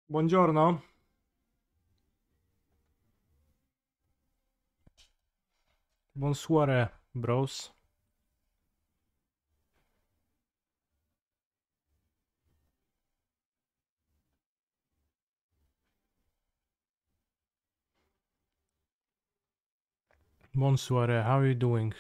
Buongiorno. Bonsoir, bros. Bonsoir, how are you doing?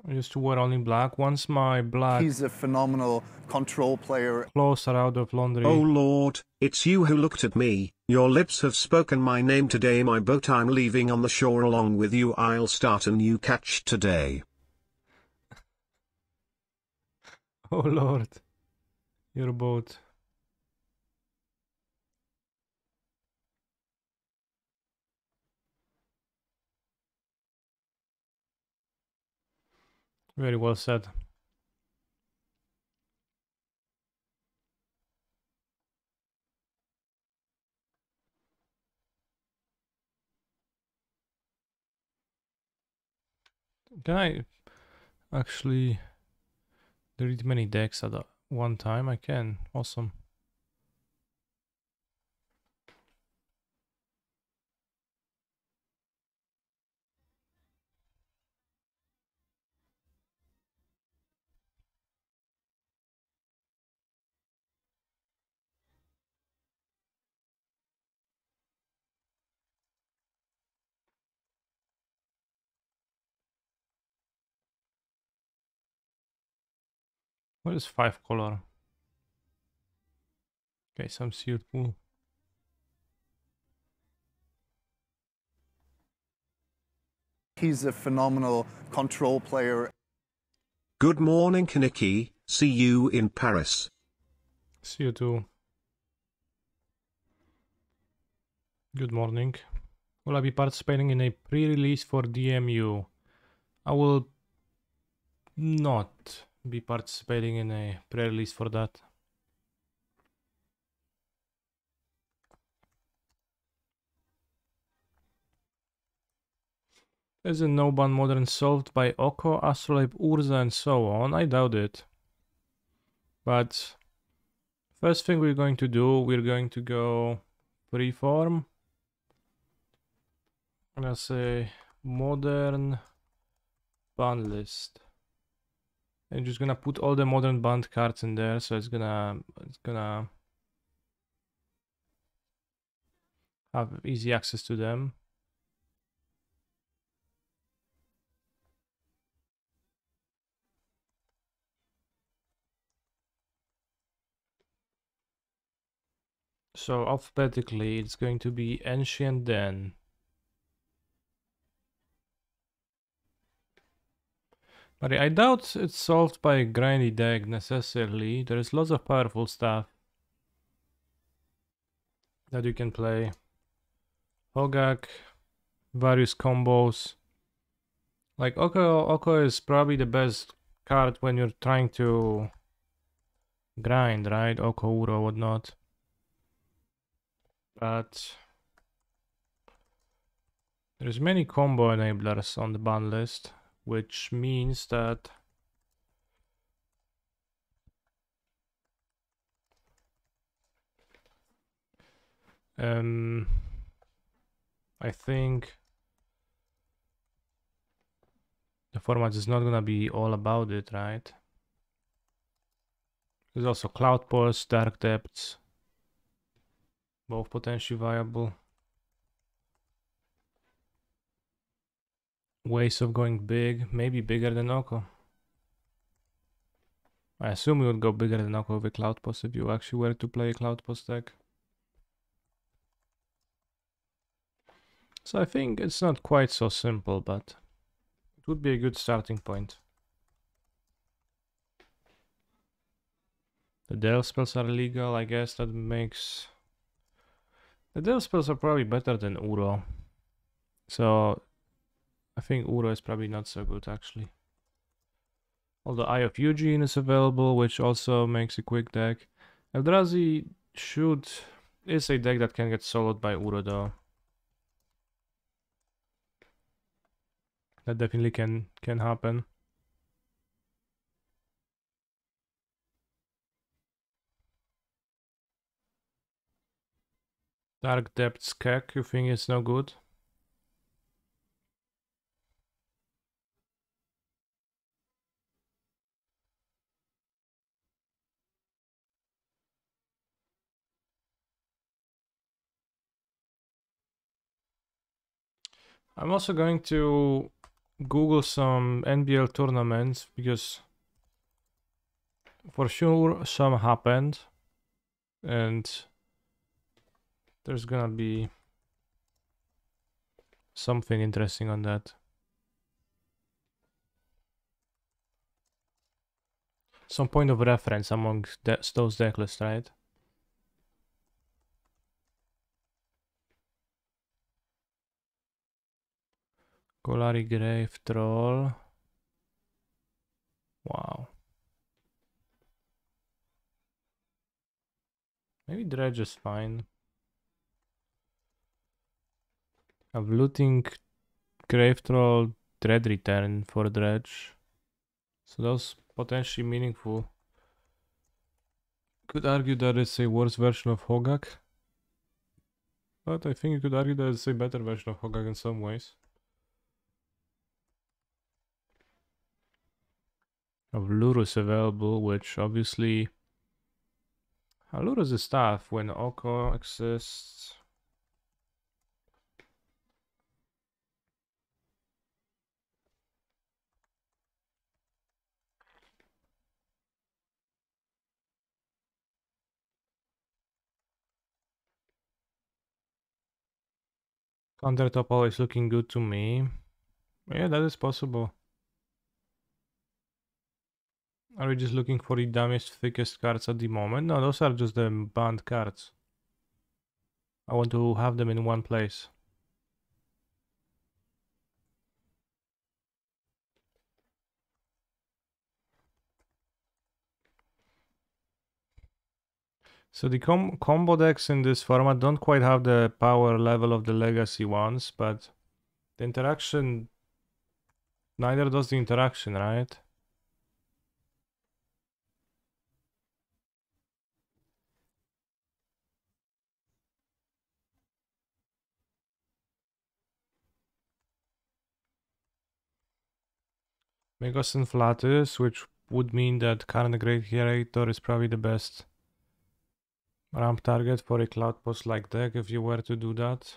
I used to wear only black. Once my black He's a phenomenal control player. clothes are out of laundry. Oh Lord, it's you who looked at me, your lips have spoken my name today, my boat I'm leaving on the shore along with you, I'll start a new catch today. Oh Lord. Your boat. Very well said. Can I actually delete many decks at one time? I can. Awesome. What is 5 color? Okay, some sealed pool. He's a phenomenal control player. Good morning Kaniki, see you in Paris. See you too. Good morning. Will I be participating in a pre-release for DMU? I will not be participating in a pre-release for that. There's a no-ban modern solved by Oko, Astrolabe, Urza and so on. I doubt it. But first thing we're going to do, we're going to go freeform. I'm gonna say modern ban list. And just gonna put all the modern banned cards in there, so it's gonna have easy access to them. So alphabetically, it's going to be Ancient Den. But I doubt it's solved by a grindy deck necessarily. There is lots of powerful stuff that you can play. Hogak, various combos. Like Oko is probably the best card when you're trying to grind, right? Oko, Uro, whatnot. But there's many combo enablers on the ban list, which means that I think the format is not gonna be all about it, right? There's also Cloud Pulse, Dark Depths, both potentially viable. Ways of going big, maybe bigger than Oko. I assume you would go bigger than Oko with Cloud Pulse if you actually were to play a Cloud Pulse deck. So I think it's not quite so simple, but it would be a good starting point. The Delve spells are illegal, I guess that makes... The Delve spells are probably better than Uro. So I think Uro is probably not so good actually. Although Eye of Eugene is available, which also makes a quick deck. Eldrazi should It's a deck that can get soloed by Uro though. That definitely can happen. Dark Depths Kek, you think it's no good? I'm also going to Google some NBL tournaments because for sure some happened and there's gonna be something interesting on that. Some point of reference among those decklists, right? Golari Grave Troll. Wow. Maybe Dredge is fine. Have Looting Grave Troll Dread Return for Dredge. So those potentially meaningful. Could argue that it's a worse version of Hogak. But I think you could argue that it's a better version of Hogak in some ways. Of Lurus available, which obviously Lurus is tough when Oko exists. Countertop always looking good to me. Yeah, that is possible. Are we just looking for the dumbest, thickest cards at the moment? No, those are just the banned cards. I want to have them in one place. So the combo decks in this format don't quite have the power level of the legacy ones, but the interaction, neither does the interaction, right? Megos and Flatus, which would mean that current Great Creator is probably the best ramp target for a Cloud Post like deck if you were to do that.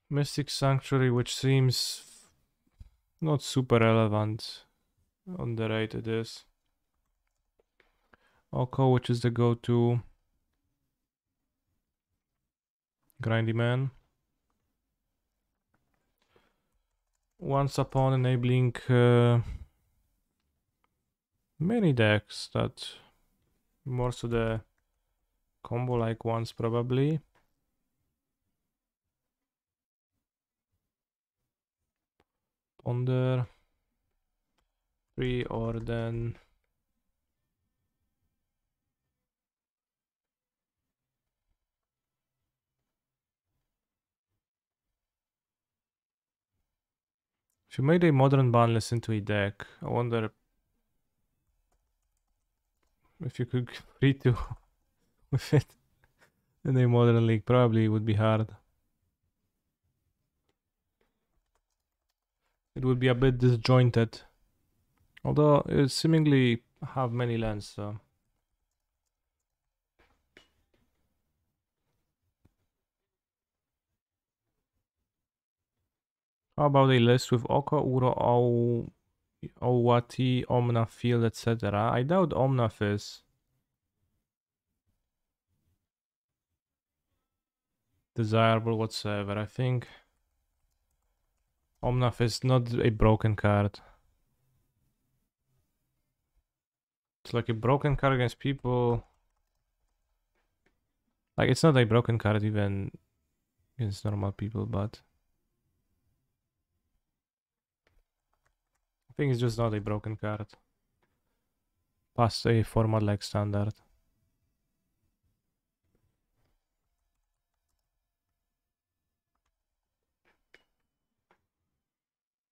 Mystic Sanctuary, which seems not super relevant on the rate it is. Oko, which is the go-to. Grindy Man. Once upon enabling many decks that more so the combo like ones probably. Ponder. Preorden. If you made a modern banlist into a deck, I wonder if you could free to with it in a modern league. Probably it would be hard. It would be a bit disjointed. Although it seemingly have many lands, so. How about a list with Oko, Uro, Owati, Omna Field, etc.? I doubt Omnaf is desirable whatsoever. I think Omnaf is not a broken card. It's like a broken card against people. Like, it's not a broken card even against normal people, but I think it's just not a broken card. Past a format like standard.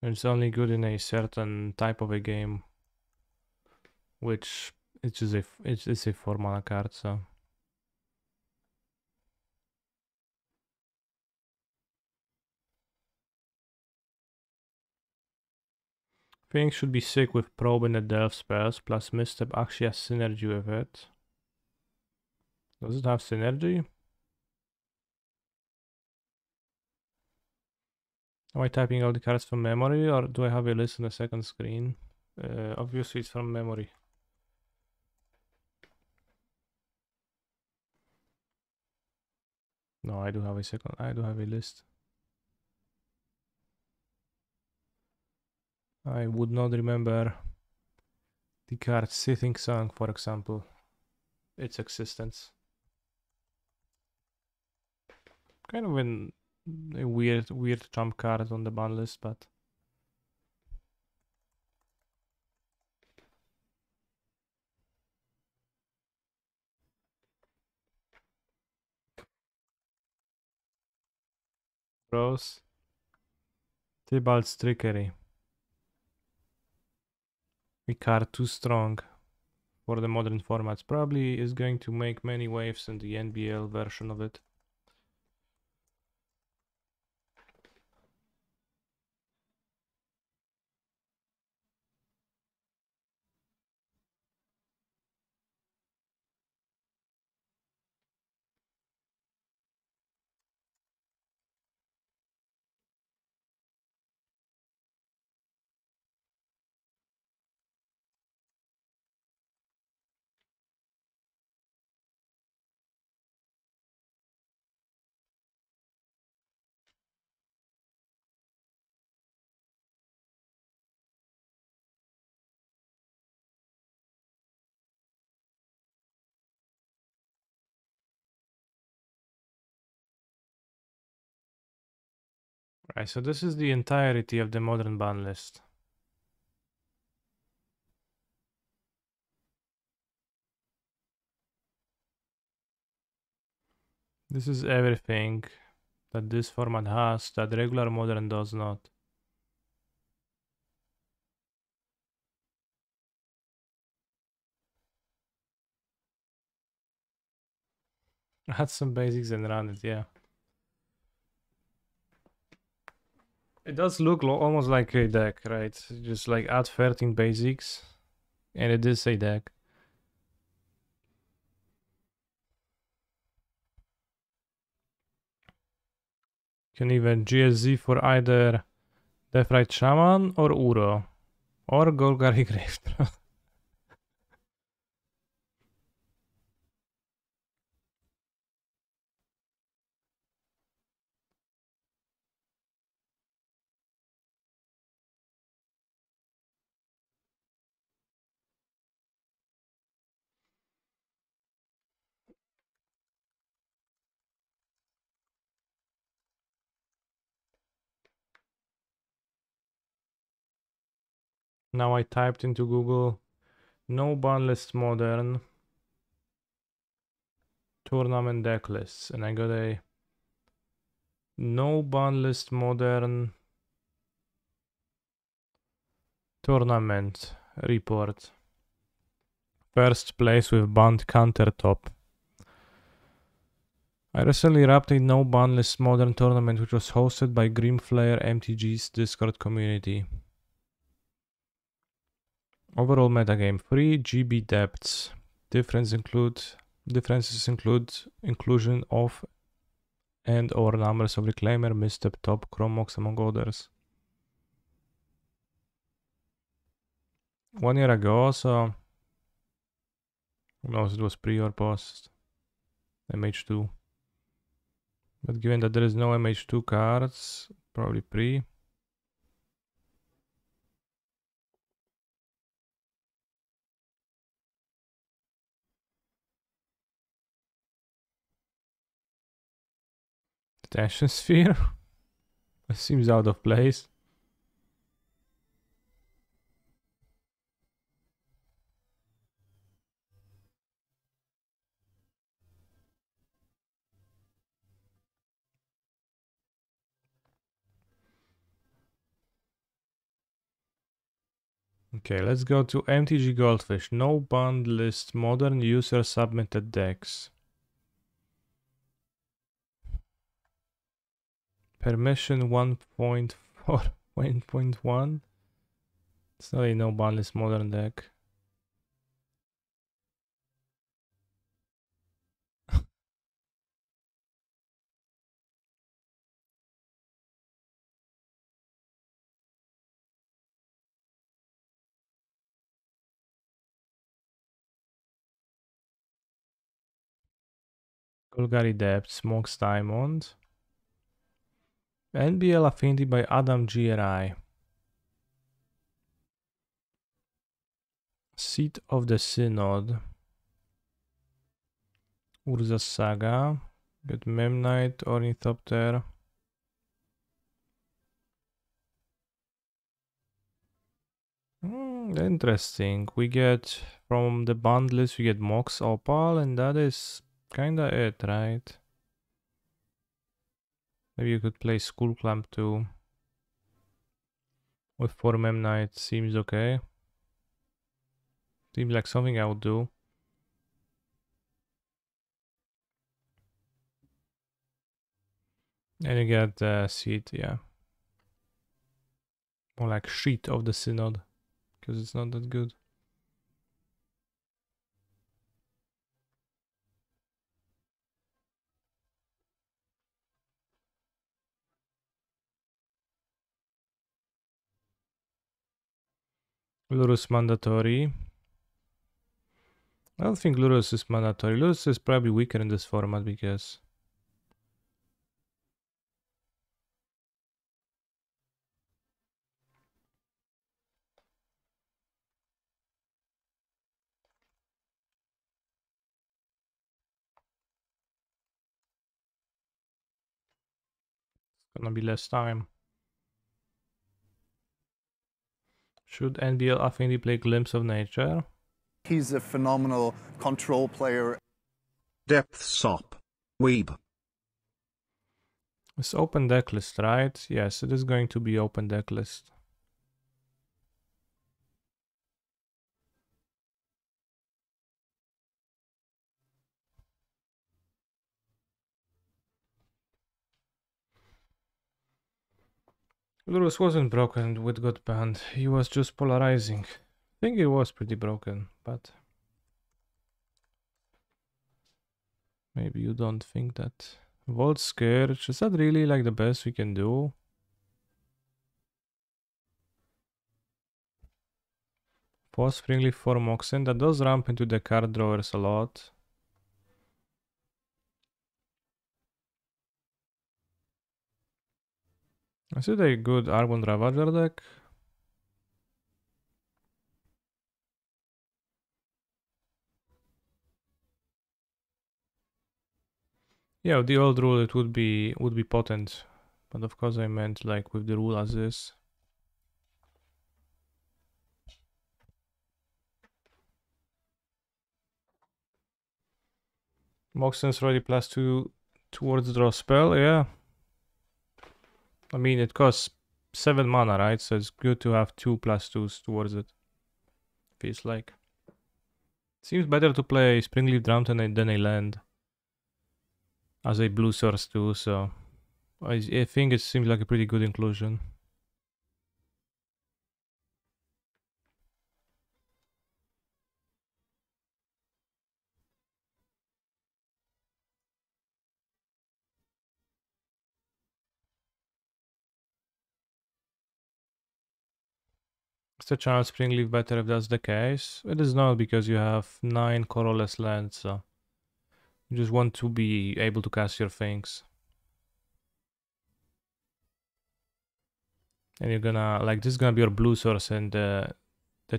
It's only good in a certain type of a game, which it's just it's a 4 mana card, so. Phoenix should be sick with Probe and the Delve spells, plus Misstep actually has synergy with it. Does it have synergy? Am I typing all the cards from memory, or do I have a list on the second screen? Obviously it's from memory. No, I do have a list. I would not remember the card Sithing Song, for example, its existence. Kind of a weird trump card on the ban list, but Rose. Tybalt's Trickery. A card too strong for the modern formats. Probably is going to make many waves in the NBL version of it. Right, so this is the entirety of the modern ban list. This is everything that this format has that regular modern does not. Add some basics and run it, yeah. It does look almost like a deck, right? Just like add 13 basics, and it is a deck. You can even GSZ for either Deathrite Shaman or Uro, or Golgari Grave. Now I typed into Google no ban list modern tournament deck lists, and I got a no ban list modern tournament report. First place with banned countertop. I recently wrapped a no ban list modern tournament which was hosted by Grimflayer MTG's Discord community. Overall metagame: 3 GB depths. Differences include inclusion of and or numbers of Reclaimer, Misstep, Top, Chromox, among others. 1 year ago, so who knows, it was pre or post MH2. But given that there is no MH2 cards, probably pre. Detention Sphere? It seems out of place. Okay, let's go to MTG Goldfish. No band list, modern user submitted decks. Permission 1.4, 1.1. It's not a no band list modern deck. Golgari Depth, Smokes Diamond. NBL Affinity by Adam GRI. Seat of the Synod. Urza Saga. Got Memnite, Ornithopter. Interesting. We get from the band list, we get Mox Opal, and that is kinda it, right? Maybe you could play Skull Clamp too. With 4 Memnite seems okay. Seems like something I would do. And you get the seat, yeah. More like sheet of the synod, because it's not that good. Lurus mandatory. I don't think Lurus is mandatory. Lurus is probably weaker in this format because it's gonna be less time. Should NBL Affinity play Glimpse of Nature? He's a phenomenal control player. Depth Sop. Weeb. It's open deck list, right? Yes, it is going to be open deck list. Lurus wasn't broken with good band. He was just polarizing. I think it was pretty broken, but maybe you don't think that. Volt Scourge, is that really like the best we can do? Post Springleaf for Moxen, that does ramp into the card drawers a lot. Is it a good Argon Ravager deck? Yeah, with the old rule it would be potent, but of course I meant like with the rule as is. Moxen's already +2 towards draw spell, yeah. I mean it costs 7 mana, right? So it's good to have 2 +2s towards it. Feels like. Seems better to play Springleaf Drum than a land. As a blue source too, so I think it seems like a pretty good inclusion. Is the channel Springleaf better if that's the case? It is not, because you have 9 colorless lands, so you just want to be able to cast your things. And you're gonna, like, this is gonna be your blue source, and the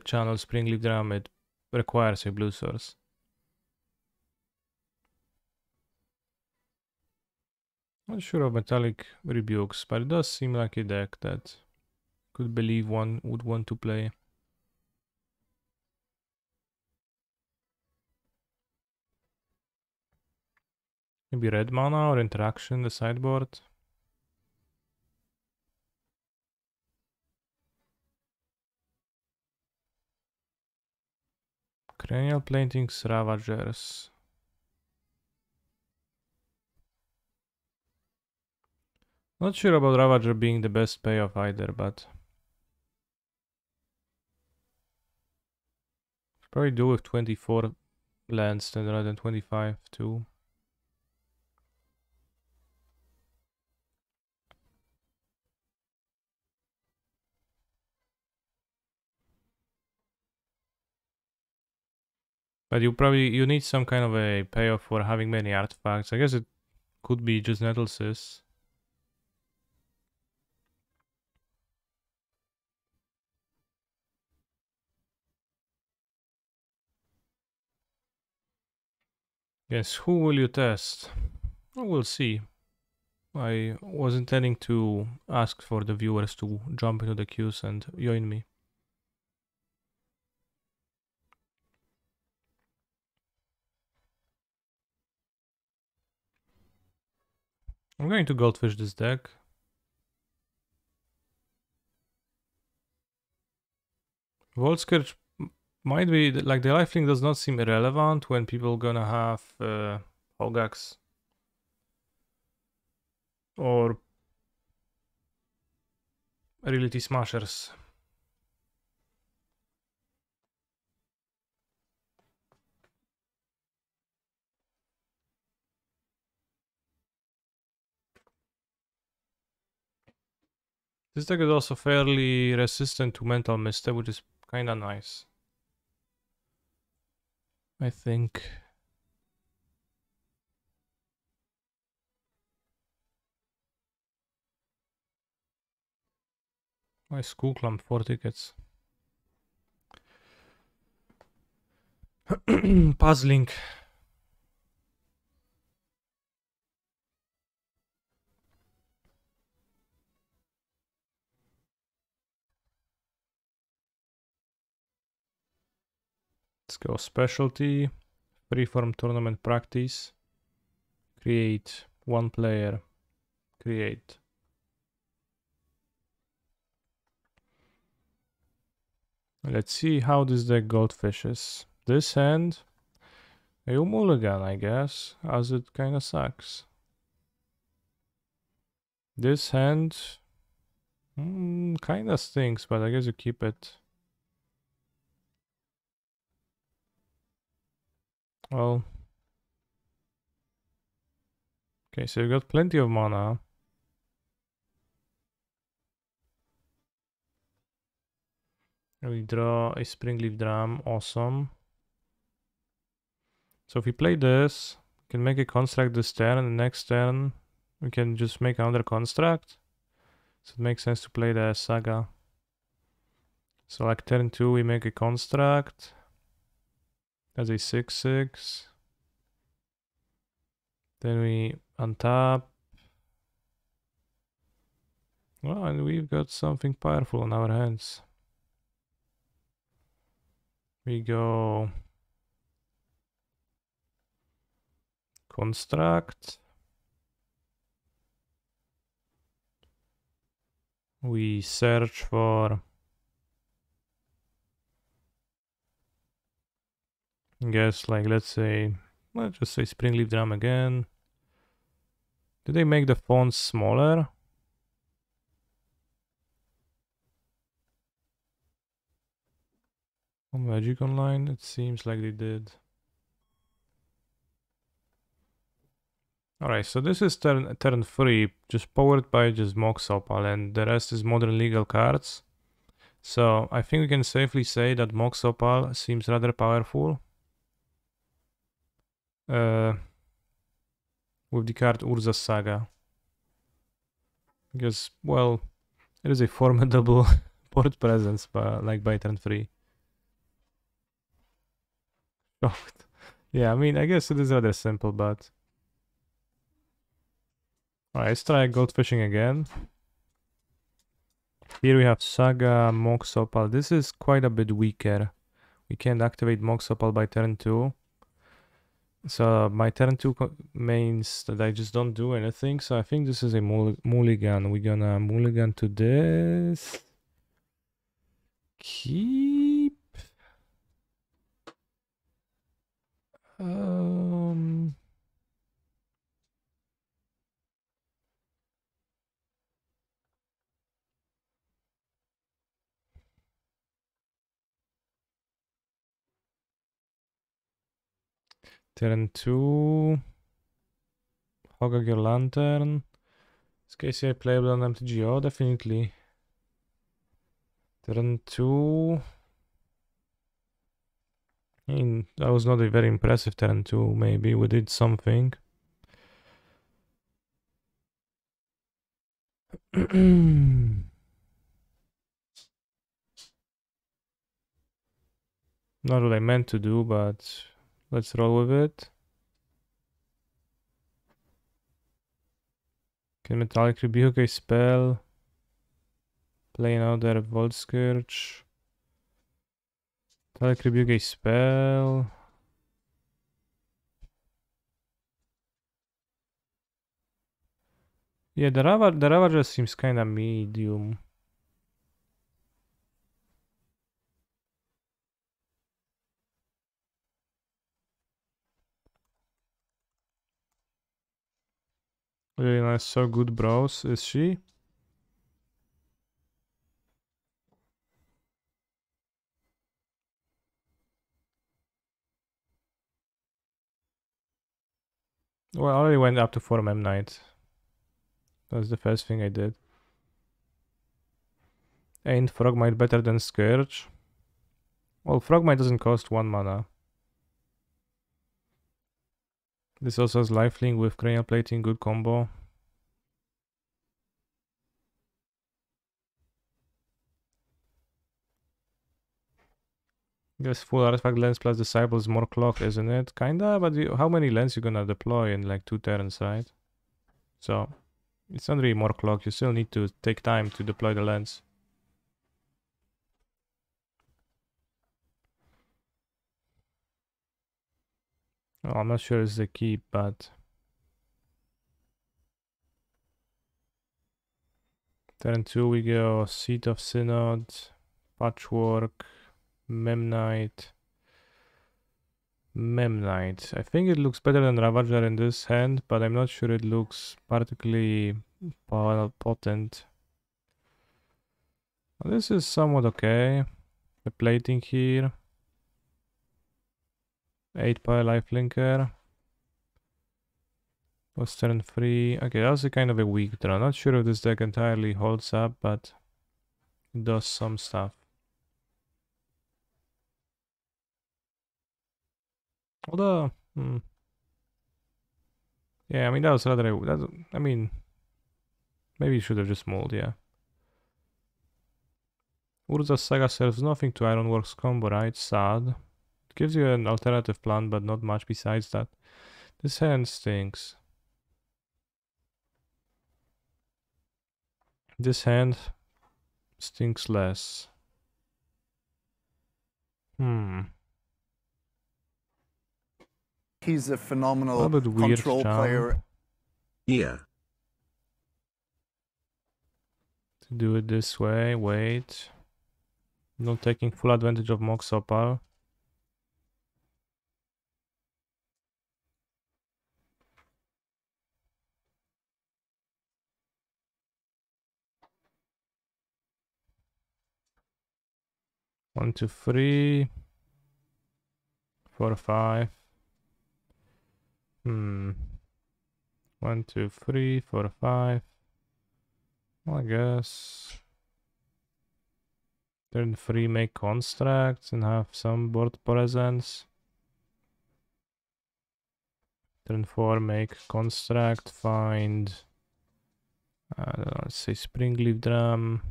channel Springleaf Drum, it requires a blue source. Not sure of Metallic Rebukes, but it does seem like a deck that could believe one would want to play. Maybe red mana or interaction, the sideboard. Cranial Paintings, Ravagers. Not sure about Ravager being the best payoff either, but probably do with 24 lands rather than 25 too. But you need some kind of a payoff for having many artifacts. I guess it could be just Nettlesis. Yes, who will you test? Well, we'll see. I was intending to ask for the viewers to jump into the queues and join me. I'm going to goldfish this deck. Volscourge might be, like, the lifelink does not seem irrelevant when people gonna have Hogax or Reality Smashers. This deck is also fairly resistant to Mental Misstep, which is kinda nice, I think. My school clump, 4 tickets. Puzzling. Let's go specialty, freeform tournament practice, create, 1 player, create. Let's see how this deck goldfishes. This hand, a mulligan, I guess, as it kinda sucks. This hand, kinda stinks, but I guess you keep it. Well, okay, so you got plenty of mana. We draw a Springleaf Drum, awesome. So if we play this, we can make a construct this turn, and the next turn we can just make another construct. So it makes sense to play the Saga. So like turn 2 we make a construct as a 6/6. Then we untap. Well, and we've got something powerful in our hands. We go construct. We search for, I guess, like, let's just say Springleaf Drum again. Did they make the fonts smaller? On Magic Online, it seems like they did. Alright, so this is turn 3, just powered by just Mox Opal, and the rest is modern legal cards. So I think we can safely say that Mox Opal seems rather powerful. With the card Urza's Saga. Because, well, it is a formidable board presence by turn 3. Shocked. Yeah, I mean, I guess it is rather simple, but... Alright, let's try goldfishing again. Here we have Saga, Mox Opal. This is quite a bit weaker. We can't activate Mox Opal by turn 2. So my turn 2 means that I just don't do anything. So I think this is a mulligan. We're gonna mulligan to this. Keep. Um, Turn 2. Hogak your lantern. Is KCI playable on MTGO? Definitely. Turn 2. I mean, that was not a very impressive turn 2. Maybe we did something. Not what I meant to do, but let's roll with it. Can Metallic Rebuke a spell? Playing out their Volt Scourge. Metallic Rebuke a spell. Yeah, the Ravager seems kinda medium. Really nice, so good bros, is she? Well, I already went up to 4 Mem Knight. That's the first thing I did. Ain't Frogmite better than Scourge? Well, Frogmite doesn't cost 1 mana. This also has Lifelink with Cranial Plating, good combo. Guess full artifact lens plus disciple is more clock, isn't it? Kinda, but how many lens you gonna deploy in like 2 turns, right? So it's not really more clock, you still need to take time to deploy the lens. Oh, I'm not sure it's the key, but turn 2 we go Seat of Synod, Patchwork, Memnite. Memnite. I think it looks better than Ravager in this hand, but I'm not sure it looks particularly potent. Well, this is somewhat okay. The plating here. 8 power lifelinker. Was turn 3. Okay, that was a kind of a weak draw. Not sure if this deck entirely holds up, but it does some stuff. Although, yeah, I mean that was rather. I mean, maybe you should have just mulled, yeah. Urza's Saga serves nothing to Ironworks combo, right? Sad. It gives you an alternative plan, but not much besides that. This hand stinks. This hand stinks less. He's a phenomenal A bit weird control jump. player. Yeah. To do it this way, wait. Not taking full advantage of Mox Opal. One, two, 3, 4, 5. 1, 2, 3, 4, 5. Well, I guess. Turn 3 make constructs and have some board presence. Turn 4 make construct, find, I don't know, let's say Springleaf Drum,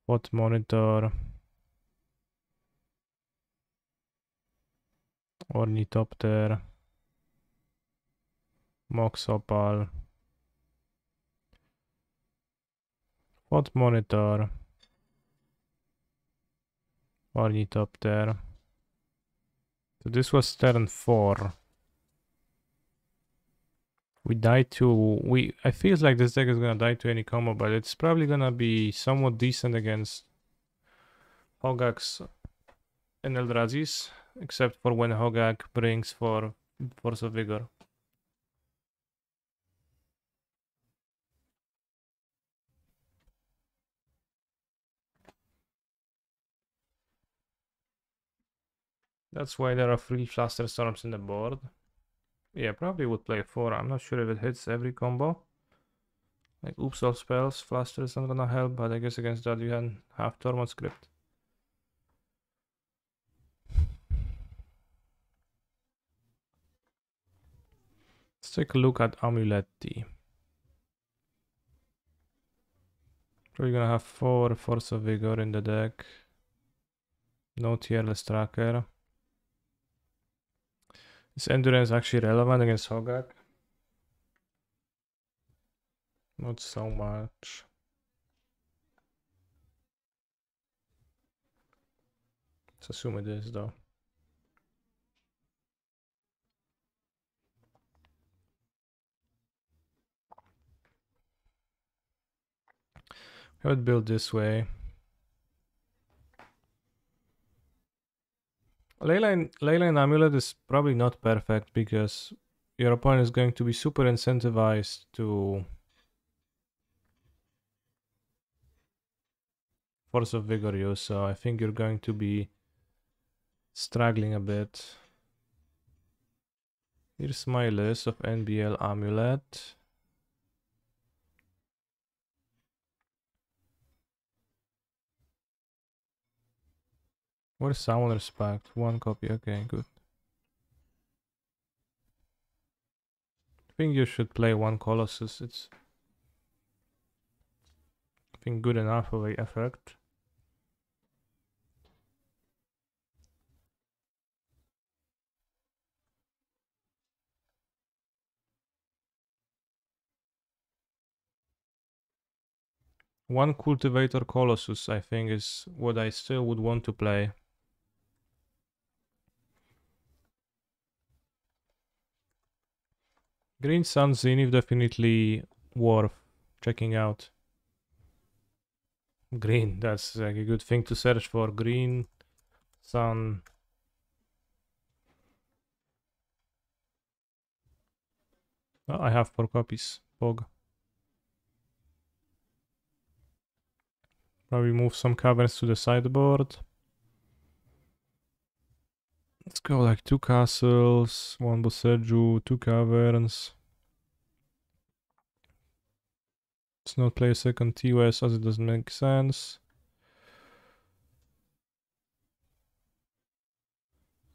Pot Monitor, Ornithopter, Mox Opal, Pot Monitor, Ornithopter. So this was turn 4. We died to... I feel like this deck is gonna die to any combo, but it's probably gonna be somewhat decent against Hogax and Eldrazi's. except for when Hogak brings for Force of Vigor. That's why there are 3 Fluster Storms in the board. Yeah, probably would play 4. I'm not sure if it hits every combo. Like oops all spells, Fluster is not gonna help, but I guess against that you can have Tormod Script. Let's take a look at Amuletti. We're gonna have 4 Force of Vigor in the deck. No Tierless Tracker. Is Endurance actually relevant against Hogak? Not so much. Let's assume it is though. I would build this way. Leyline Amulet is probably not perfect because your opponent is going to be super incentivized to Force of Vigor you, so I think you're going to be struggling a bit. Here's my list of NBL Amulet. What is Summoner's Pact? 1 copy, okay, good. I think you should play 1 Colossus, it's I think good enough of a effect. One Cultivator Colossus, I think, is what I still would want to play. Green Sun Zenith definitely worth checking out. Green, that's like a good thing to search for. Green Sun. Oh, I have 4 copies. Pog. Probably move some caverns to the sideboard. Let's go like 2 castles, 1 Boseju, 2 caverns. Let's not play a second TOS as it doesn't make sense.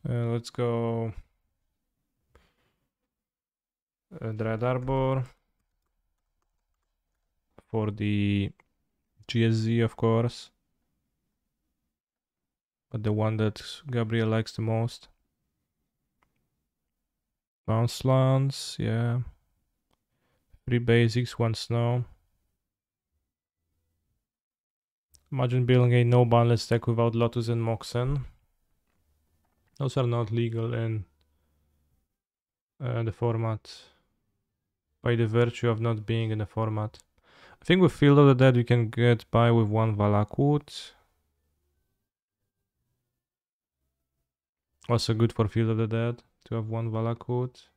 Let's go Dread Arbor for the GSZ, of course, but the one that Gabriel likes the most. Bounce lands, yeah. 3 basics, 1 snow. Imagine building a no banlist deck without Lotus and Moxen. Those are not legal in the format by the virtue of not being in the format. I think with Field of the Dead we can get by with 1 Valakut. Also good for Field of the Dead to have 1 Valakut.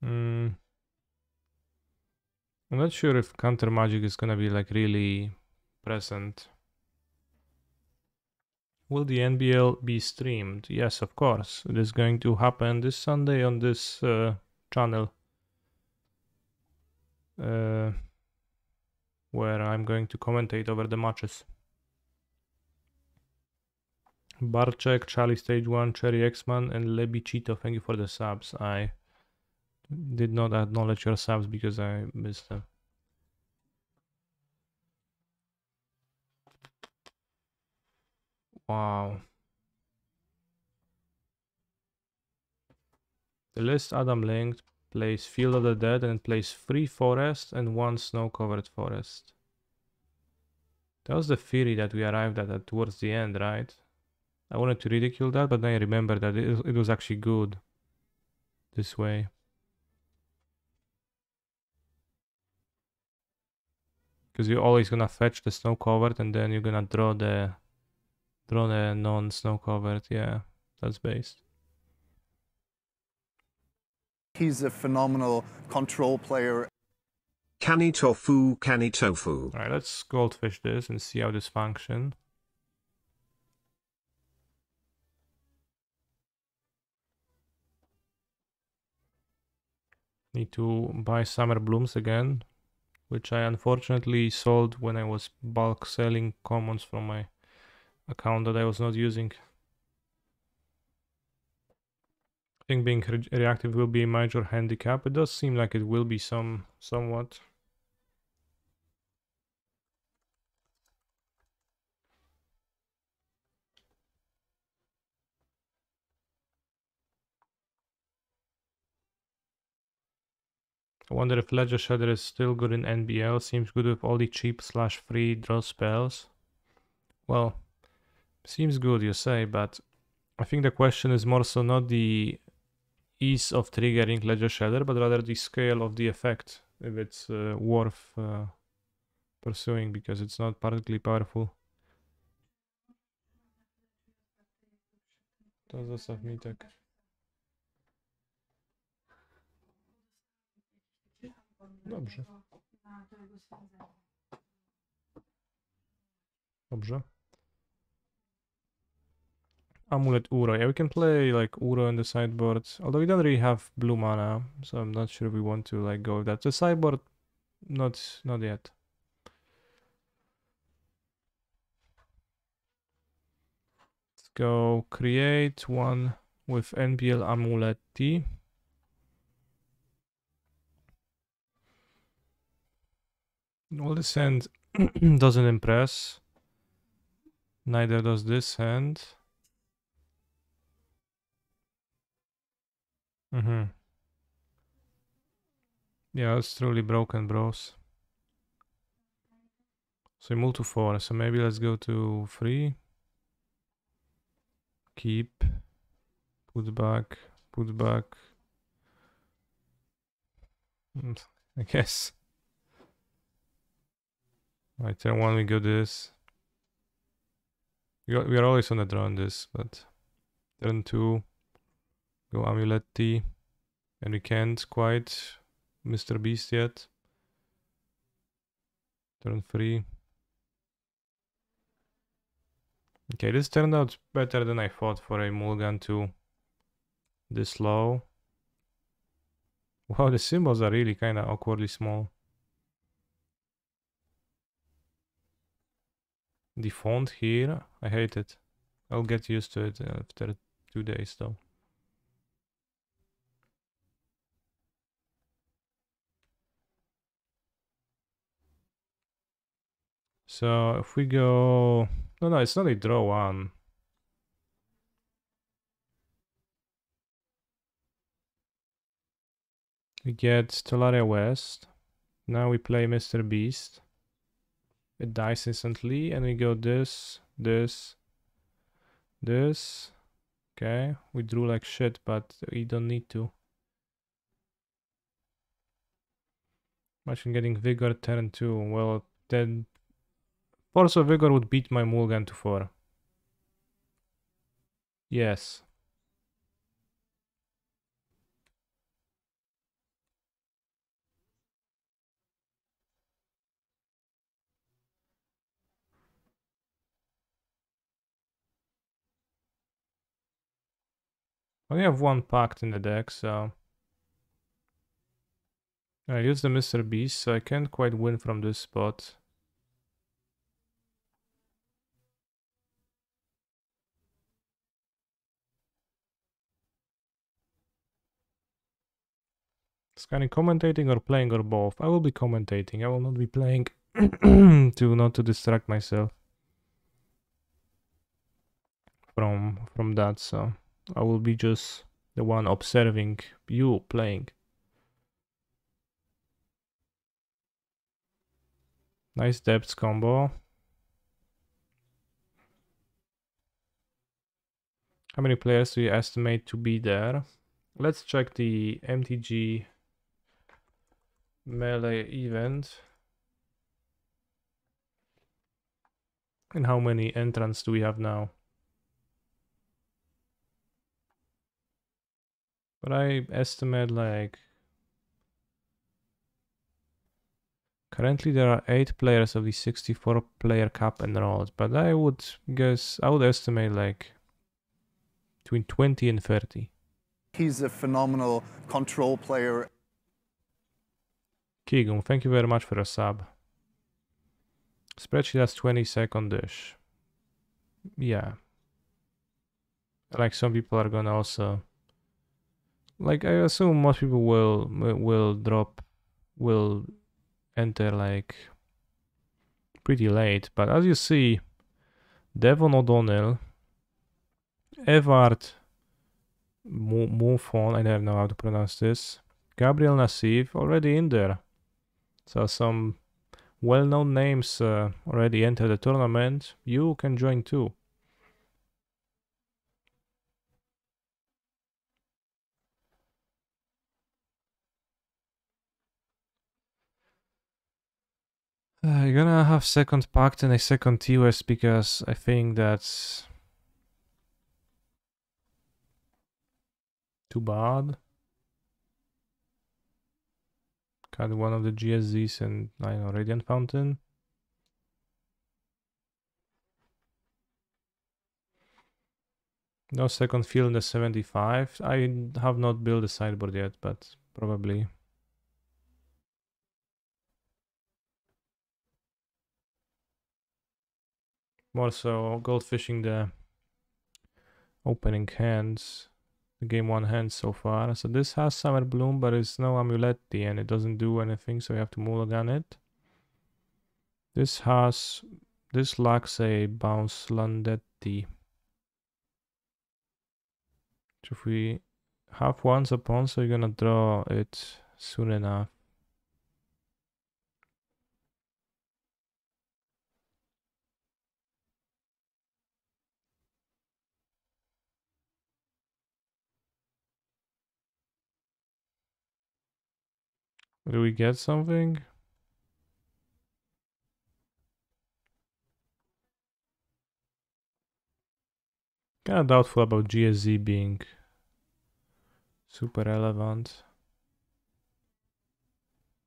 I'm not sure if counter magic is gonna be like really present. Will the NBL be streamed? Yes, of course. It is going to happen this Sunday on this channel. Where I'm going to commentate over the matches. Barczek, Charlie Stage 1, Cherry X-Man, and Lebichito, thank you for the subs. I did not acknowledge your subs because I missed them. Wow. The list Adam linked plays Field of the Dead and plays 3 forest and 1 snow-covered forest. That was the theory that we arrived at towards the end, right? I wanted to ridicule that, but then I remember that it was actually good this way. Because you're always gonna fetch the snow covered and then you're gonna draw the non-snow covered. Yeah, that's based. He's a phenomenal control player. Canny tofu, canny tofu. Alright, let's goldfish this and see how this functions. Need to buy summer blooms again, which I unfortunately sold when I was bulk selling commons from my account that I was not using. I think being reactive will be a major handicap. It does seem like it will be somewhat. I wonder if Ledger Shader is still good in NBL. Seems good with all the cheap / free draw spells. Well, seems good you say, but I think the question is more so not the ease of triggering Ledger Shader, but rather the scale of the effect, if it's worth pursuing, because it's not particularly powerful. To zostaw mi tak. Dobrze. Dobrze. Amulet Uro. Yeah, we can play like Uro in the sideboard. Although we don't really have blue mana, so I'm not sure we want to like go with that. The sideboard, not yet. Let's go create one with NBL Amulet T. Well, this hand doesn't impress. Neither does this hand. Yeah, it's truly broken, bros. So we move to 4, so maybe let's go to 3. Keep. Put back. Put back. I guess. Right, turn 1 we go this. We are always on the draw on this, but turn 2 go Amulet T. And we can't quite Mr. Beast yet. Turn 3. Okay, this turned out better than I thought for a mulligan to this low. Wow, the symbols are really kind of awkwardly small. The font here, I hate it. I'll get used to it after 2 days though. So if we go... No, it's not a draw 1. We get Stellaria West. Now we play Mr. Beast. It dies instantly, and we go this, this, this. Okay, we drew like shit, but we don't need to. Imagine getting Vigor turn 2. Well, then Force of Vigor would beat my mulligan to 4. Yes. I only have 1 pact in the deck, so I use the Mr. Beast, so I can't quite win from this spot. Scanning commentating or playing or both? I will be commentating. I will not be playing to not to distract myself from that, so I will be just the one observing you playing. Nice depths combo. How many players do you estimate to be there? Let's check the MTG melee event. And how many entrants do we have now? But I estimate like currently there are 8 players of the 64 player cup enrolled, but I would estimate like between 20 and 30. He's a phenomenal control player. Keegan, thank you very much for a sub. Spreadsheet has 20-second-ish. Yeah. Like some people are gonna also, like I assume most people will enter like pretty late, but as you see, Devon O'Donnell, Evard Mufon, I never know how to pronounce this, Gabriel Nassif already in there. So some well-known names already entered the tournament. You can join too. You're gonna have second pact and a second TOS because I think that's too bad. Got one of the GSZs and I know Radiant Fountain. No second field in the 75. I have not built a sideboard yet, but probably. More so goldfishing the opening hands, the game 1 hand so far. So this has Summer Bloom, but it's no Amuletti and it doesn't do anything, so you have to mulligan it. This lacks a bounce Landetti. So if we have once upon, so you're gonna draw it soon enough. Do we get something? Kinda doubtful about GSZ being super relevant.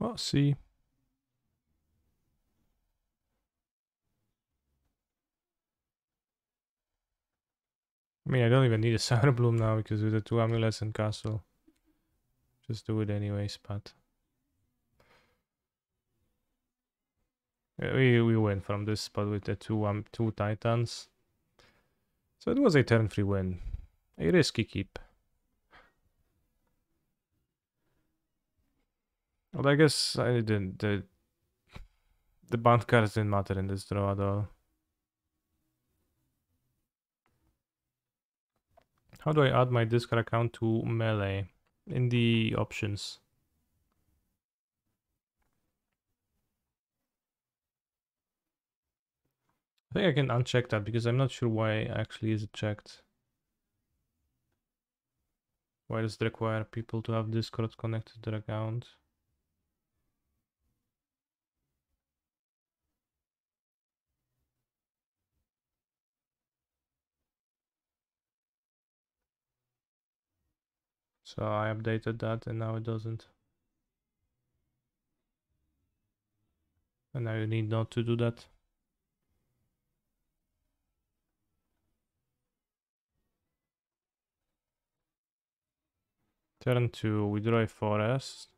Well, see. I mean, I don't even need a Sour Bloom now because with the 2 amulets and castle. Just do it anyways, but... we win from this spot with the two titans. So it was a turn 3 win. A risky keep. But I guess I didn't. The band cards didn't matter in this draw at all. How do I add my Discord account to Melee? In the options. I think I can uncheck that because I'm not sure why actually is it checked. Why does it require people to have Discord connected to their account? So I updated that and now it doesn't. And now you need not to do that. Turn 2, we draw a forest.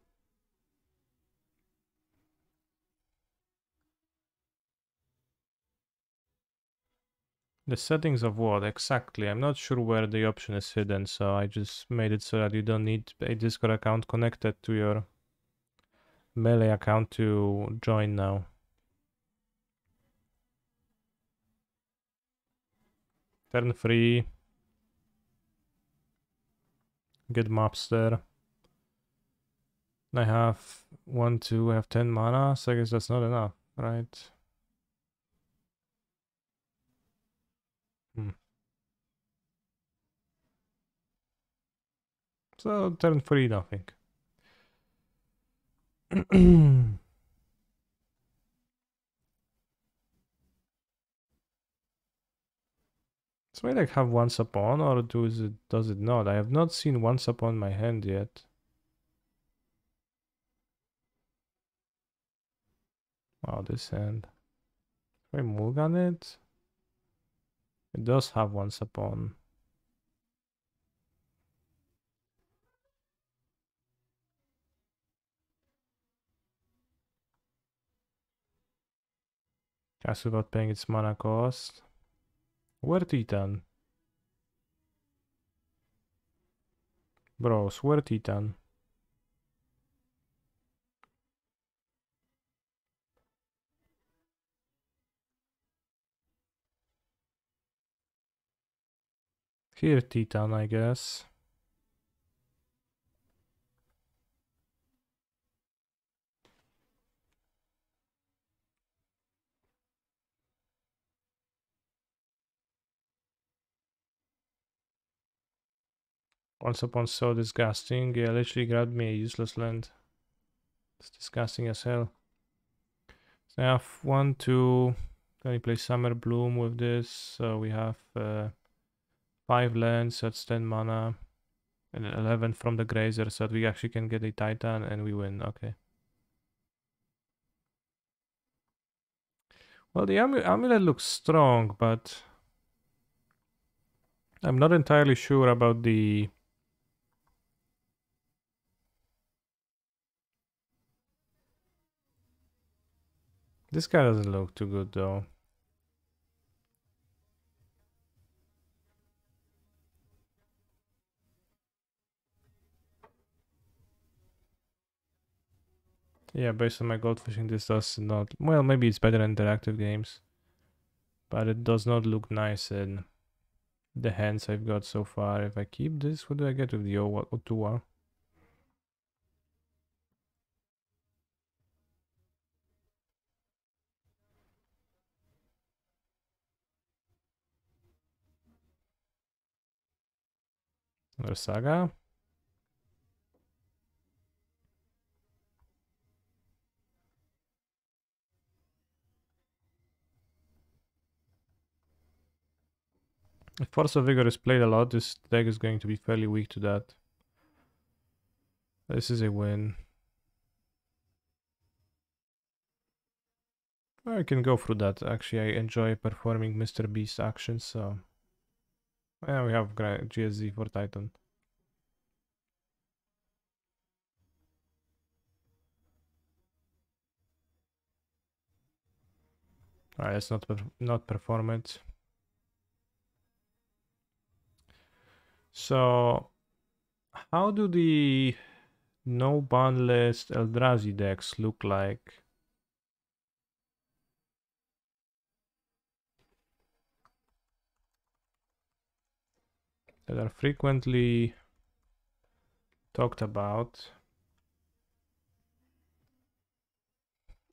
The settings of what exactly? I'm not sure where the option is hidden, so I just made it so that you don't need a Discord account connected to your Melee account to join now. Turn 3. Get Mobster. I have 1, 2, I have 10 mana, so I guess that's not enough, right? So turn 3, nothing. So I like have Once Upon, or does it not? I have not seen Once Upon my hand yet. Wow, this hand. If I mulligan it, it does have Once Upon. Cast without paying its mana cost. Where Titan? Bros, where Titan? Here Titan, I guess. Once Upon so disgusting. Yeah, literally grabbed me a useless land. It's disgusting as hell. So I have 1, 2. Can we play Summer Bloom with this? So we have 5 lands, that's 10 mana. And 11 from the Grazer, so that we actually can get a Titan and we win. Okay. Well, the amulet looks strong, but I'm not entirely sure about the... This guy doesn't look too good though. Yeah, based on my goldfishing, this does not... Well, maybe it's better in interactive games. But it does not look nice in the hands I've got so far. If I keep this, what do I get with the Otua? Another Saga? If Force of Vigor is played a lot, this deck is going to be fairly weak to that. This is a win. I can go through that. Actually, I enjoy performing Mr. Beast actions, so... Yeah, we have GSZ for Titan. Alright, let's not perform it. So, how do the no banlist Eldrazi decks look like? That are frequently talked about.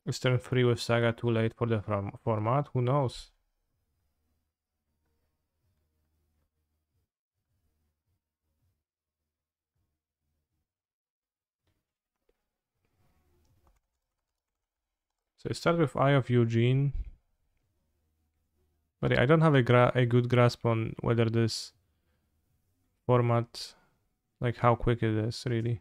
Is turn 3 with Saga too late for the format? Who knows? So I start with Eye of Eugene. But I don't have a good grasp on whether this format, like how quick it is, really.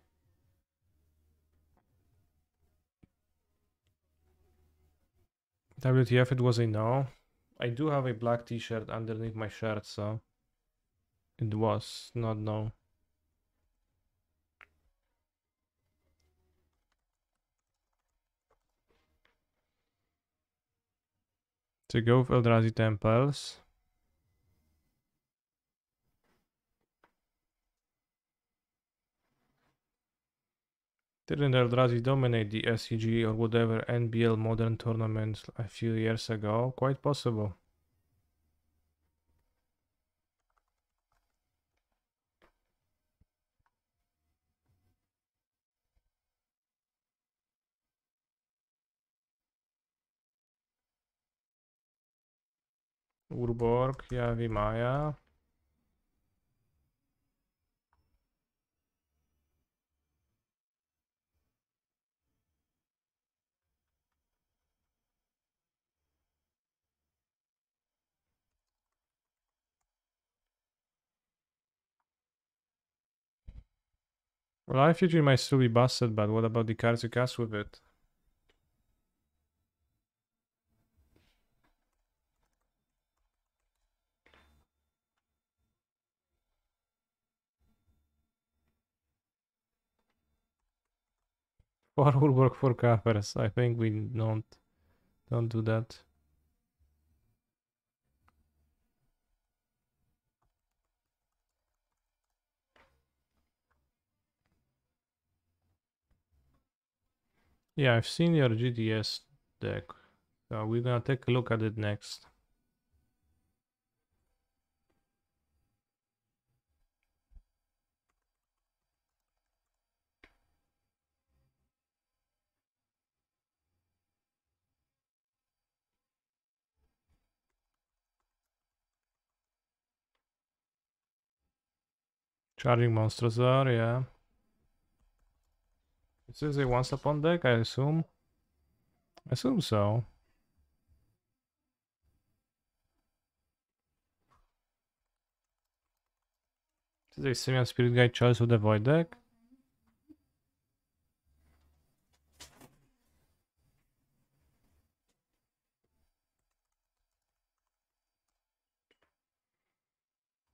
WTF, it was a no. I do have a black t-shirt underneath my shirt, so it was not no. To go with Eldrazi Temples. Didn't Eldrazi dominate the SCG or whatever NBL modern tournament a few years ago? Quite possible. Urborg, Yavi Maya. Well, iFuture might still be busted, but what about the cards you cast with it? For Urborg for covers. I think we don't do that. Yeah, I've seen your GTS deck. So we're gonna take a look at it next. Charging monsters are, yeah. This is a once upon deck, I assume. I assume so. This is a Simian Spirit Guide choice with the Void deck.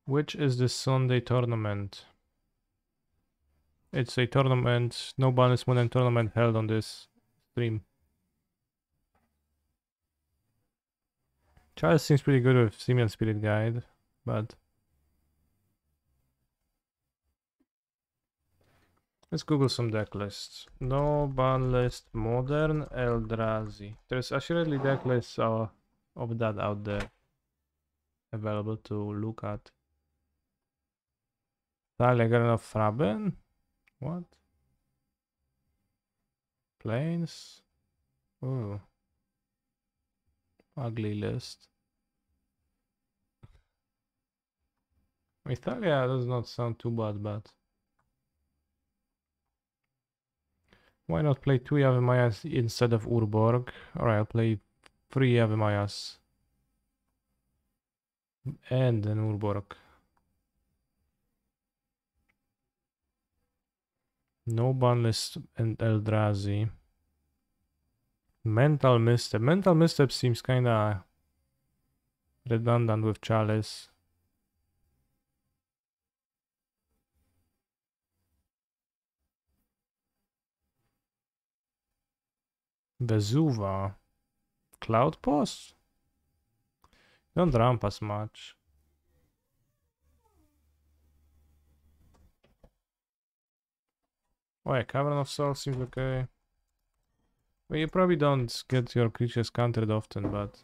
Which is the Sunday tournament? It's a tournament, no bonus moon and tournament held on this stream. Charles seems pretty good with Simian Spirit Guide, but let's Google some deck lists. No ban list modern Eldrazi. There's actually deck lists of that out there available to look at. Telegram of Fraben? What? Planes? Oh. Ugly list. Italia does not sound too bad, but why not play 2 Yavimayas instead of Urborg? Or I'll play 3 Yavimayas and then Urborg. No banlist and Eldrazi. Mental Misstep. Mental Misstep seems kinda redundant with Chalice. Vesuva. Cloud Post? Don't ramp as much. Oh yeah, Cavern of Souls seems okay. Well, you probably don't get your creatures countered often, but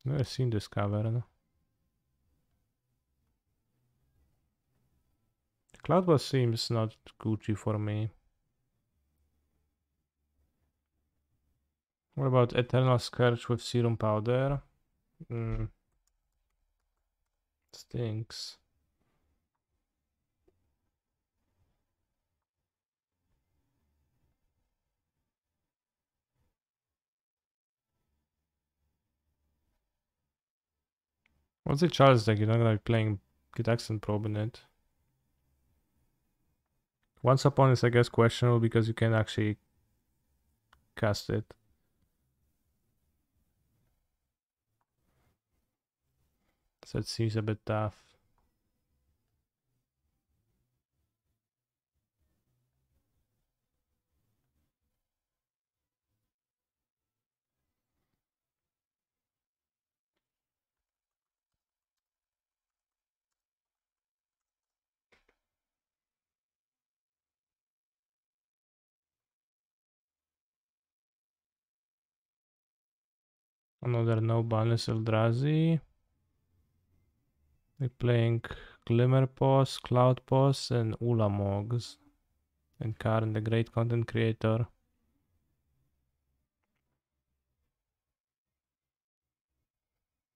never seen this cavern. Cloudburst seems not Gucci for me. What about Eternal Scourge with Serum Powder? Stinks. What's the chance deck? You're not gonna be playing Good Accent Probe in it. Once Upon is, I guess, questionable because you can actually cast it. So it seems a bit tough. Another no bonus Eldrazi. We're playing Glimmer Paws, Cloud Paws, and Ulamogs. And Karen, the great content creator.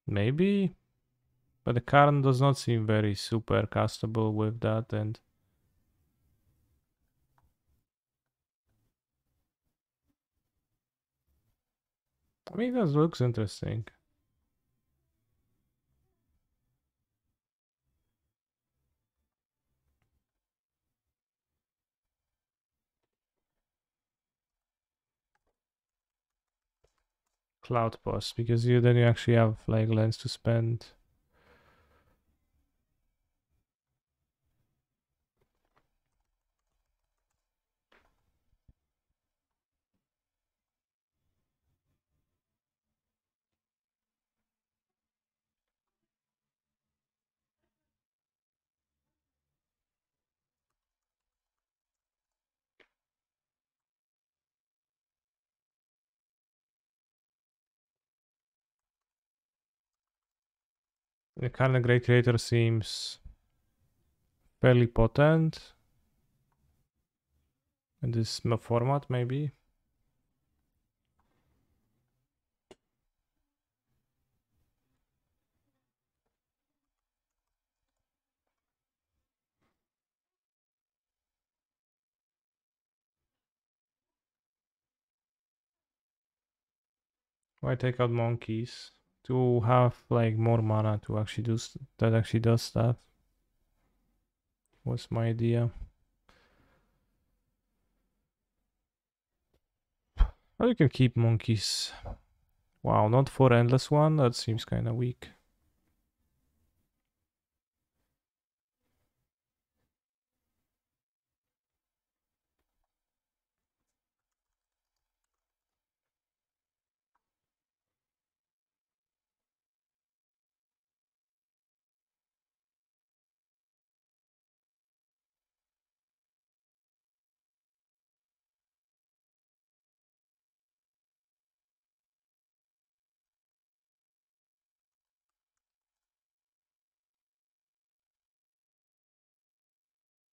Maybe? But the Karen does not seem very super castable with that, and I mean, that looks interesting. Cloud post, because you actually have like lens to spend. The kind of gray creator seems fairly potent in this format, maybe. Why take out monkeys? To have like more mana to actually do that actually does stuff. What's my idea? Oh, you can keep monkeys. Wow, not for endless one. That seems kind of weak.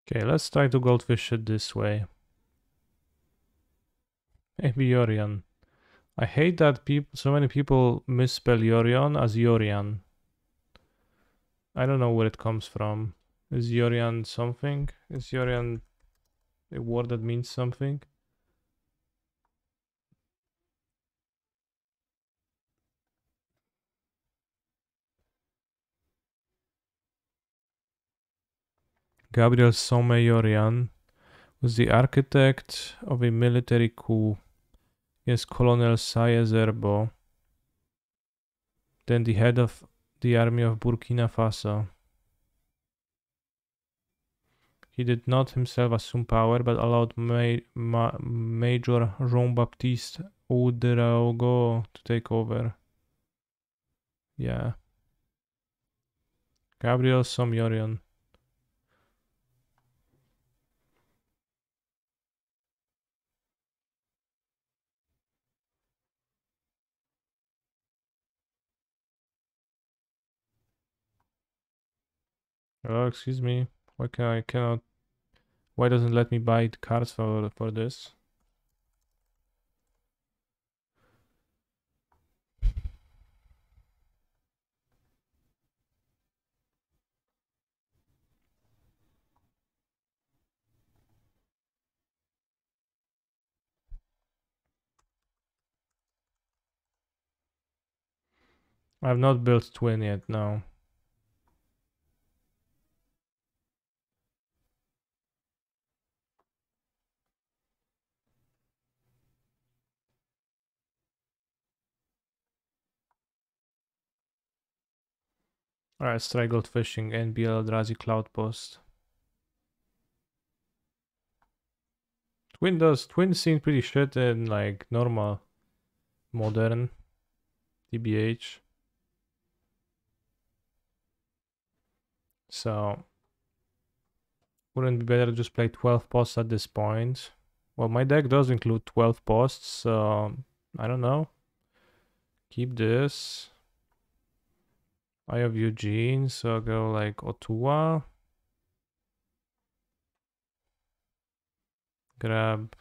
Okay, let's try to goldfish it this way. Maybe Yorion. I hate that so many people misspell Yorion as Yorian. I don't know where it comes from. Is Yorian something? Is Yorian a word that means something? Gabriel Someyorian was the architect of a military coup against Colonel Saye Zerbo, then the head of the army of Burkina Faso. He did not himself assume power, but allowed Major Jean-Baptiste Ouedraogo to take over. Yeah. Gabriel Somyorian. Oh, excuse me. Why cannot? Why doesn't let me buy the cards for this? I have not built twin yet. No. Alright, let's try gold fishing and BL Eldrazi Cloud Post. Twin seemed pretty shit in like normal modern TBH. So wouldn't it be better to just play 12 posts at this point? Well, my deck does include 12 posts, so I don't know. Keep this. Eye of Eugene, so I'll go like Ottawa. Grab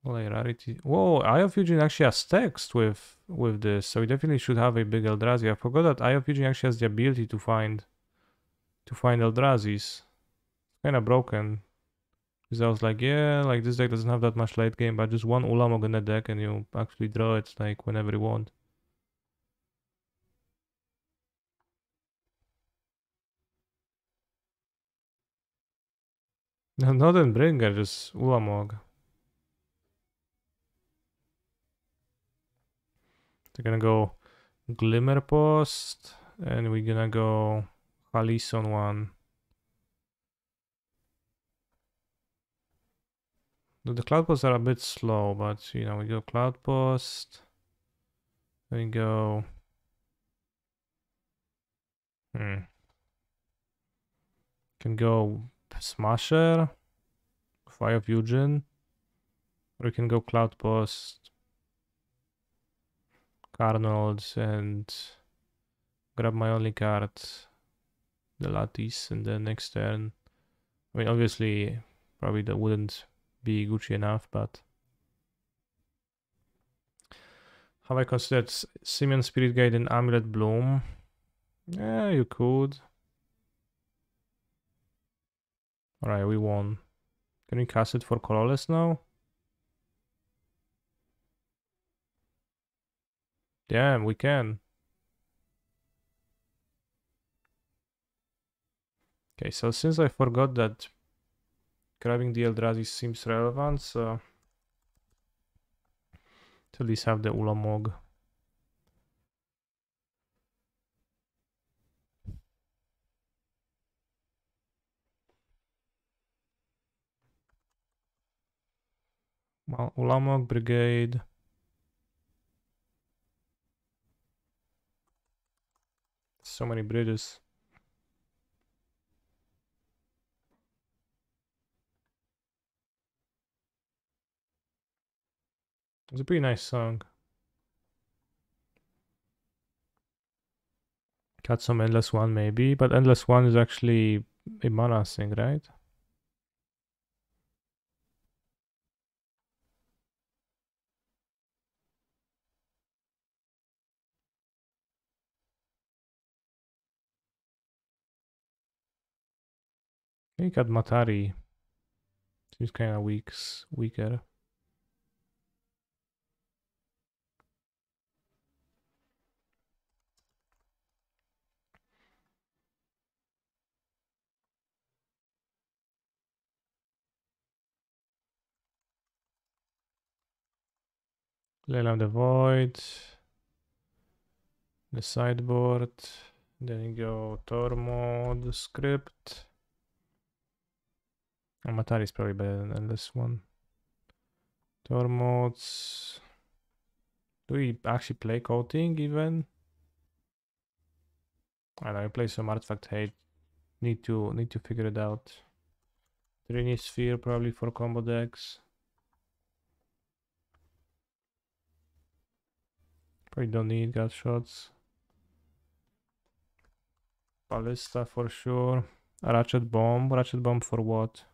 like rarity. Whoa, Eye of Eugene actually has text with this, so we definitely should have a big Eldrazi. I forgot that Eye of Eugene actually has the ability to find Eldrazi's. Kinda broken. Because I was like, yeah, like this deck doesn't have that much late game, but just one Ulamog in the deck and you actually draw it like whenever you want. No, not in Bringer, just Ulamog. They're gonna go Glimmer Post, and we're gonna go Halis on one. The Cloud Posts are a bit slow, but you know, we go Cloud Post. Then we go. Can go Smasher, Fire Fusion, or we can go Cloud Post, Carnold, and grab my only card, the Lattice, and then next turn. I mean, obviously, probably that wouldn't be Gucci enough, but have I considered Simian Spirit Guide and Amulet Bloom? Yeah, you could. Alright, we won. Can we cast it for colorless now? Damn, we can. Okay, so since I forgot that grabbing the Eldrazi seems relevant, so to at least have the Ulamog. Well, Ulamog Brigade. So many bridges. It's a pretty nice song. Got some Endless One maybe, but Endless One is actually a mana thing, right? You got Matari. Seems kind of weaker. Leyline the Void. The sideboard. Then you go Tormod script. Oh, Matari is probably better than Endless One. Tormods. Do we actually play coating even? I don't know, I play some artifact hate. Need to figure it out. Trini Sphere probably for combo decks. Probably don't need gut shots. Ballista for sure. Ratchet bomb. Ratchet bomb for what?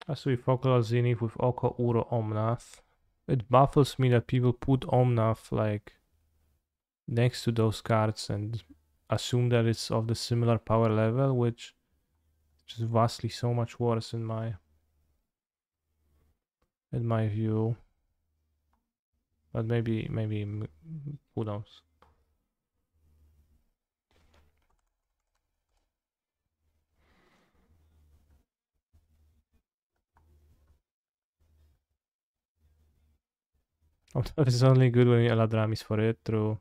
As we focus Zenith with Oko Uro Omnath. It baffles me that people put Omnath like next to those cards and assume that it's of the similar power level, which is just vastly so much worse in my view. But maybe who knows? It's only good when you allow Dramis for it, true.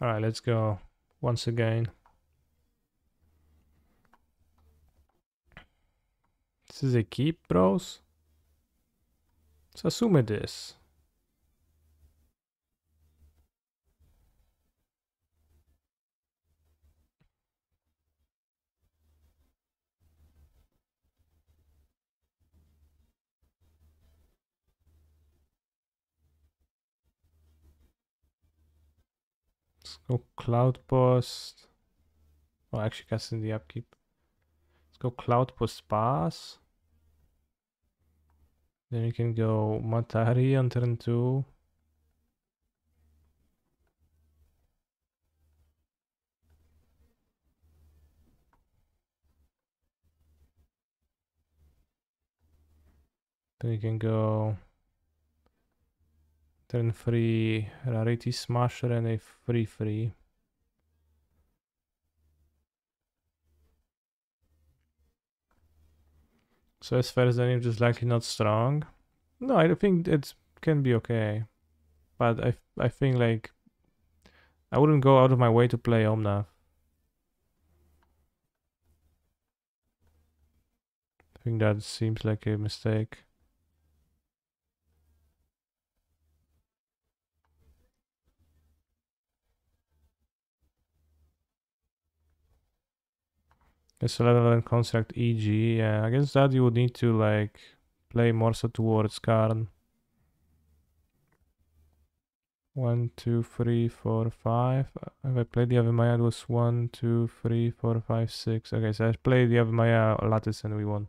Alright, let's go once again. This is a keep, bros? Let's assume it is. Let's go Cloud Post. Oh, actually casting the upkeep. Let's go Cloud Post Pass. Then you can go Matari on turn 2. Then you can go turn 3 Rarity Smasher and a free. So as far as then you're just likely not strong. No, I think it can be okay. But I think like I wouldn't go out of my way to play Omnath. I think that seems like a mistake. It's 11 construct EG. Yeah, against that you would need to like play more so towards Karn. 1, 2, 3, 4, 5. Have I played the Avemaya? It was 1, 2, 3, 4, 5, 6. Okay, so I played the Avemaya Lattice and we won.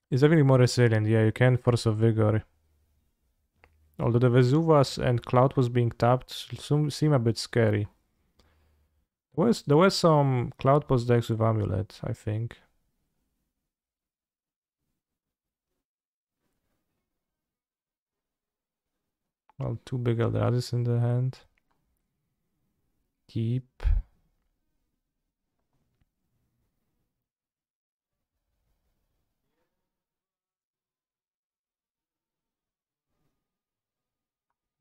It's definitely more resilient. Yeah, you can Force of Vigor. Although the Vesuvas and Cloud was being tapped seem a bit scary. There was some Cloud Post decks with Amulet, I think. Well, 2 big Eldrades in the hand. Keep.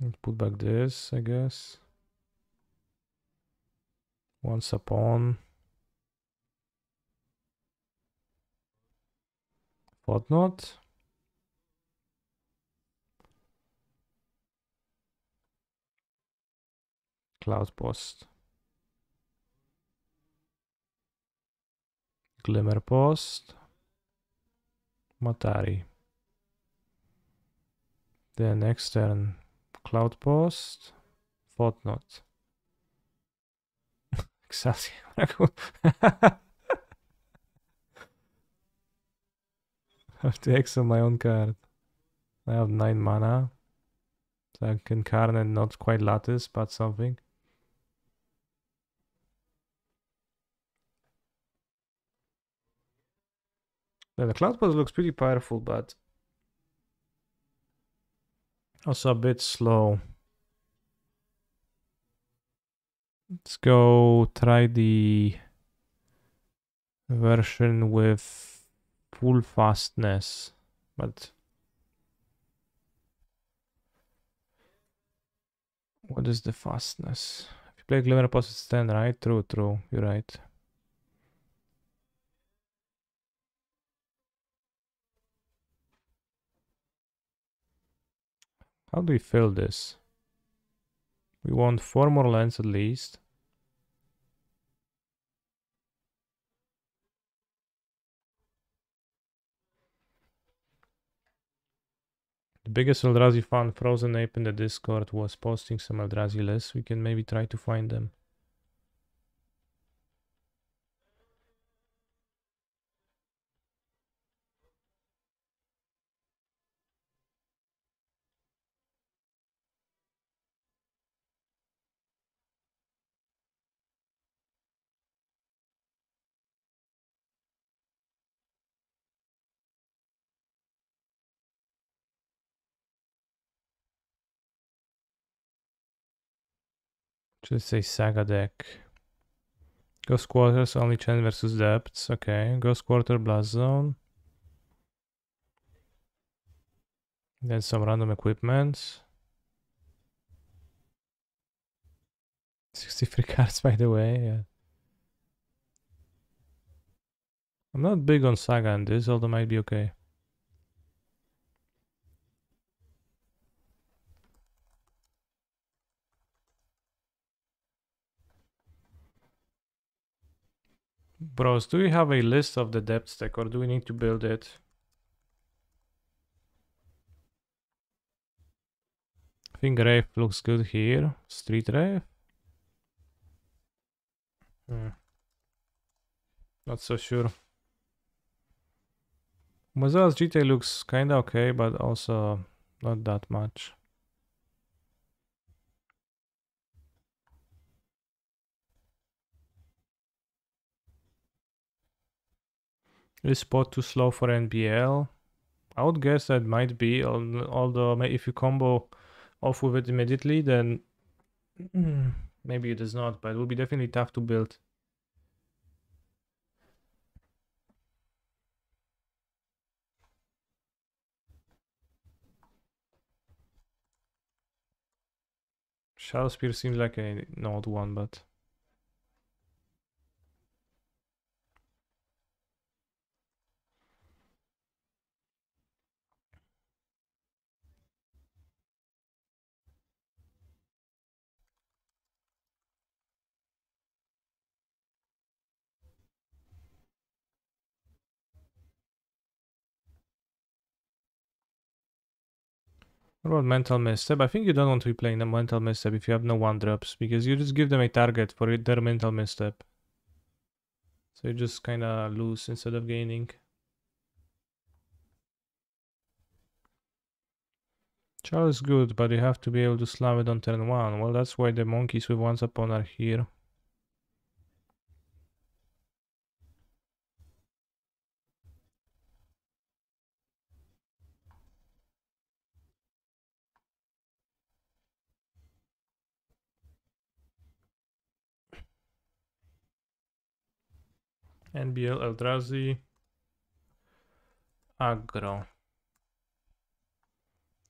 And put back this, I guess. Once upon. Whatnot. Cloud Post. Glimmer Post. Matari. Then next turn, Cloud Post. Whatnot. Excelsior. I have to exile my own card. I have 9 mana. So I can Karn and not quite Lattice, but something. Yeah, the Cloud Post looks pretty powerful, but also a bit slow. Let's go try the version with full fastness, but what is the fastness? If you play Glimmer Post, it's 10, right? True, you're right. How do we fill this? We want 4 more lands at least. The biggest Eldrazi fan, Frozen Ape in the Discord, was posting some Eldrazi lists. We can maybe try to find them. Just say Saga deck. Ghost Quarters, only Chen versus Depths. Okay, Ghost Quarter, Blast Zone. Then some random equipment. 63 cards, by the way. Yeah. I'm not big on Saga in this, although might be okay. Bros, do we have a list of the depth deck or do we need to build it? I think Wraith looks good here. Street Wraith. Not so sure. Mozel's GTA looks kinda okay, but also not that much. Is spot too slow for NBL? I would guess that might be, although if you combo off with it immediately, then maybe it is not, but it will be definitely tough to build. Shadow Spear seems like an odd one, but... What about Mental Misstep? I think you don't want to be playing the Mental Misstep if you have no 1-drops, because you just give them a target for their Mental Misstep. So you just kinda lose instead of gaining. Chal is good, but you have to be able to slam it on turn 1. Well, that's why the monkeys with once upon are here. NBL Eldrazi. Aggro.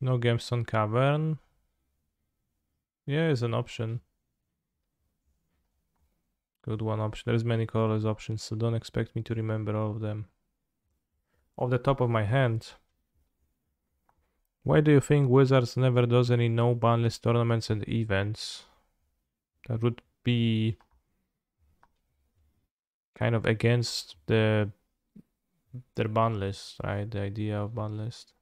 No Gemstone Cavern. Yeah, it's an option. Good one option. There's many colorless options, so don't expect me to remember all of them. Off the top of my hand. Why do you think Wizards never does any no banlist tournaments and events? That would be kind of against their ban list, right? The idea of ban list.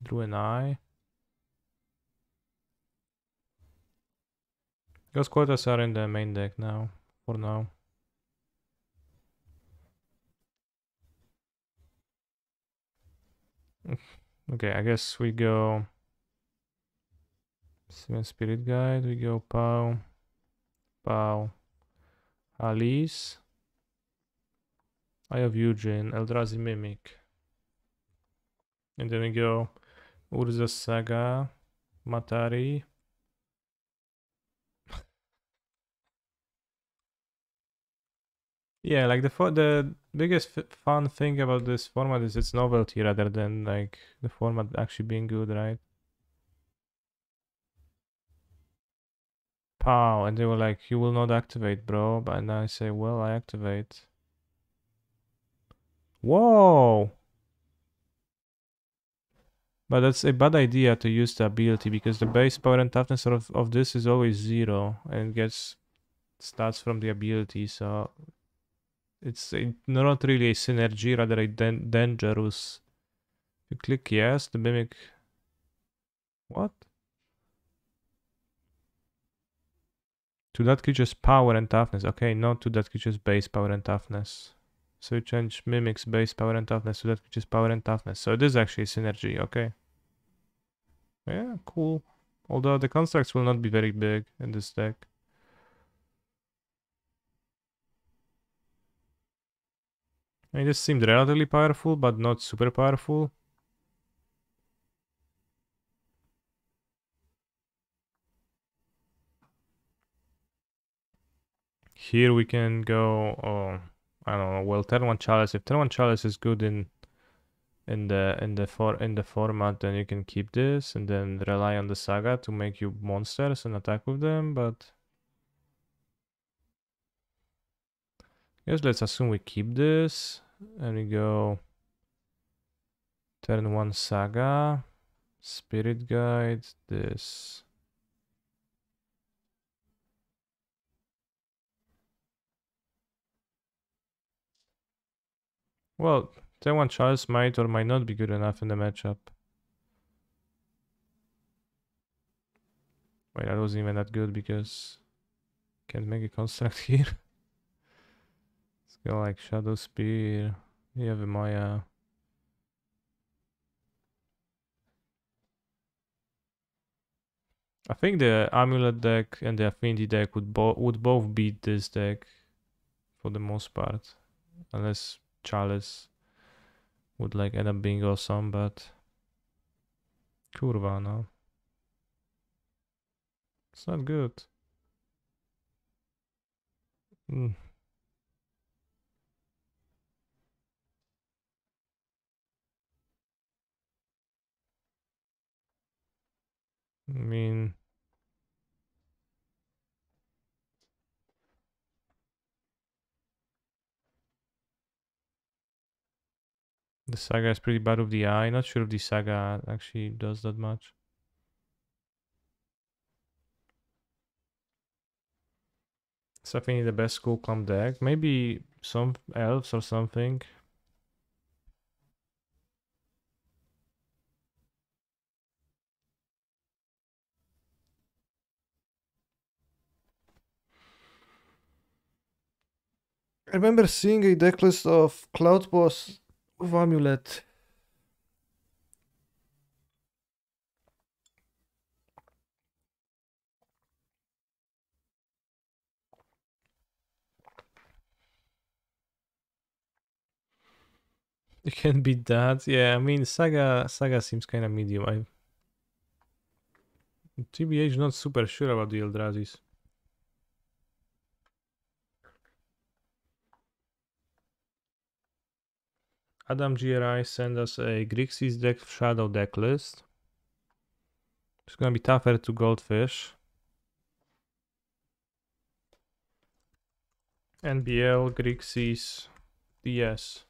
Drew an eye. Ghost quotas are in the main deck now, for now. Okay, I guess we go Seven Spirit Guide, we go Pow, Pow, Alice, Eye of Eugene, Eldrazi Mimic. And then we go Urza Saga, Matari. Yeah, like the biggest fun thing about this format is its novelty rather than like the format actually being good, right? Pow, and they were like, you will not activate, bro. But now I say, well, I activate. Whoa! But that's a bad idea to use the ability because the base power and toughness of this is always 0 and it gets stats from the ability, so it's not really a synergy, rather a dangerous. You click yes, the mimic. What? To that creature's power and toughness. Okay, not to that creature's base power and toughness. So you change mimic's base power and toughness to that creature's power and toughness. So it is actually a synergy, okay. Yeah, cool. Although the constructs will not be very big in this deck. I mean, this seemed relatively powerful, but not super powerful. Here we can go, oh, I don't know, well, turn 1 Chalice. If turn 1 Chalice is good in the format, then you can keep this and then rely on the Saga to make you monsters and attack with them, but I guess let's assume we keep this and we go turn 1 Saga, Spirit Guide, this. Well, turn 1 Chalice might or might not be good enough in the matchup. Wait, that wasn't even that good because can't make a construct here. Let's go like Shadow Spear. You have a Maya. I think the Amulet deck and the Affinity deck would both beat this deck for the most part, unless Chalice would like end up being awesome, but kurwa, no, it's not good. Mm. I mean, the Saga is pretty bad with the eye. Not sure if the Saga actually does that much. It's definitely the best Skull Clump deck. Maybe some elves or something. I remember seeing a decklist of Cloud Boss with Amulet. You can beat that. Yeah, I mean Saga seems kinda medium. I TBH not super sure about the Eldrazi's. Adam GRI sent us a Grixis deck Shadow deck list. It's gonna be tougher to Goldfish. NBL, Grixis, DS.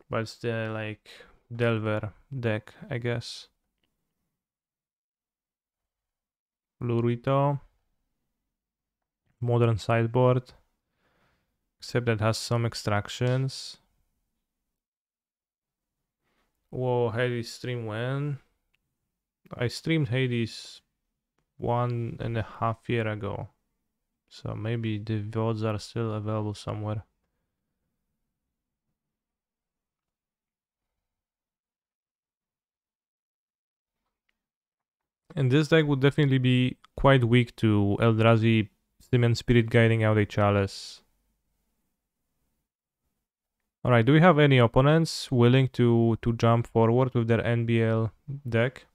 But it's the like Delver deck, I guess. Lurito. Modern sideboard. Except that has some extractions. Whoa, Hades stream when? I streamed Hades 1.5 years ago. So maybe the VODs are still available somewhere. And this deck would definitely be quite weak to Eldrazi Cement Spirit guiding out a Chalice. Alright, do we have any opponents willing to jump forward with their NBL deck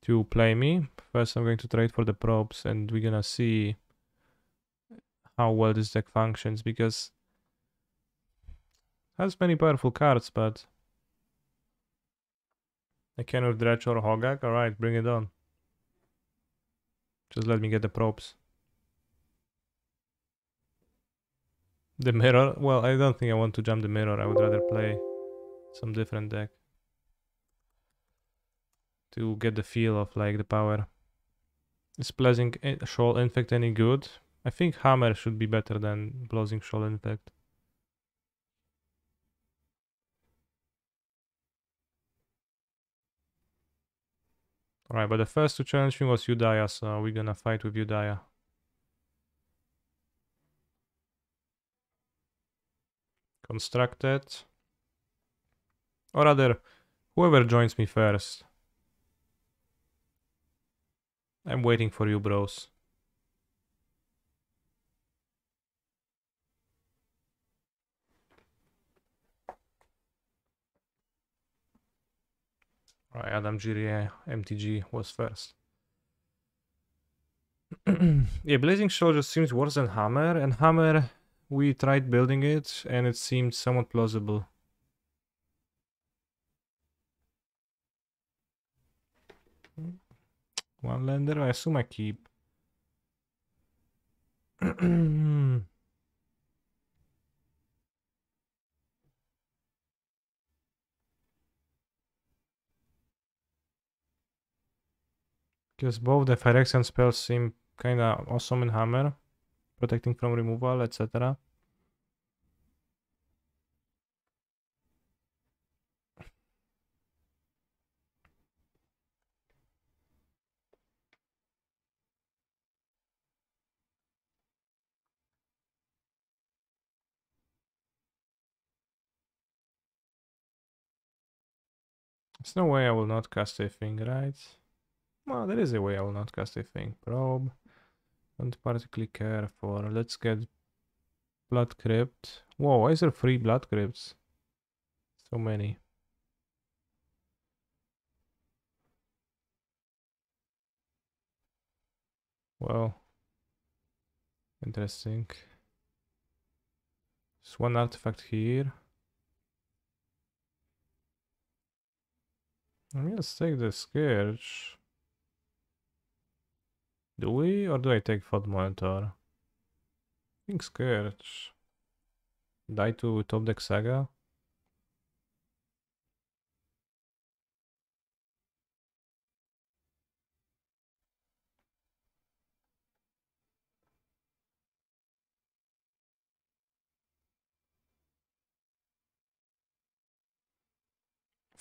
to play me? First I'm going to trade for the probes and we're gonna see how well this deck functions because it has many powerful cards, but I can with Dredge or Hogak. Alright, bring it on. Just let me get the probes. The mirror? Well, I don't think I want to jump the mirror. I would rather play some different deck to get the feel of like the power. Is Blazing Shoal Infect any good? I think Hammer should be better than Blazing Shoal Infect. Alright, but the first to challenge me was Udaya, so we're gonna fight with Udaya. Constructed. Or rather, whoever joins me first. I'm waiting for you, bros. Alright, Adam Giria MTG was first. Yeah, Blazing Shoal just seems worse than Hammer, and Hammer, we tried building it, and it seemed somewhat plausible. One lander, I assume I keep. Because both the Phyrexian spells seem kinda awesome in Hammer, protecting from removal, etc. There's no way I will not cast a thing, right? Well, there is a way I will not cast a thing. Probe. Don't particularly care for. Let's get Blood Crypt. Whoa, why is there 3 Blood Crypts? So many. Well, interesting. There's one artifact here. I mean, let's take the Scourge. Do we? Or do I take Thought Monitor? I think Scourge. Die to Top Deck Saga.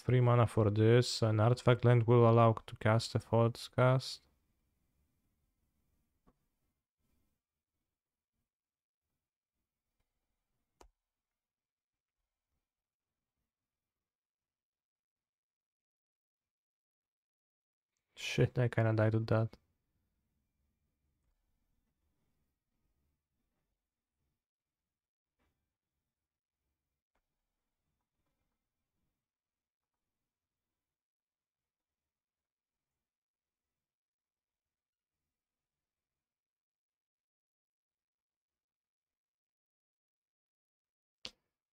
Free mana for this. An artifact land will allow to cast a Thoughts cast. Shit, I kinda died with that.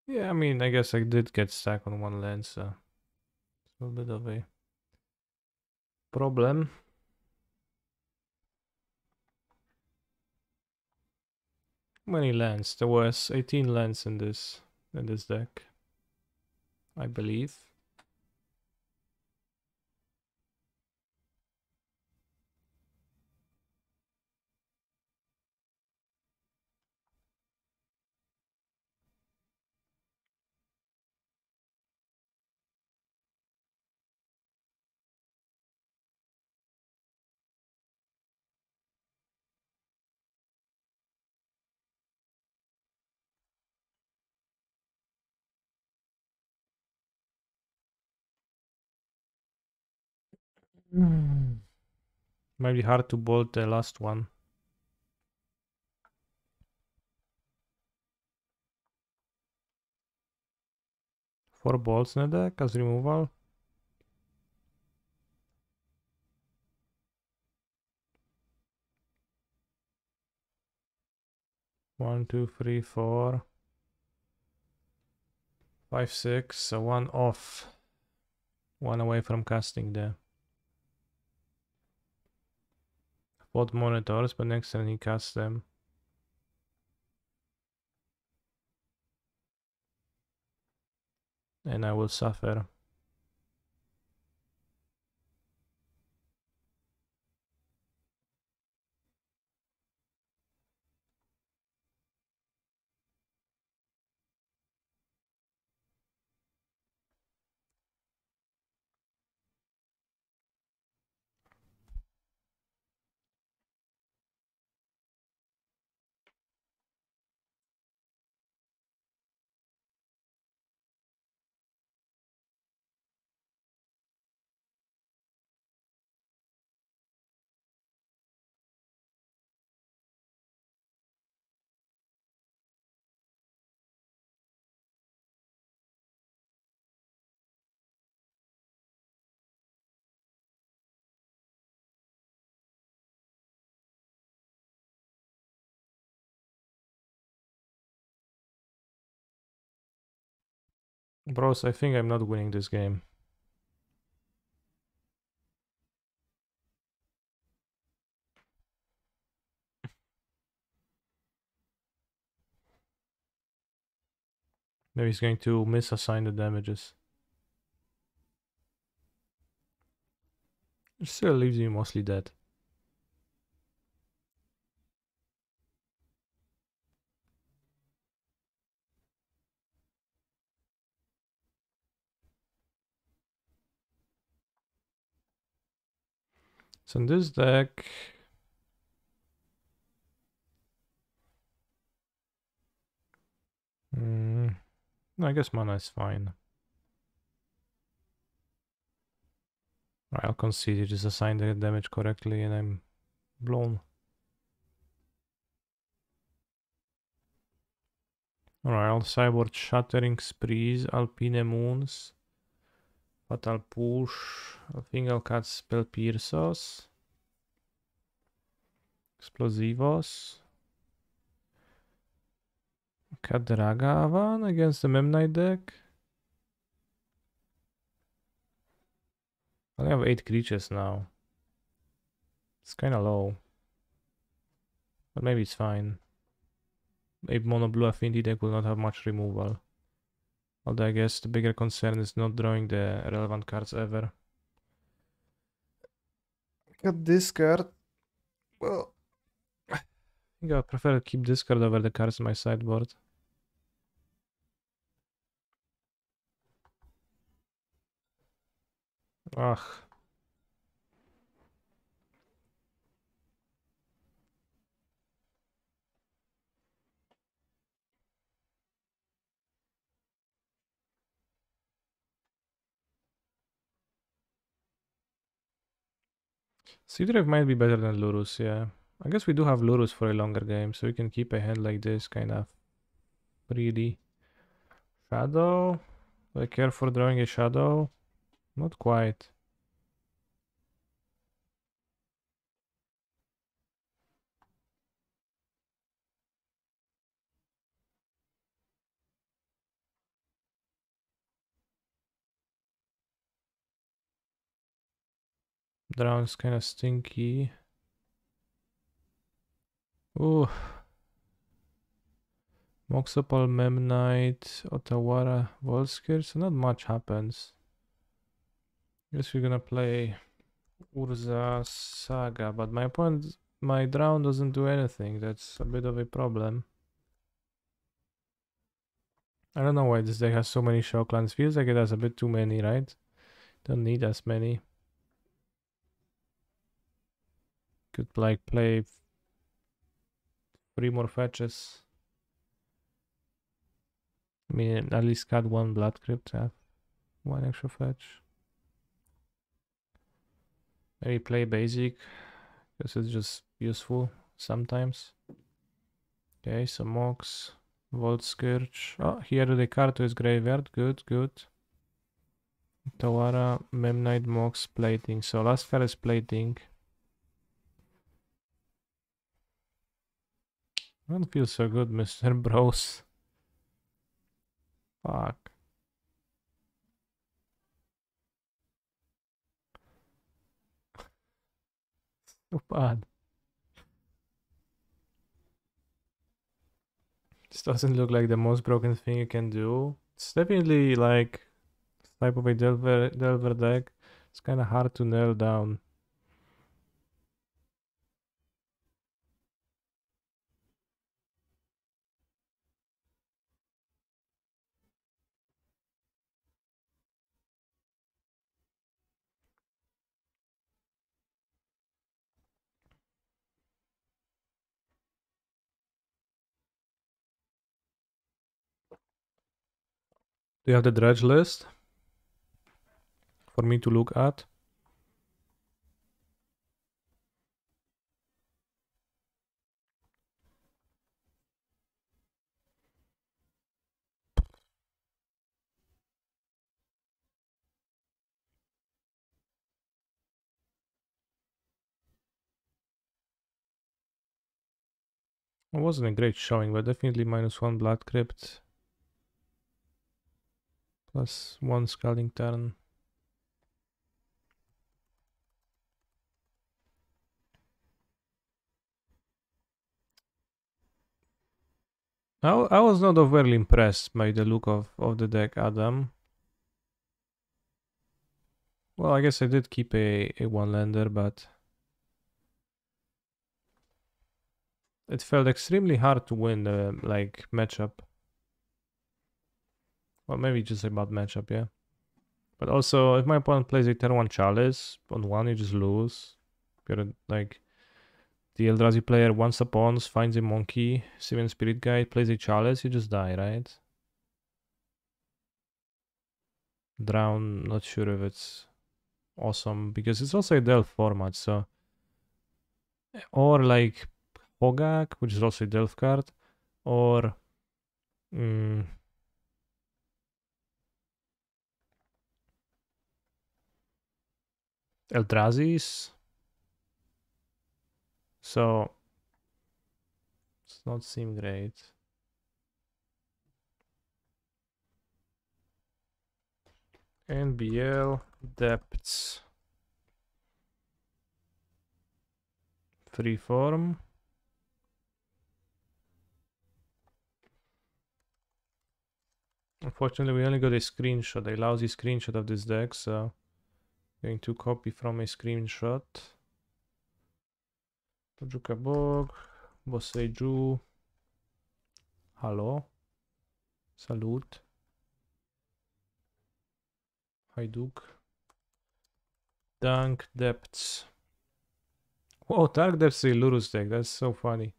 Yeah, I mean, I guess I did get stuck on one land, so it's a little bit of a problem. How many lands? There was 18 lands in this deck, I believe. Might be hard to bolt the last one. 4 bolts in the deck as removal. One, two, three, 4, 5, 6. So 1 off. 1 away from casting the Pod monitors, but next turn he casts them. And I will suffer. Bros, I think I'm not winning this game. Maybe he's going to misassign the damages. It still leaves me mostly dead. So in this deck, I guess mana is fine. Right, I'll concede you just assigned the damage correctly and I'm blown. Alright, I'll cyborg Shattering Sprees, Alpine Moons, Fatal Push, I think I'll cut Spell Pierces, Explosivos, cut Dragavan against the Memnite deck. I only have 8 creatures now. It's kinda low. But maybe it's fine. A mono blue affinity deck will not have much removal. Although I guess the bigger concern is not drawing the relevant cards ever. Got this card. Well, I think I prefer to keep this card over the cards in my sideboard. Ugh. Sea Drive might be better than Lurus, yeah. I guess we do have Lurus for a longer game, so we can keep a hand like this kind of freely. Shadow? Do I care for drawing a shadow? Not quite. Drown's kind of stinky. Ooh. Moxopal, Memnite, Otawara, Volskir, so not much happens. Guess we're gonna play Urza Saga, but my opponent, my Drown doesn't do anything. That's a bit of a problem. I don't know why this deck has so many Shocklands. Feels like it has a bit too many, right? Don't need as many. Could like play 3 more fetches. I mean, at least cut 1 Blood Crypt, have 1 extra fetch. Maybe play basic, because it's just useful sometimes. Okay, so Mox, Volt Scourge. Oh, here the card to his graveyard. Good, good. Tawara, Memnite, Mox, Plating. So last card is Plating. I don't feel so good, Mr. Bros. Fuck. So bad. This doesn't look like the most broken thing you can do. It's definitely like type of a Delver deck. It's kind of hard to nail down. Do you have the dredge list for me to look at? It wasn't a great showing, but definitely -1 Blood Crypt. +1 Scalding Turn. I was not overly impressed by the look of the deck, Adam. Well, I guess I did keep a 1-lander, but it felt extremely hard to win the like matchup. Well, maybe just about matchup, yeah. But also, if my opponent plays a turn 1 Chalice, on 1 you just lose. You're like, the Eldrazi player wants a pawns, finds a monkey, Seven Spirit Guide, plays a Chalice, you just die, right? Drown, not sure if it's awesome because it's also a Delph format. So, or like Hogak, which is also a Delph card, or Eldrazi's. So it's not seem great. NBL depths. Freeform. Unfortunately, we only got a screenshot, a lousy screenshot of this deck, so going to copy from a screenshot. Pojuka Bog, Boseiju. Hello. Salute. Hajduk. Dunk Depths. Whoa, Dark Depths is a Lurus deck, that's so funny.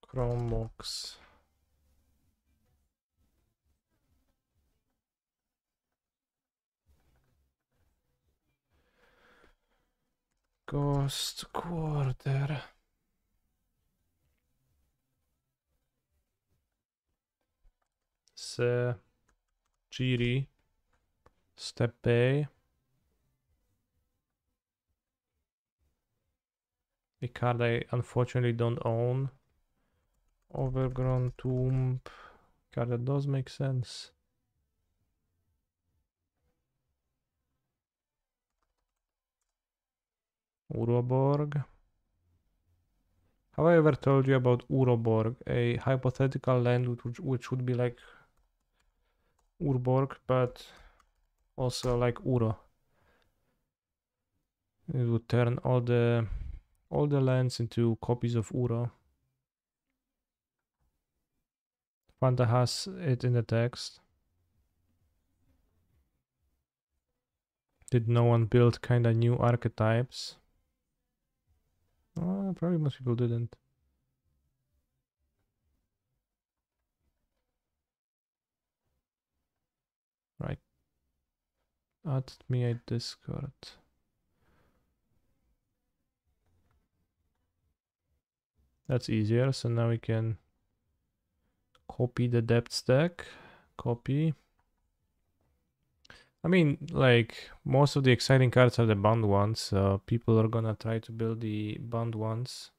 Chromox. Ghost Quarter. Se. Jiri. Steppe. A card I unfortunately don't own. Overgrown Tomb. Card that does make sense. Uroborg. Have I ever told you about Uroborg? A hypothetical land which would be like Urborg, but also like Uro. It would turn all the lands into copies of Uro. Fanta has it in the text. Did no one build kinda new archetypes? Probably most people didn't. Right. Add me a Discord. That's easier, so now we can copy the depth stack. Copy. I mean, like, most of the exciting cards are the bound ones, so people are gonna try to build the bound ones.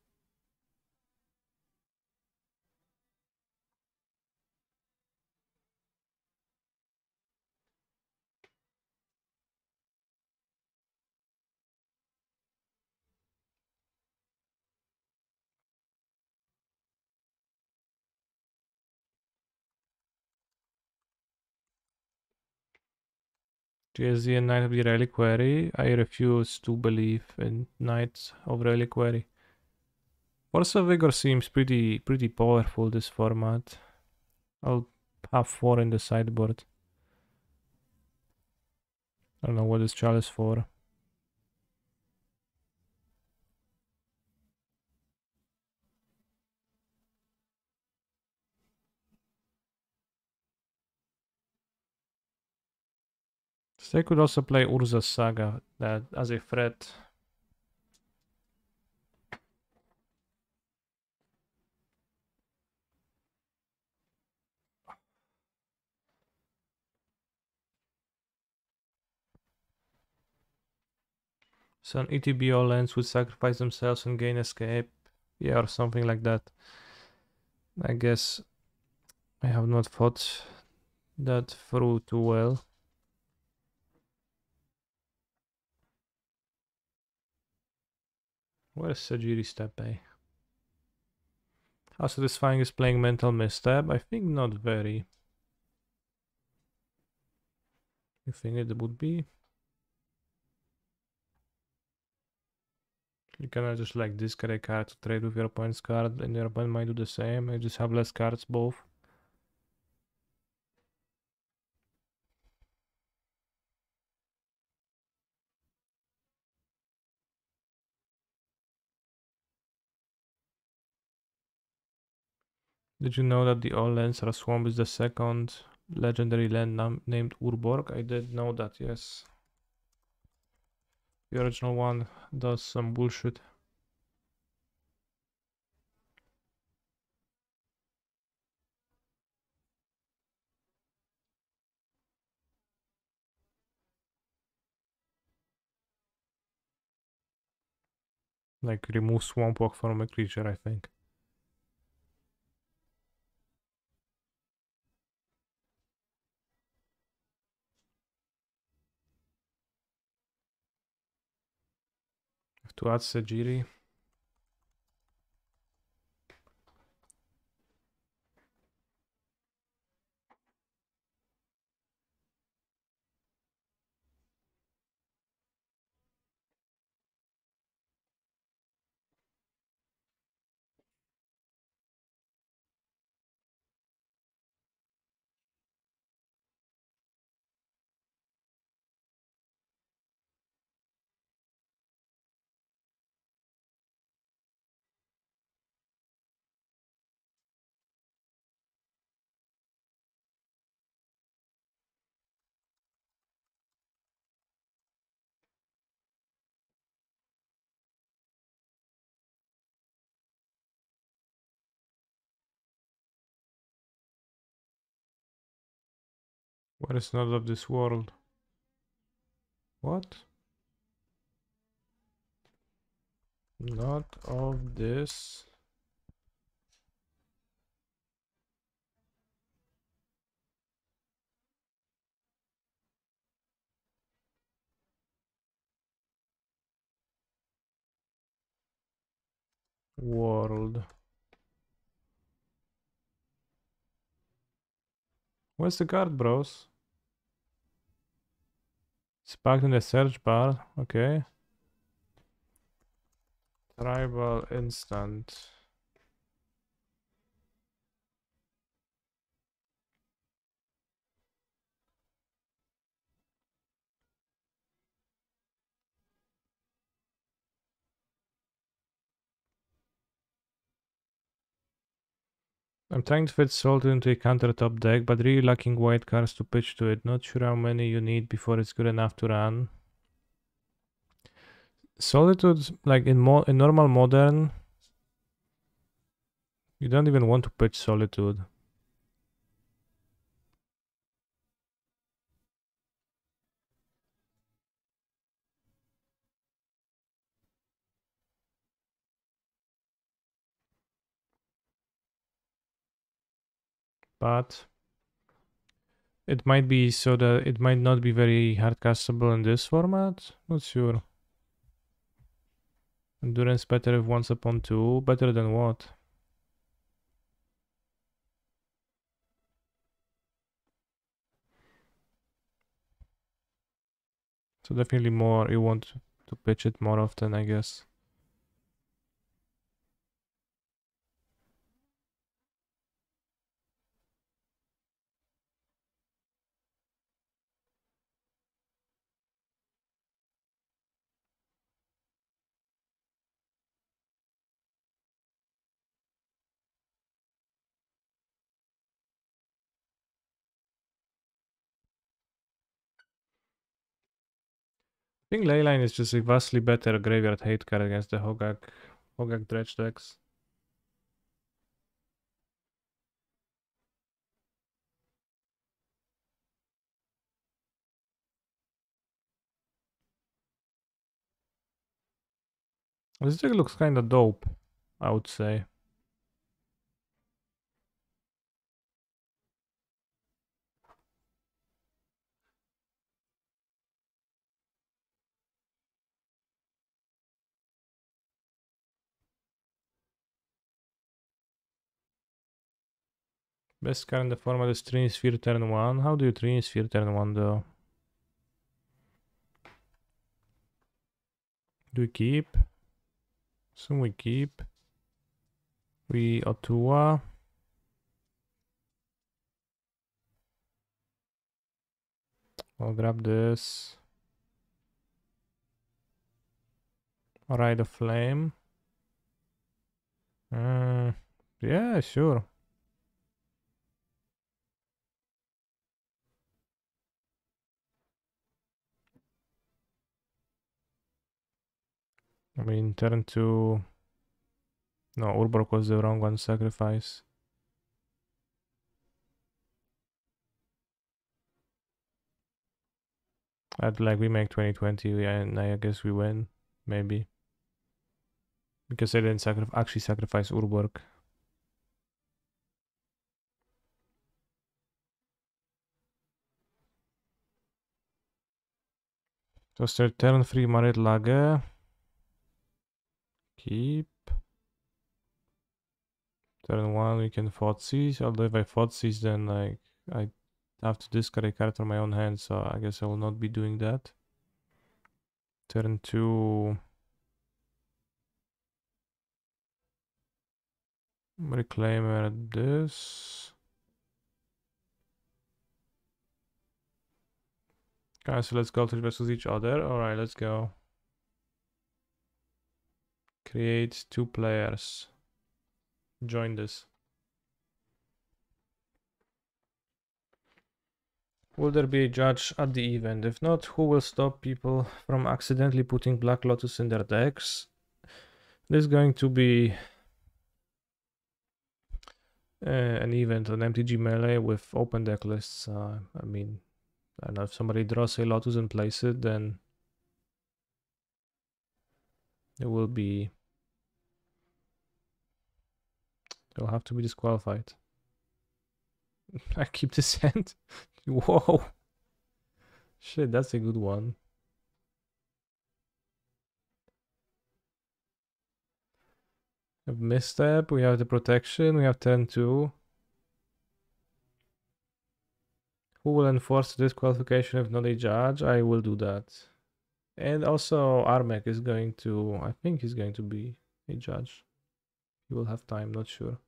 GSD and Knight of the Reliquary. I refuse to believe in Knights of Reliquary. Force of Vigor seems pretty powerful this format. I'll have 4 in the sideboard. I don't know what this chalice for. So they could also play Urza's Saga that as a threat. So an ETBO lands would sacrifice themselves and gain escape. Yeah, or something like that. I guess I have not thought that through too well. Where's Sajiri Steppe? How satisfying is playing Mental Misstep? I think not very. You think it would be? You cannot just like discard a card to trade with your opponent's card and your opponent might do the same. You just have less cards both. Did you know that the all lands are swamp is the second legendary land named Urborg. I did know that, yes. The original one does some bullshit. Like remove swamp walk from a creature, I think. Have to add Sejiri. What is not of this world? What? Not of this world. Where's the card, bros? It's back in the search bar. Okay. Tribal instant. I'm trying to fit Salt into a countertop deck, but really lacking white cards to pitch to it. Not sure how many you need before it's good enough to run. Solitude, like in normal modern, you don't even want to pitch Solitude. But it might be so that it might not be very hard castable in this format. Not sure. Endurance better if once upon two. Better than what? So definitely more, you want to pitch it more often, I guess. I think Leyline is just a vastly better graveyard hate card against the Hogak dredge decks. This deck looks kinda dope, I would say. Best card in the format is Trinisphere turn 1. How do you Trinisphere turn 1 though? Do we keep? Assume we keep. We Otua. I'll grab this. Ride of Flame. Yeah, sure. I mean, turn 2. No, Urborg was the wrong one, sacrifice. I'd like we make 2020 and I guess we win, maybe. Because I didn't actually sacrifice Urborg. So start turn 3 Marit Lage. Keep. Turn 1 we can Thoughtseize, although if I Thoughtseize then like I have to discard a card from my own hand, so I guess I will not be doing that. Turn 2 Reclaimer this. Okay, so let's go to versus each other. Alright, let's go. Create 2 players. Join this. Will there be a judge at the event? If not, who will stop people from accidentally putting Black Lotus in their decks? This is going to be an event on MTG Melee with open deck lists. I mean, I don't know, if somebody draws a Lotus and plays it, then it will be... They'll have to be disqualified. I keep this hand. Whoa. Shit, that's a good one. A misstep, we have the protection, we have 10-2. Who will enforce disqualification if not a judge? I will do that. And also Armek is going to, I think he's going to be a judge. He will have time, not sure.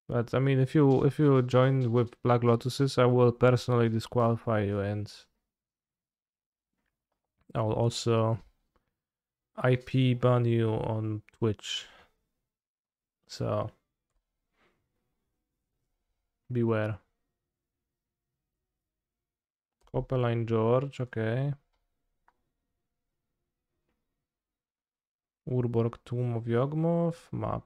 But I mean, if you join with Black Lotuses, I will personally disqualify you, and I will also IP ban you on Twitch. So beware. Copeline George, okay. Urborg Tomb of Yawgmoth, map.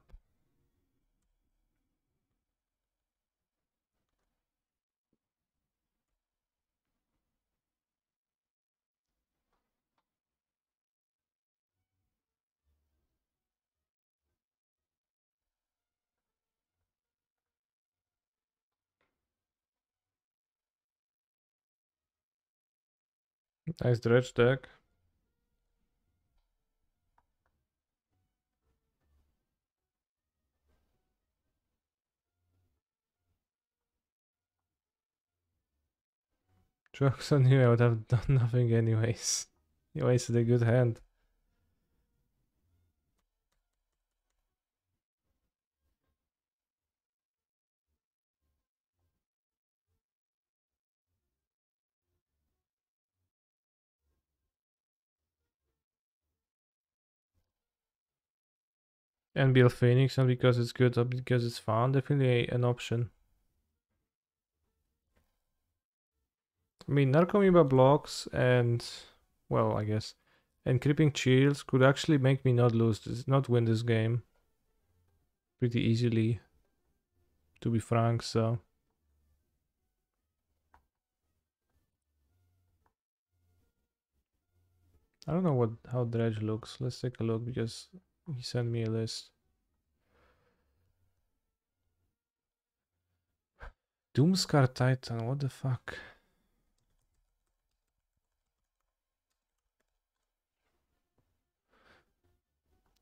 Nice dredge deck. Jokes on you, I would have done nothing anyways. You wasted a good hand. NBL Phoenix, not because it's good, but because it's fun. Definitely an option. I mean, Narcomoeba blocks and, well, I guess, and Creeping Shields could actually make me not not win this game pretty easily, to be frank, so. I don't know how Dredge looks. Let's take a look because he sent me a list. Doomscar Titan, what the fuck?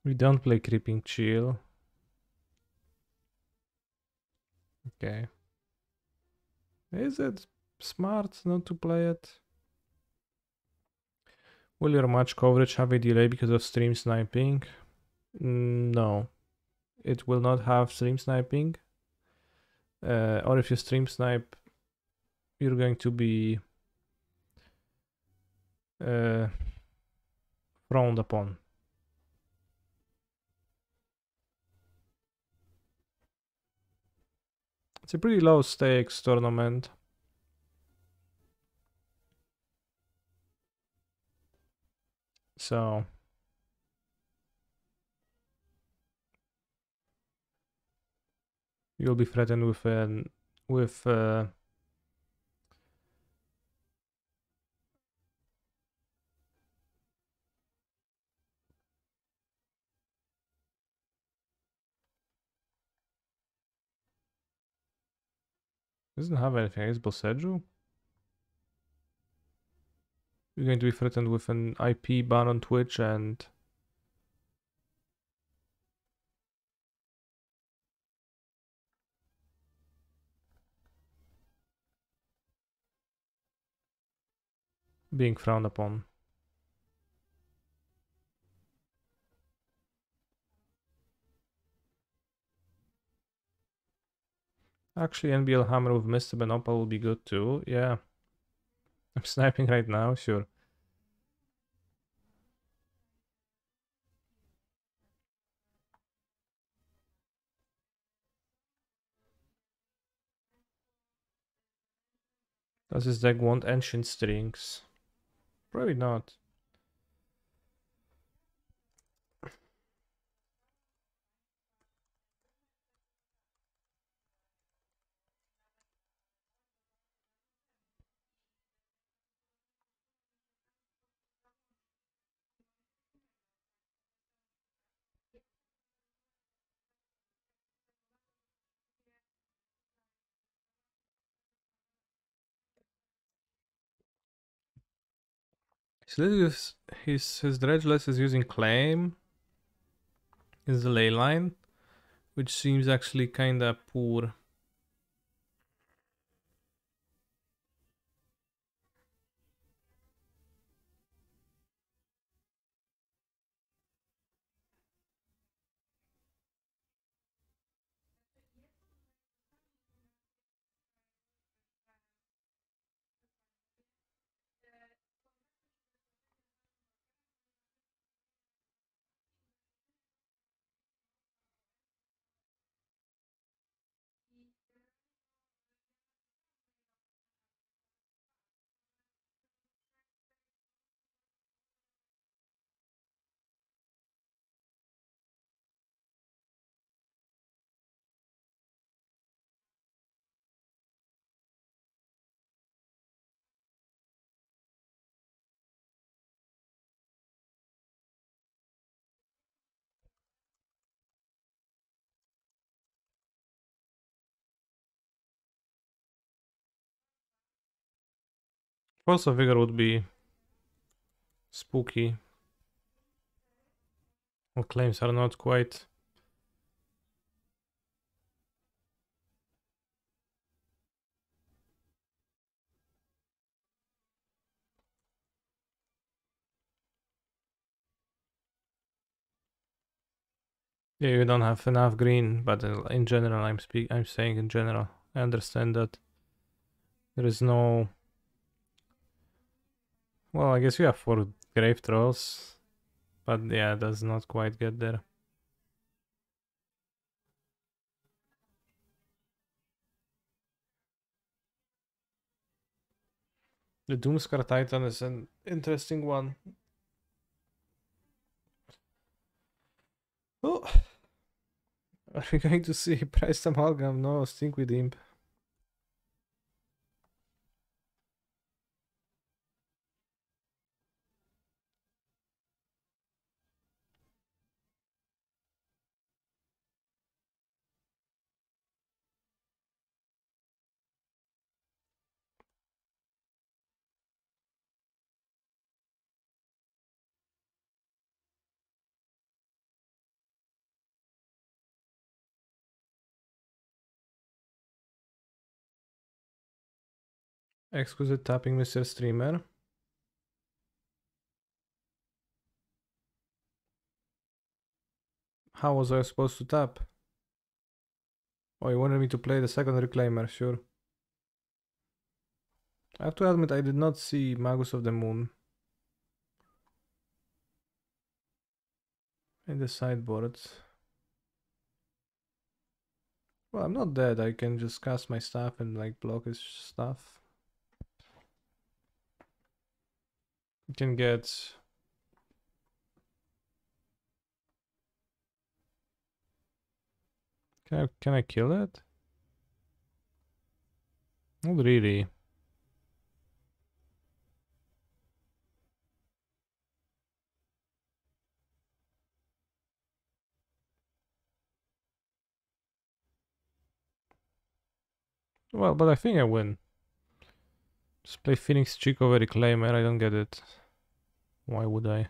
We don't play Creeping Chill. Okay. Is it smart not to play it? Will your match coverage have a delay because of stream sniping? No. It will not have stream sniping. Or if you stream snipe, you're going to be frowned upon. It's a pretty low stakes tournament. So you'll be threatened with doesn't have anything. Is Boseju? You're going to be threatened with an IP ban on Twitch and being frowned upon. Actually, NBL Hammer with Mr. Benopal will be good too. Yeah. I'm sniping right now, sure. Does this deck want ancient strings? Probably not. His Dredgeless is using Claim is the ley line, which seems actually kinda poor. Also, Vigor would be spooky. Well, claims are not quite. Yeah, you don't have enough green, but in general, I'm saying in general. I understand that there is no. Well, I guess you have 4 grave trolls, but yeah, it does not quite get there. The Doomscar Titan is an interesting one. Oh, are we going to see Price Amalgam? No, Stinkweed Imp. Exquisite tapping Mr. Streamer. How was I supposed to tap? Oh, you wanted me to play the second Reclaimer, sure. I have to admit, I did not see Magus of the Moon in the sideboard. Well, I'm not dead. I can just cast my staff and like block his stuff. You can get... Can I kill it? Not really. Well, but I think I win. Just play Phoenix Chick over Reclaimer. I don't get it. Why would I?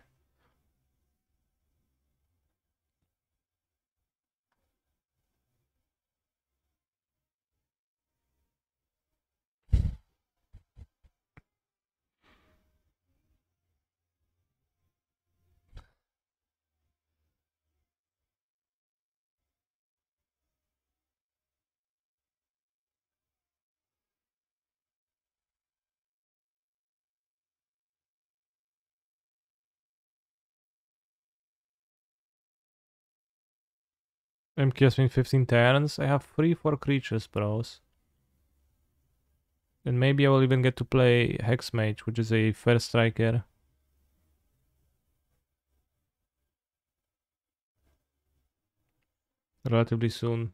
MKS win 15 turns. I have 3-4 creatures, bros. And maybe I will even get to play Hex Mage, which is a first striker. Relatively soon.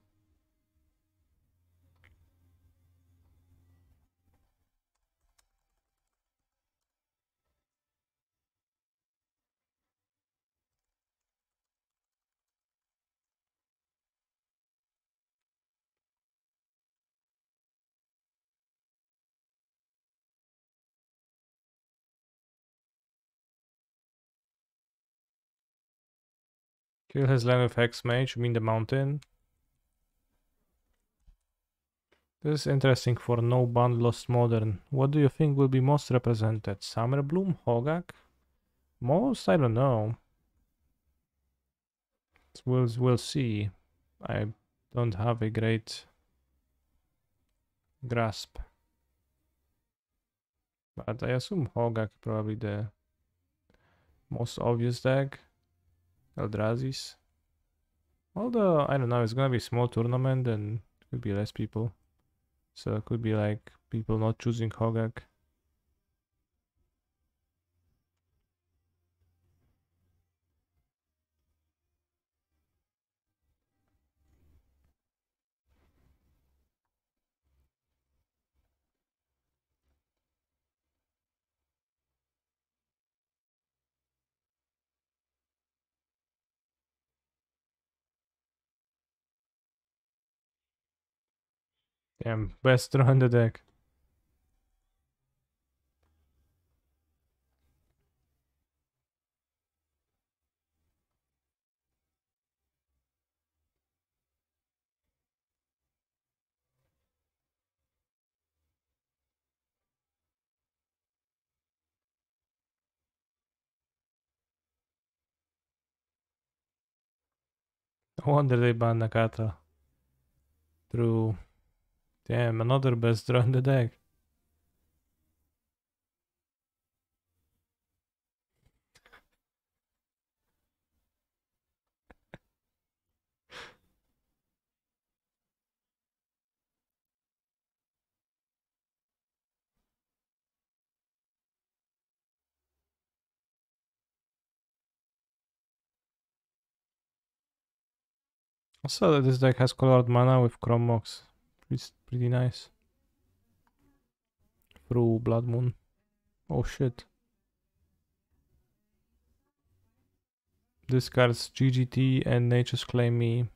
Kill his land with Hex Mage, you mean the mountain? This is interesting for no band lost modern. What do you think will be most represented? Summerbloom? Hogak? Most? I don't know. We'll see. I don't have a great grasp. But I assume Hogak probably the most obvious deck. Eldrazi's. Although, I don't know, it's gonna be a small tournament and could be less people. So it could be like people not choosing Hogak. Damn, best draw in the deck. No wonder they banned Nakata. True. Damn, another best draw in the deck. Also, that this deck has colored mana with Chrome Mox. It's pretty nice. Through Blood Moon. Oh shit. Discards GGT and Nature's Claim Me.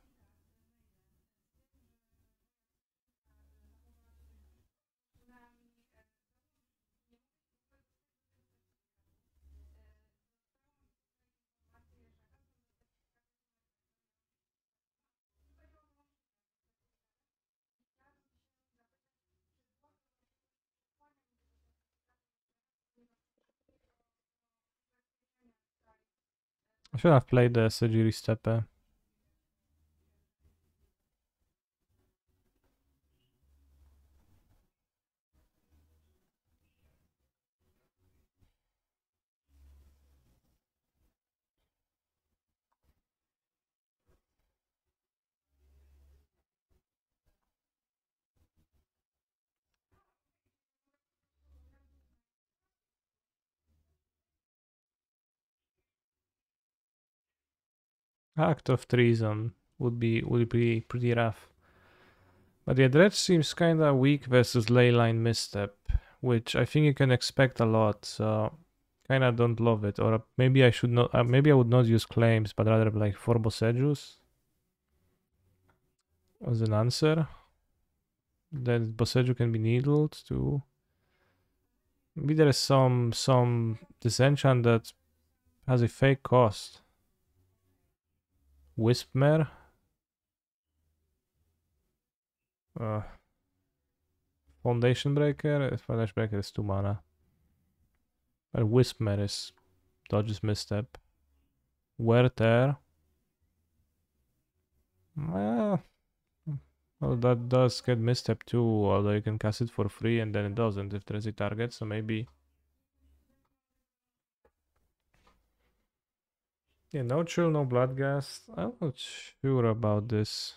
I should have played the Sejiri Steppe. Act of treason would be pretty rough. But yeah, Dredge seems kinda weak versus Leyline Misstep, which I think you can expect a lot, so kinda don't love it. Or maybe I should not, maybe I would not use claims, but rather like 4 Bossejus as an answer. Then Bosseju can be needled too. Maybe there is some disenchant that has a fake cost. Wispmare. Foundation Breaker. Foundation Breaker is 2 mana. But Wispmare is dodges misstep. Wear Tear. Well, that does get misstep too, although you can cast it for free and then it doesn't if there's a target, so maybe. Yeah, no chill, no bloodghast. I'm not sure about this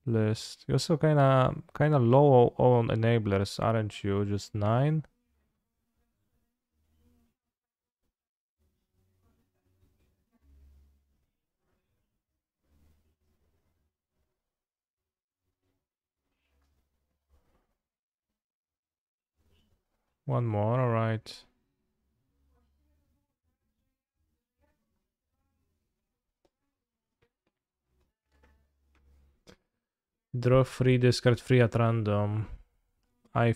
list. You're also kinda low on enablers, aren't you? Just 9? One more, alright. Draw free, discard free at random. I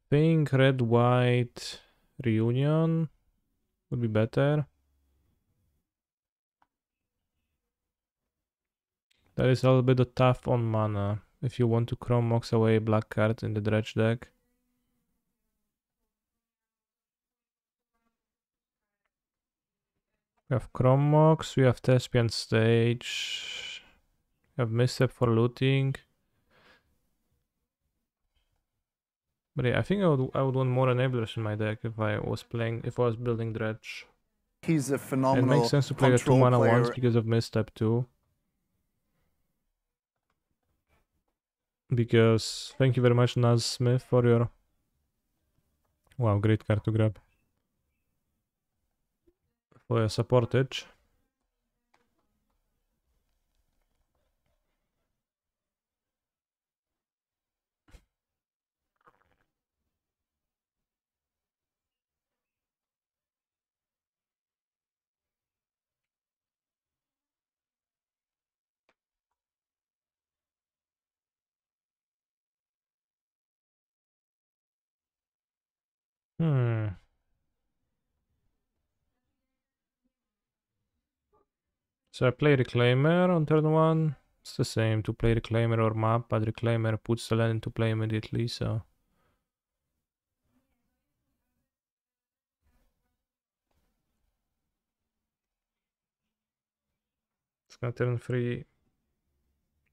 think red white reunion would be better. That is a little bit tough on mana if you want to Chrome Mox away black card in the Dredge deck. We have Chrome Mox, we have Thespian Stage, we have Misstep for looting. But yeah, I think I would want more enablers in my deck if I was building Dredge. He's a It phenomenal makes sense to play the 2 control mana player. once because of Misstep too. Because thank you very much, Naz Smith, for your great card to grab. For your supportage. So I play Reclaimer on turn 1. It's the same to play Reclaimer or map, but Reclaimer puts the land into play immediately, so. It's gonna turn 3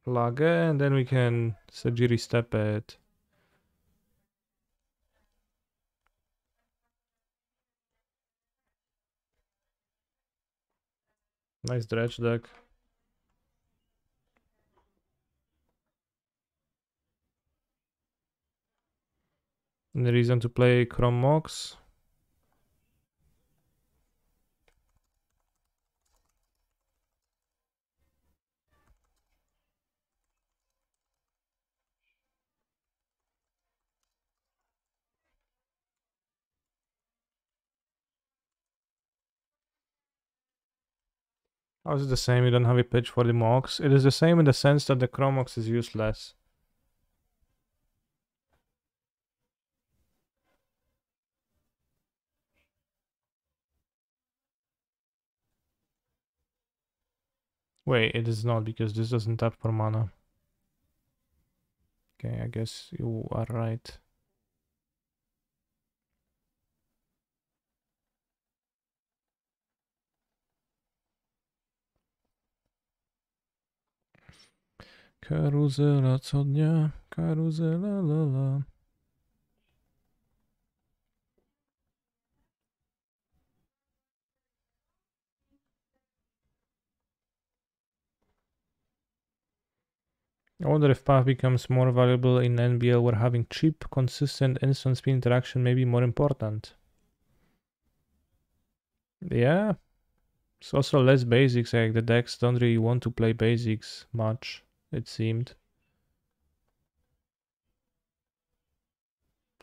Lage, and then we can Sajiri step it. Nice Dredge deck. Any reason to play Chrome Mox? How is it the same? You don't have a pitch for the Mox. It is the same in the sense that the Chrome Mox is useless. Wait, it is not because this doesn't tap for mana. Okay, I guess you are right. Karuzela co dnia, karuzela la la. I wonder if path becomes more valuable in NBL where having cheap, consistent instant speed interaction may be more important. Yeah. It's also less basics, like the decks don't really want to play basics much, it seemed.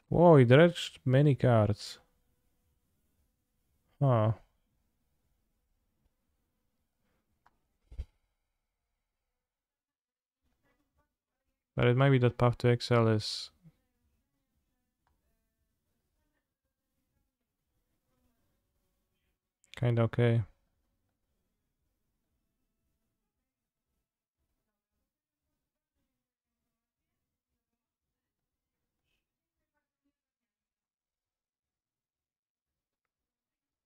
Whoa, he dredged many cards. Huh. But it might be that Path to Exile is kinda okay.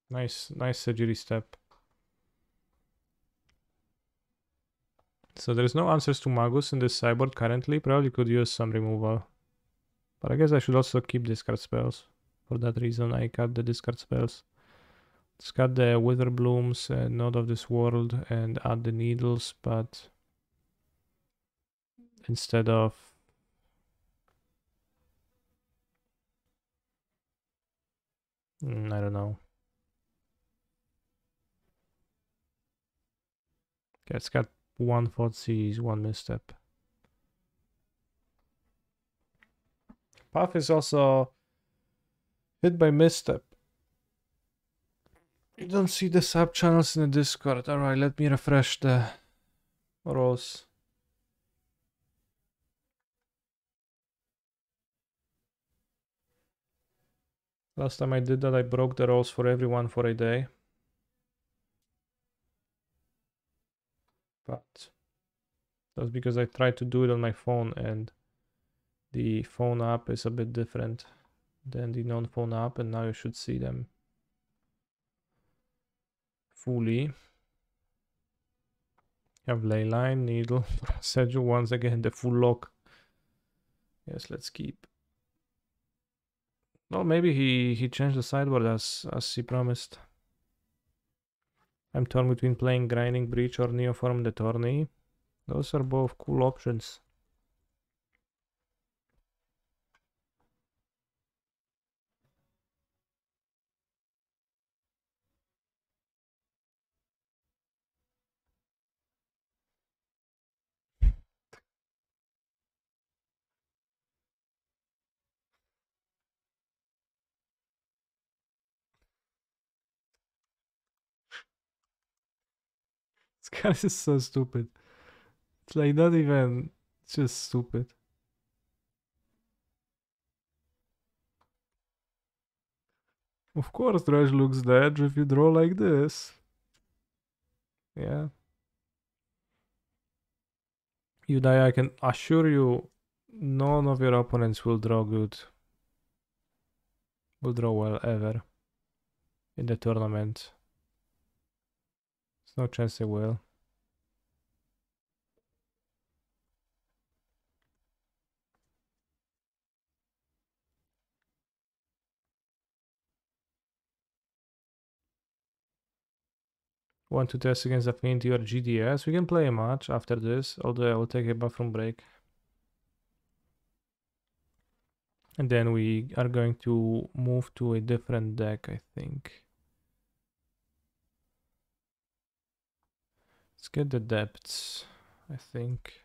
Nice surgery step. So there's no answers to Magus in this sideboard currently. Probably could use some removal. But I guess I should also keep discard spells. For that reason, I cut the discard spells. Let's cut the Wither Blooms, Node of this World, and add the Needles, but instead of... I don't know. Okay, let's cut one Thoughtseize, one Misstep. Path is also hit by Misstep. You don't see the sub channels in the Discord. Alright, let me refresh the roles. Last time I did that, I broke the roles for everyone for a day. But that's because I tried to do it on my phone and the phone app is a bit different than the non-phone app, and now you should see them fully. You have Leyline, Needle, Seju once again, the full lock. Yes, let's keep. Well, maybe he changed the sideboard as he promised. I'm torn between playing Grinding Breach or Neoform the Tourney. Those are both cool options. This guy is so stupid. It's like not even, it's just stupid. Of course Dredge looks dead if you draw like this. Yeah. You die, I can assure you none of your opponents will draw good. Will draw well ever. In the tournament. There's no chance they will. Want to test against Affinity or GDS? We can play a match after this, although I will take a bathroom break. And then we are going to move to a different deck, I think. Let's get the depths, I think.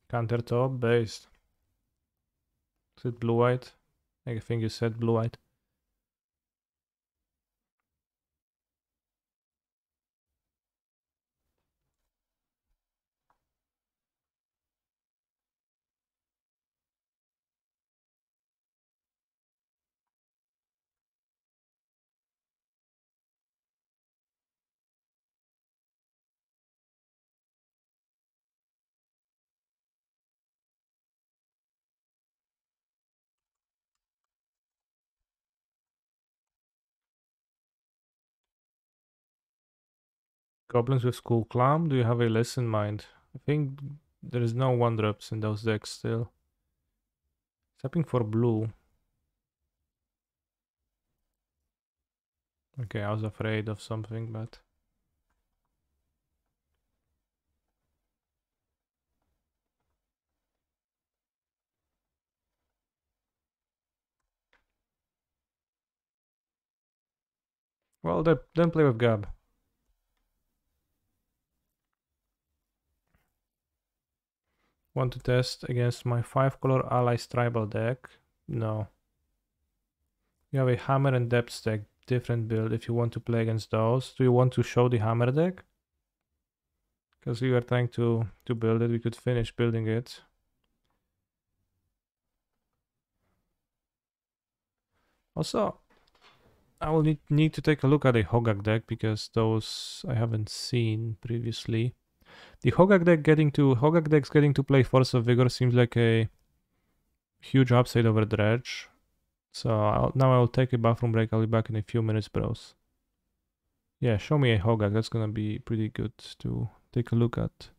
Counter top based. Is it blue white? I think you said blue white. Goblins with Skull Clam, do you have a list in mind? I think there is no 1-drops in those decks still. Tapping for blue. Okay, I was afraid of something, but... Well, then play with Gab. Want to test against my 5-color allies tribal deck? No. You have a hammer and depth stack, different build if you want to play against those. Do you want to show the hammer deck? Because we were trying to build it, we could finish building it. Also, I will need to take a look at a Hogak deck because those I haven't seen previously. The Hogak decks getting to play Force of Vigor seems like a huge upside over Dredge. So now I'll take a bathroom break. I'll be back in a few minutes, bros. Yeah, show me a Hogak. That's gonna be pretty good to take a look at.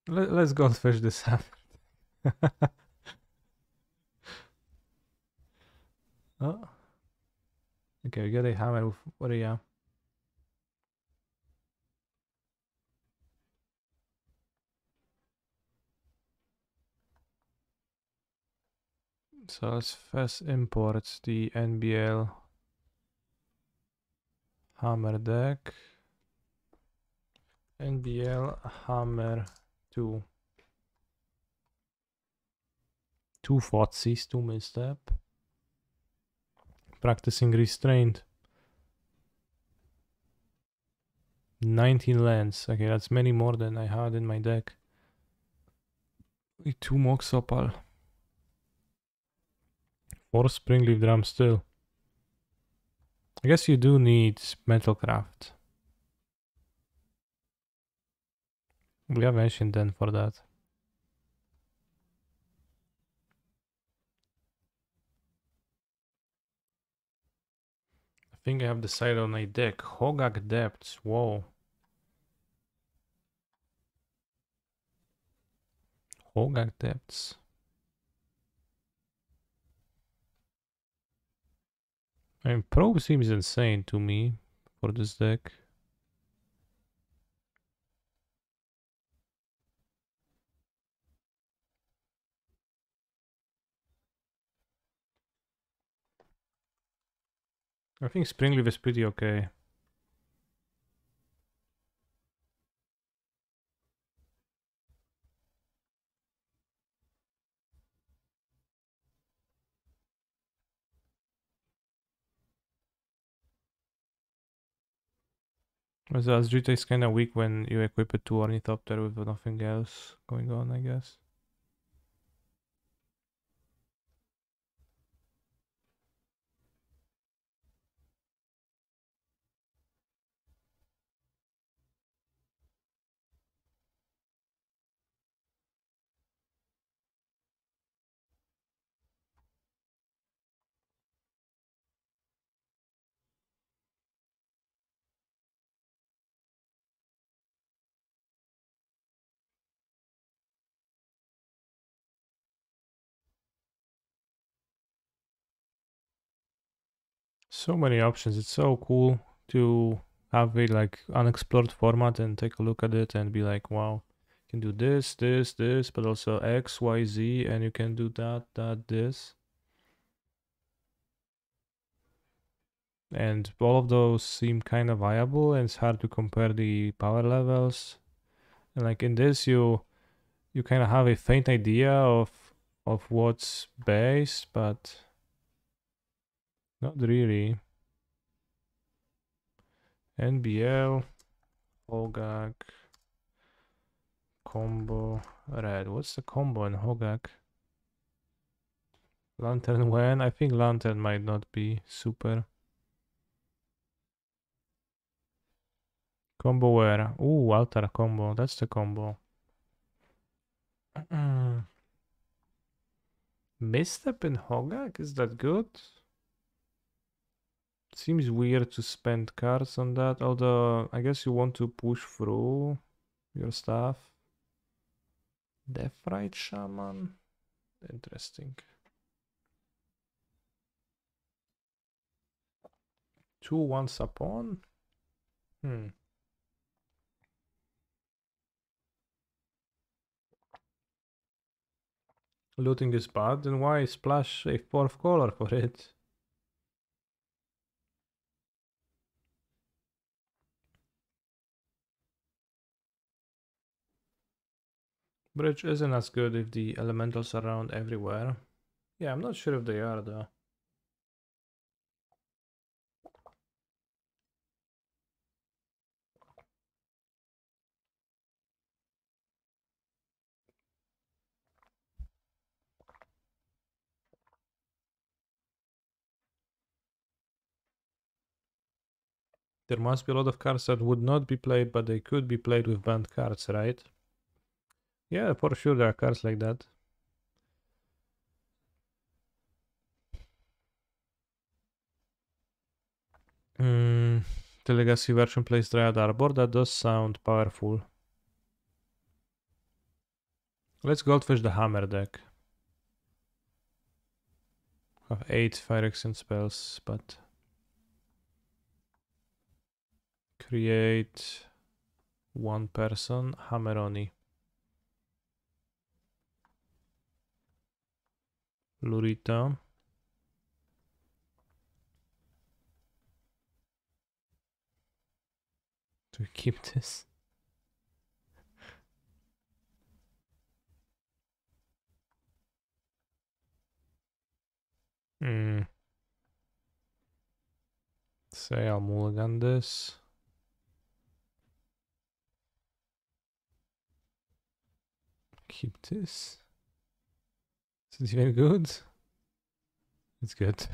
Let's go fish this up. Oh. Okay, we got a hammer with what are you? So let's first import the NBL. Hammer deck. NBL Hammer 2. 2 Fotsis, 2 misstep. Practicing restraint. 19 lands. Okay, that's many more than I had in my deck. 2 Mox Opal. 4 Springleaf Drum still. I guess you do need Metalcraft. We have Ancient Den for that. I think I have decided on a deck. Hogak Depths. Whoa. Hogak Depths. I mean, Probe seems insane to me for this deck. I think Springleaf is pretty okay. The Azrita is kind of weak when you equip it to Ornithopter with nothing else going on, I guess. So many options. It's so cool to have a like unexplored format and take a look at it and be like, wow, you can do this, this, this, but also X, Y, Z, and you can do that, that, this. And all of those seem kind of viable, and it's hard to compare the power levels. And like in this, you kind of have a faint idea of what's base, but not really. NBL, Hogak, combo, red. What's the combo in Hogak? Lantern when? I think Lantern might not be super. Combo where? Ooh, Altar combo. That's the combo. Misstep in Hogak? Is that good? Seems weird to spend cards on that, although I guess you want to push through your stuff. Deathrite Shaman? Interesting. 2 once upon? Looting is bad, then why splash a 4th color for it? Bridge isn't as good if the elementals are around everywhere. Yeah, I'm not sure if they are though. There must be a lot of cards that would not be played, but they could be played with banned cards, right? Yeah, for sure there are cards like that. The Legacy version plays Dryad Arbor. That does sound powerful. Let's Goldfish the Hammer deck. Have 8 Phyrexian spells, but... Create... 1 person, Hammeroni. Lurita. To keep this. Say I'll mulligan this. Keep this. Is it even good? It's good.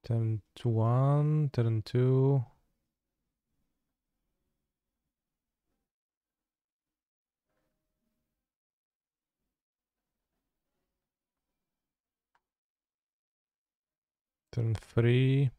Turn to 1, turn 2. Turn 3.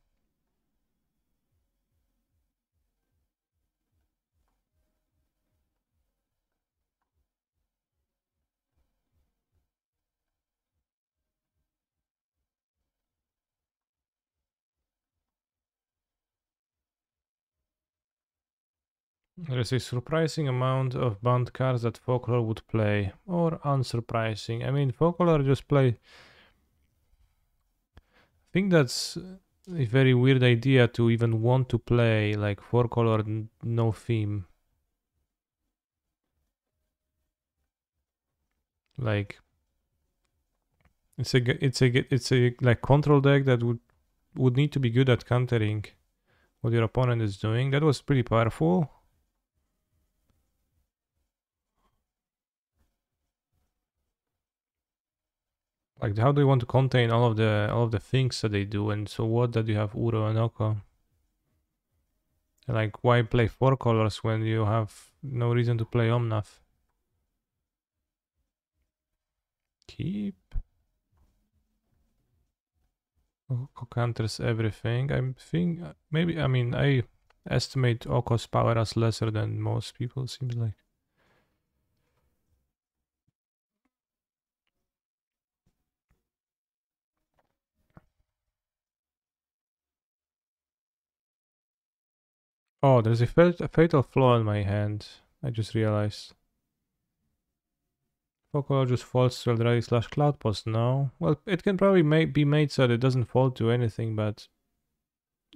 There is a surprising amount of banned cards that Folklore would play, or unsurprising. I mean, Folklore just play. I think that's a very weird idea to even want to play like 4-color no theme. Like it's a like control deck that would need to be good at countering what your opponent is doing. That was pretty powerful. Like, how do you want to contain all of the things that they do? And so what that you have Uro and Oko? Like, why play 4-colors when you have no reason to play Omnath? Keep. Oko counters everything. I think maybe, I mean, I estimate Oko's power as lesser than most people, seems like. Oh, there's a fatal flaw in my hand. I just realized. Focal just falls to Eldrazi / Cloudpost now. Well, it can probably be made so that it doesn't fall to anything, but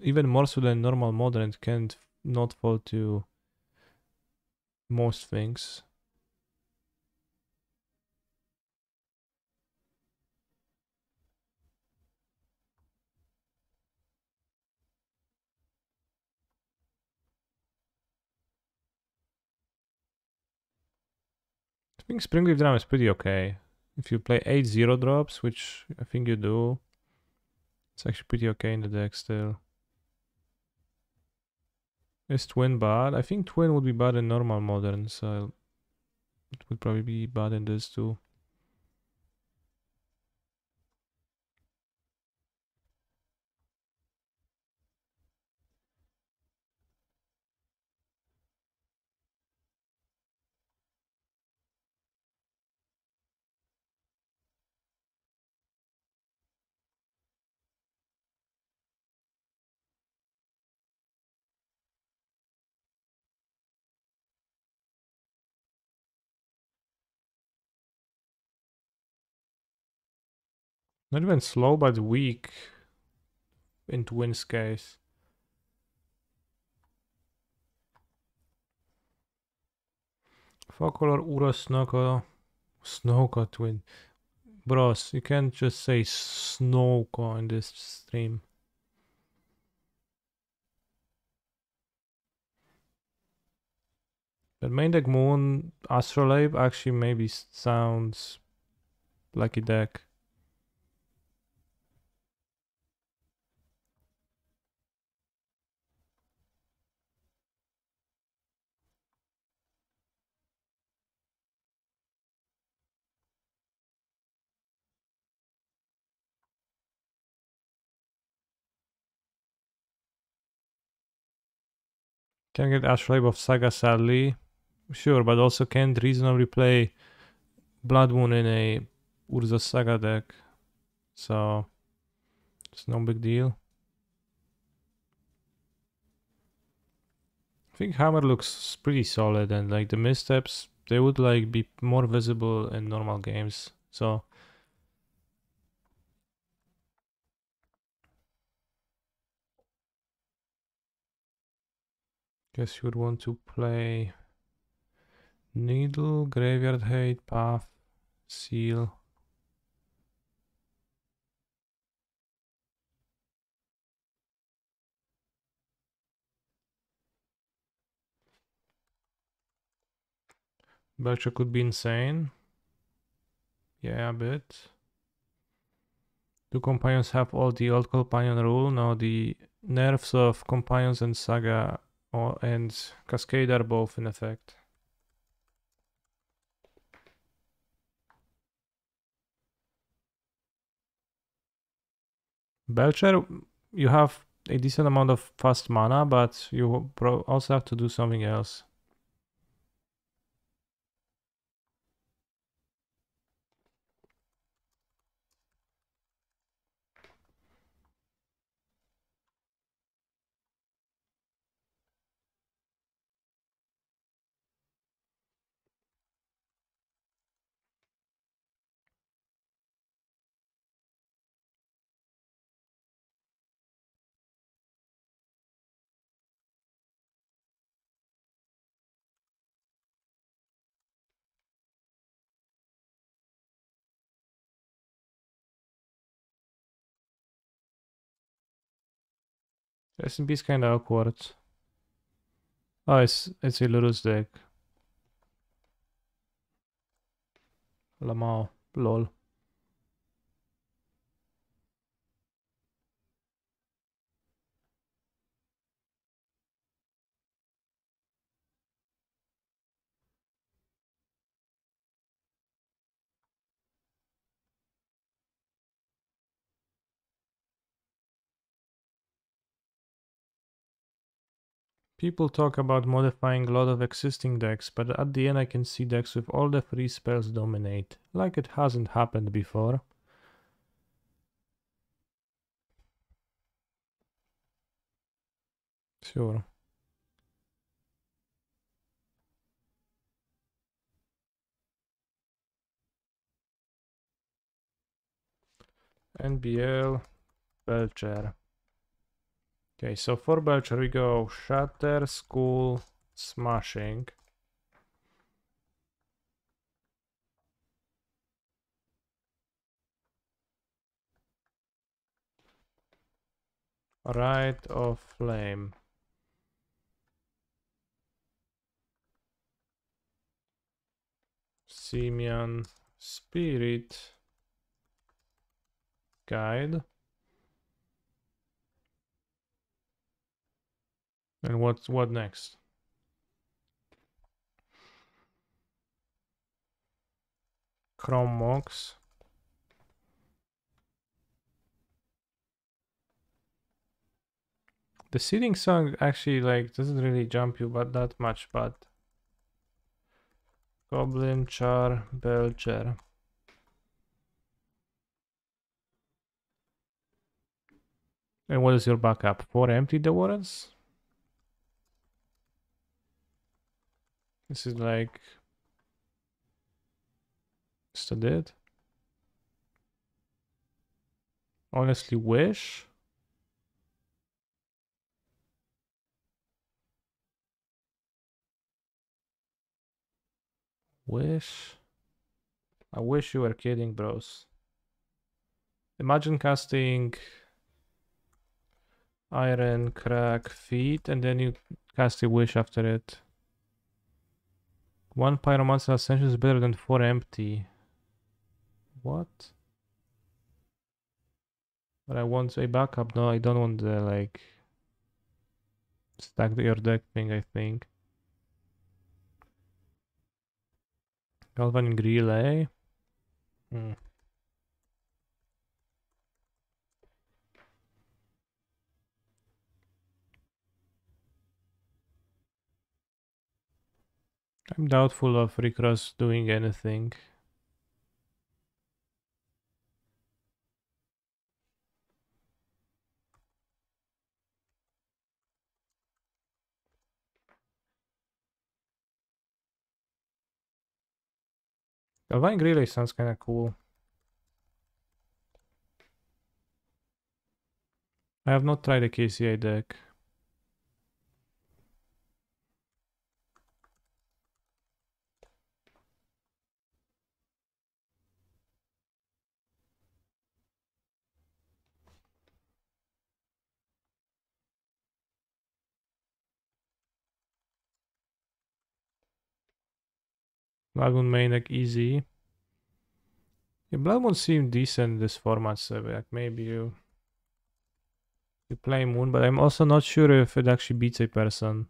even more so than normal modern, it can't not fall to most things. I think Springleaf Drum is pretty okay. If you play 8 0 drops, which I think you do, it's actually pretty okay in the deck still. Is Twin bad? I think Twin would be bad in normal modern, so it would probably be bad in this too. Not even slow, but weak in Twin's case. Focolor, Uro, Snowco Twin. Bros, you can't just say Snowco in this stream. But main deck Moon, Astrolabe actually maybe sounds like a deck. Can get Astrolabe of Saga sadly. Sure, but also can't reasonably play Blood Moon in a Urza Saga deck. So it's no big deal. I think Hammer looks pretty solid, and like the missteps, they would like be more visible in normal games. So Guess you would want to play Needle, Graveyard Hate, Path, Seal. Belcher could be insane. Yeah, a bit. Do companions have all the old companion rule? No, the nerfs of companions and saga and cascade are both in effect. Belcher, you have a decent amount of fast mana, but you also have to do something else. SMP is kinda awkward. Oh, it's a Lurus deck. Lamau. Lol. People talk about modifying a lot of existing decks, but at the end I can see decks with all the free spells dominate, like it hasn't happened before. Sure. NBL, Belcher. Okay, so for Belcher we go Shatter, School, Smashing. Rite of Flame. Simeon, Spirit, Guide. And what next? Chrome Mox. The seeding song actually like doesn't really jump you but that much, but Goblin, Char, Belcher. And what is your backup? 4 empty the warrants? This is like is that it? Honestly wish. Wish. I wish you were kidding, bros. Imagine casting Iron, Crack, Feet, and then you cast a Wish after it. 1 Pyromancer Ascension is better than 4 empty. What? But I want a backup. No, I don't want the like stack your deck thing, I think. Galvanic Relay. Hmm. I'm doubtful of Recross doing anything. Galvanic Relay sounds kinda cool. I have not tried a KCA deck. Blood Moon main deck easy. Yeah, Blood Moon seemed decent in this format, so like maybe you play Moon, but I'm also not sure if it actually beats a person.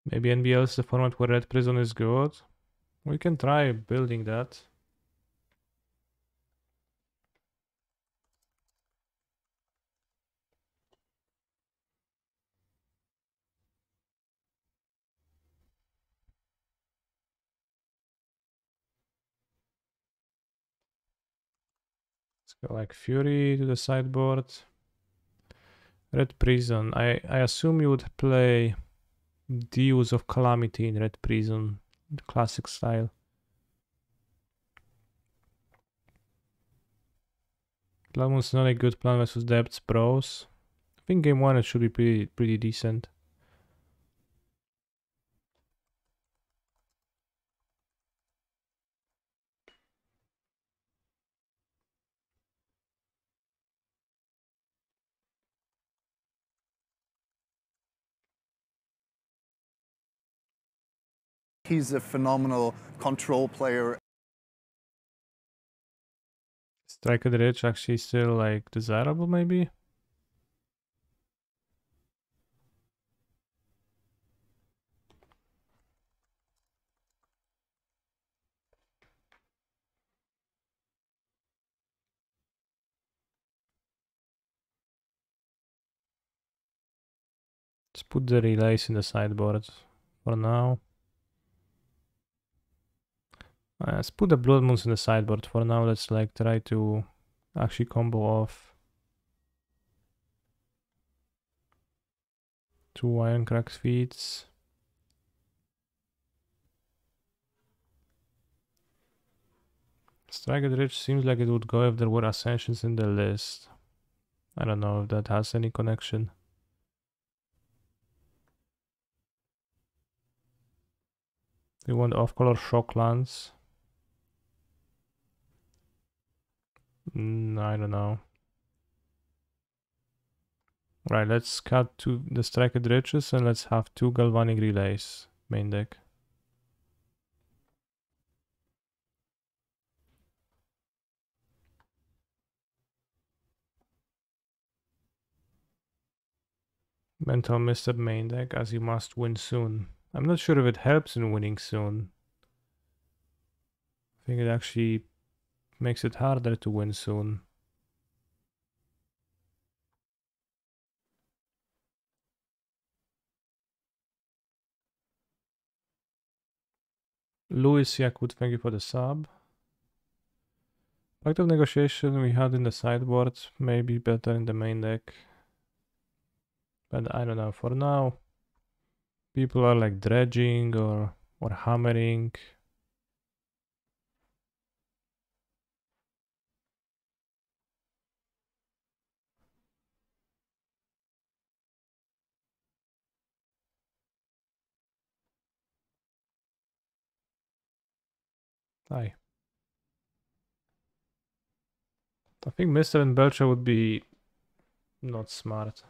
Maybe NBL is the format where Red Prison is good. We can try building that. Let's go like Fury to the sideboard. Red Prison. I assume you would play Deus of Calamity in Red Prison, the classic style. Blood Moon's not a good plan versus Depths Bros. I think game 1 it should be pretty decent. He's a phenomenal control player. Strike at the Ridge actually still like desirable maybe? Let's put the relays in the sideboard for now. Let's put the Blood Moons in the sideboard for now. Let's like try to actually combo off 2 Ironcrack feats. Strike at Ridge seems like it would go if there were Ascensions in the list. I don't know if that has any connection. We want off-color shock lands. I don't know. Right, let's cut to the Strike at Riches and let's have 2 Galvanic Relays main deck. Mental Misstep main deck, as you must win soon. I'm not sure if it helps in winning soon. I think it actually makes it harder to win soon. Louis Yakut, thank you for the sub. Pact of Negotiation we had in the sideboard, maybe better in the main deck. But I don't know, for now people are like dredging or hammering. Aye. I think Mr. and Belcher would be not smart.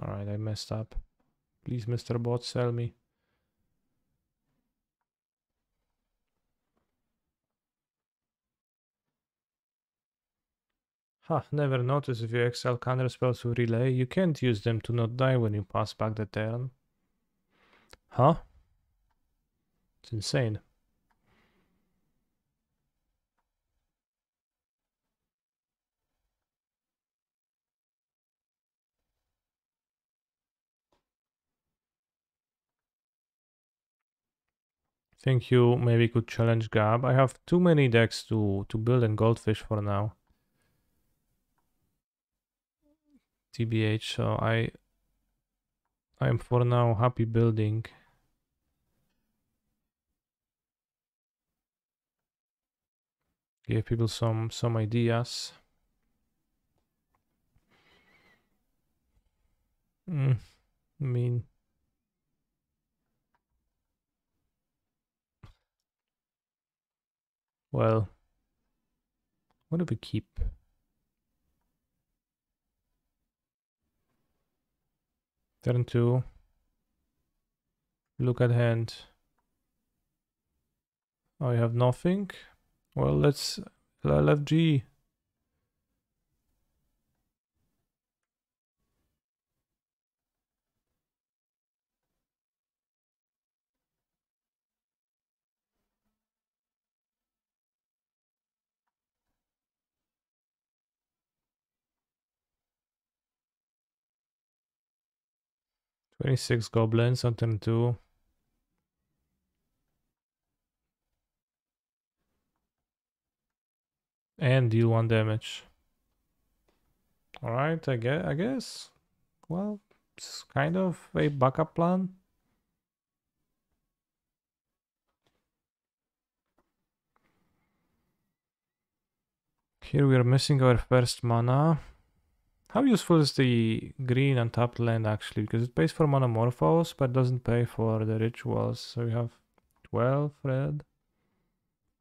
Alright, I messed up. Please, Mr. Bot, sell me. Ha, never noticed if you excel counter spells with relay, you can't use them to not die when you pass back the turn. Huh? It's insane. Think you maybe could challenge Gab. I have too many decks to build in Goldfish for now. TBH, so I'm for now happy building. Give people some ideas. I mean, well, what do we keep? Turn 2. Look at hand. Oh, you have nothing? Well, let's left G. $26 goblins on turn 2. And deal 1 damage. Alright, I guess. Well, it's kind of a backup plan. Here we are missing our first mana. How useful is the green untapped land actually? Because it pays for Monomorphos, but doesn't pay for the rituals. So we have 12 red,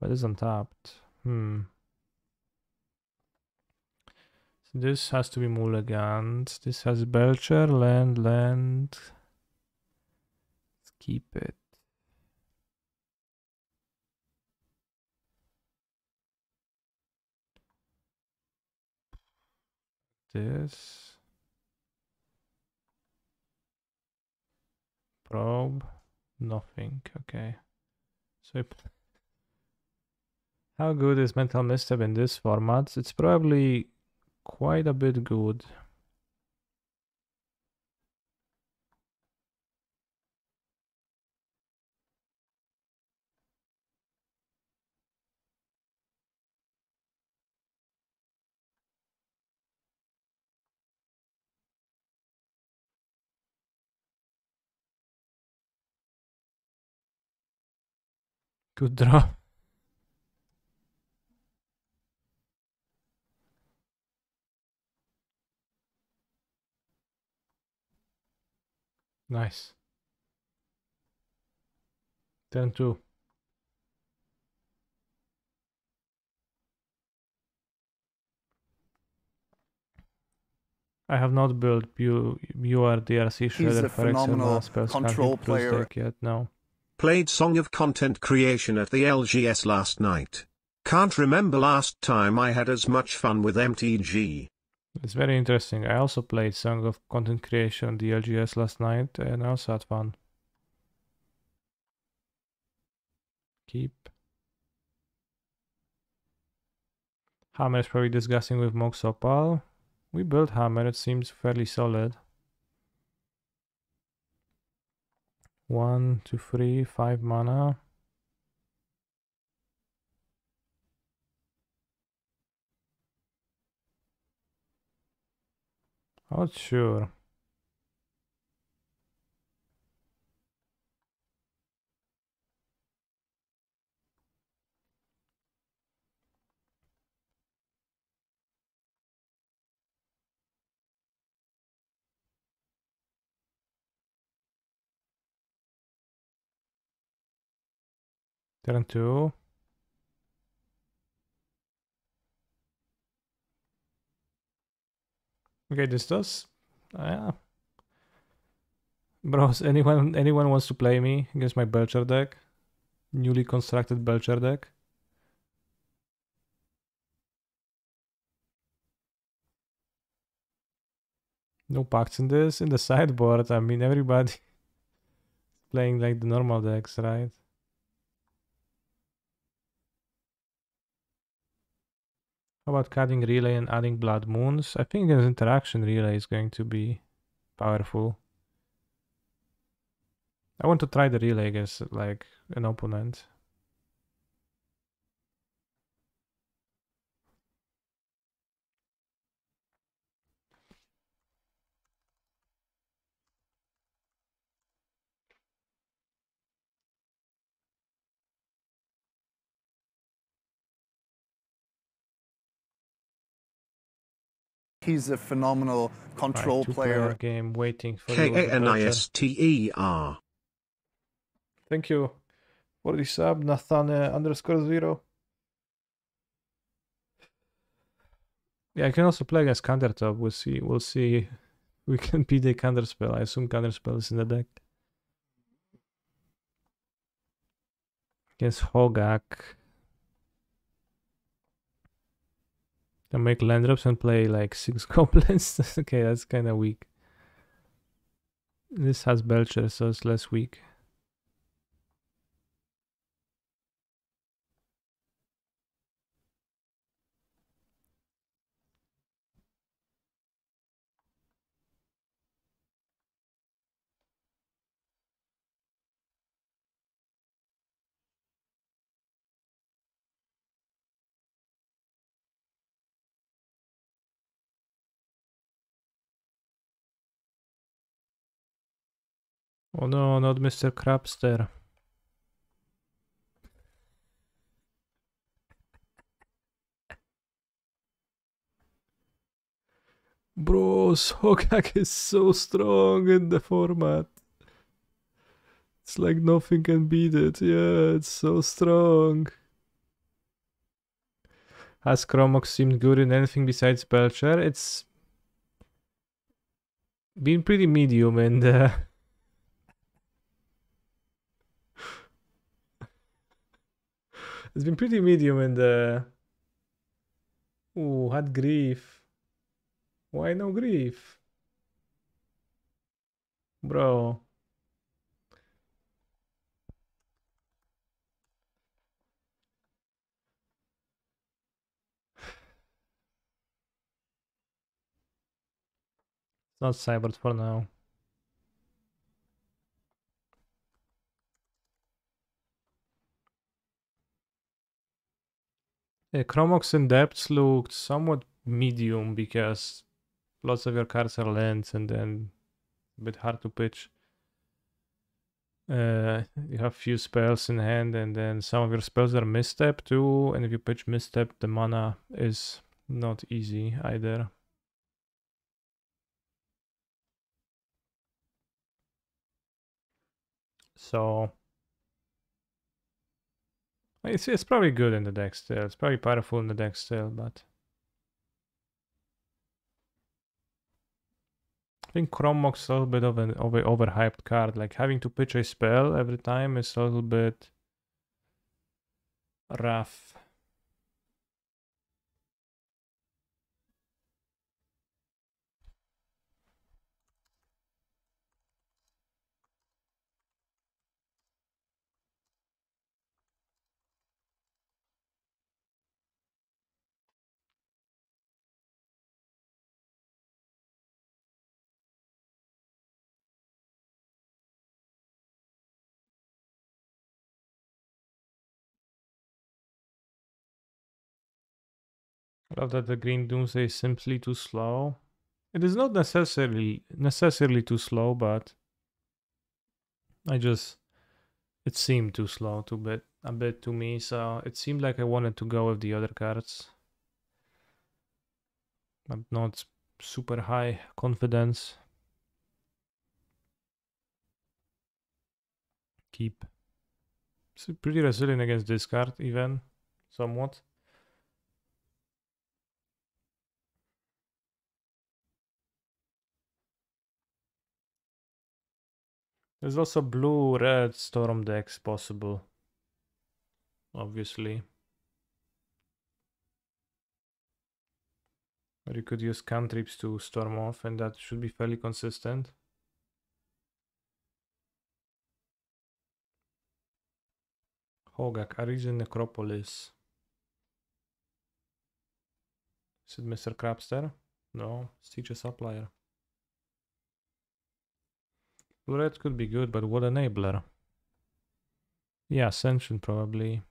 but it's untapped. So this has to be mulliganed. This has Belcher, land. Let's keep it. This. Probe. Nothing. Okay. So how good is Mental Misstep in this format? It's probably quite a bit good. Good draw. Nice. Turn 2. I have not built DRC He's Shredder a for XL phenomenal spells can't control hit plus player. deck yet, no. Played Song of Content Creation at the LGS last night. Can't remember last time I had as much fun with MTG. It's very interesting. I also played Song of Content Creation on the LGS last night and I also had fun. Keep. Hammer is probably discussing with Mox Opal. We built Hammer, it seems fairly solid. 1, 2, 3, 5 mana. Not sure. Turn 2. Okay, this does. Yeah. Bros, anyone wants to play me against my Belcher deck? Newly constructed Belcher deck? No packs in this. In the sideboard, I mean, everybody playing like the normal decks, right? How about cutting relay and adding blood moons? I think his interaction relay is going to be powerful. I want to try the relay against like an opponent. He's a phenomenal control Two-player player. game waiting for you. Kanister. Thank you for the sub, Nathan_0. Yeah, I can also play against Countertop. We'll see. We'll see. We can beat the Counterspell. I assume Counterspell is in the deck. Against Hogak. Can make land drops and play like 6 goblins. Okay, that's kind of weak. This has Belcher, so it's less weak. Oh no, not Mr. Crabster. Bros, Hogak is so strong in the format. It's like nothing can beat it. Yeah, it's so strong. Has Chromox seemed good in anything besides Belcher? It's been pretty medium and it's been pretty medium and ooh, had grief. Why no grief? Bro. It's not cybered for now. Chromox in depths looked somewhat medium because lots of your cards are lands and then a bit hard to pitch. You have few spells in hand and then some of your spells are misstep too, and if you pitch misstep the mana is not easy either. So it's probably good in the deck still. It's probably powerful in the deck still, but I think Chromox is a little bit of an overhyped card. Like having to pitch a spell every time is a little bit rough. I love that the Green Doomsday is simply too slow. It is not necessarily too slow, but it seemed too slow a bit to me, so it seemed like I wanted to go with the other cards. But not super high confidence. Keep. It's pretty resilient against this card even, somewhat. There's also blue-red storm decks possible, obviously. Or you could use cantrips to storm off, and that should be fairly consistent. Hogak, Arisen Necropolis. Is it Mr. Crabster? No, Siege Supplier. Blue-red could be good, but what enabler? Yeah, Ascension probably.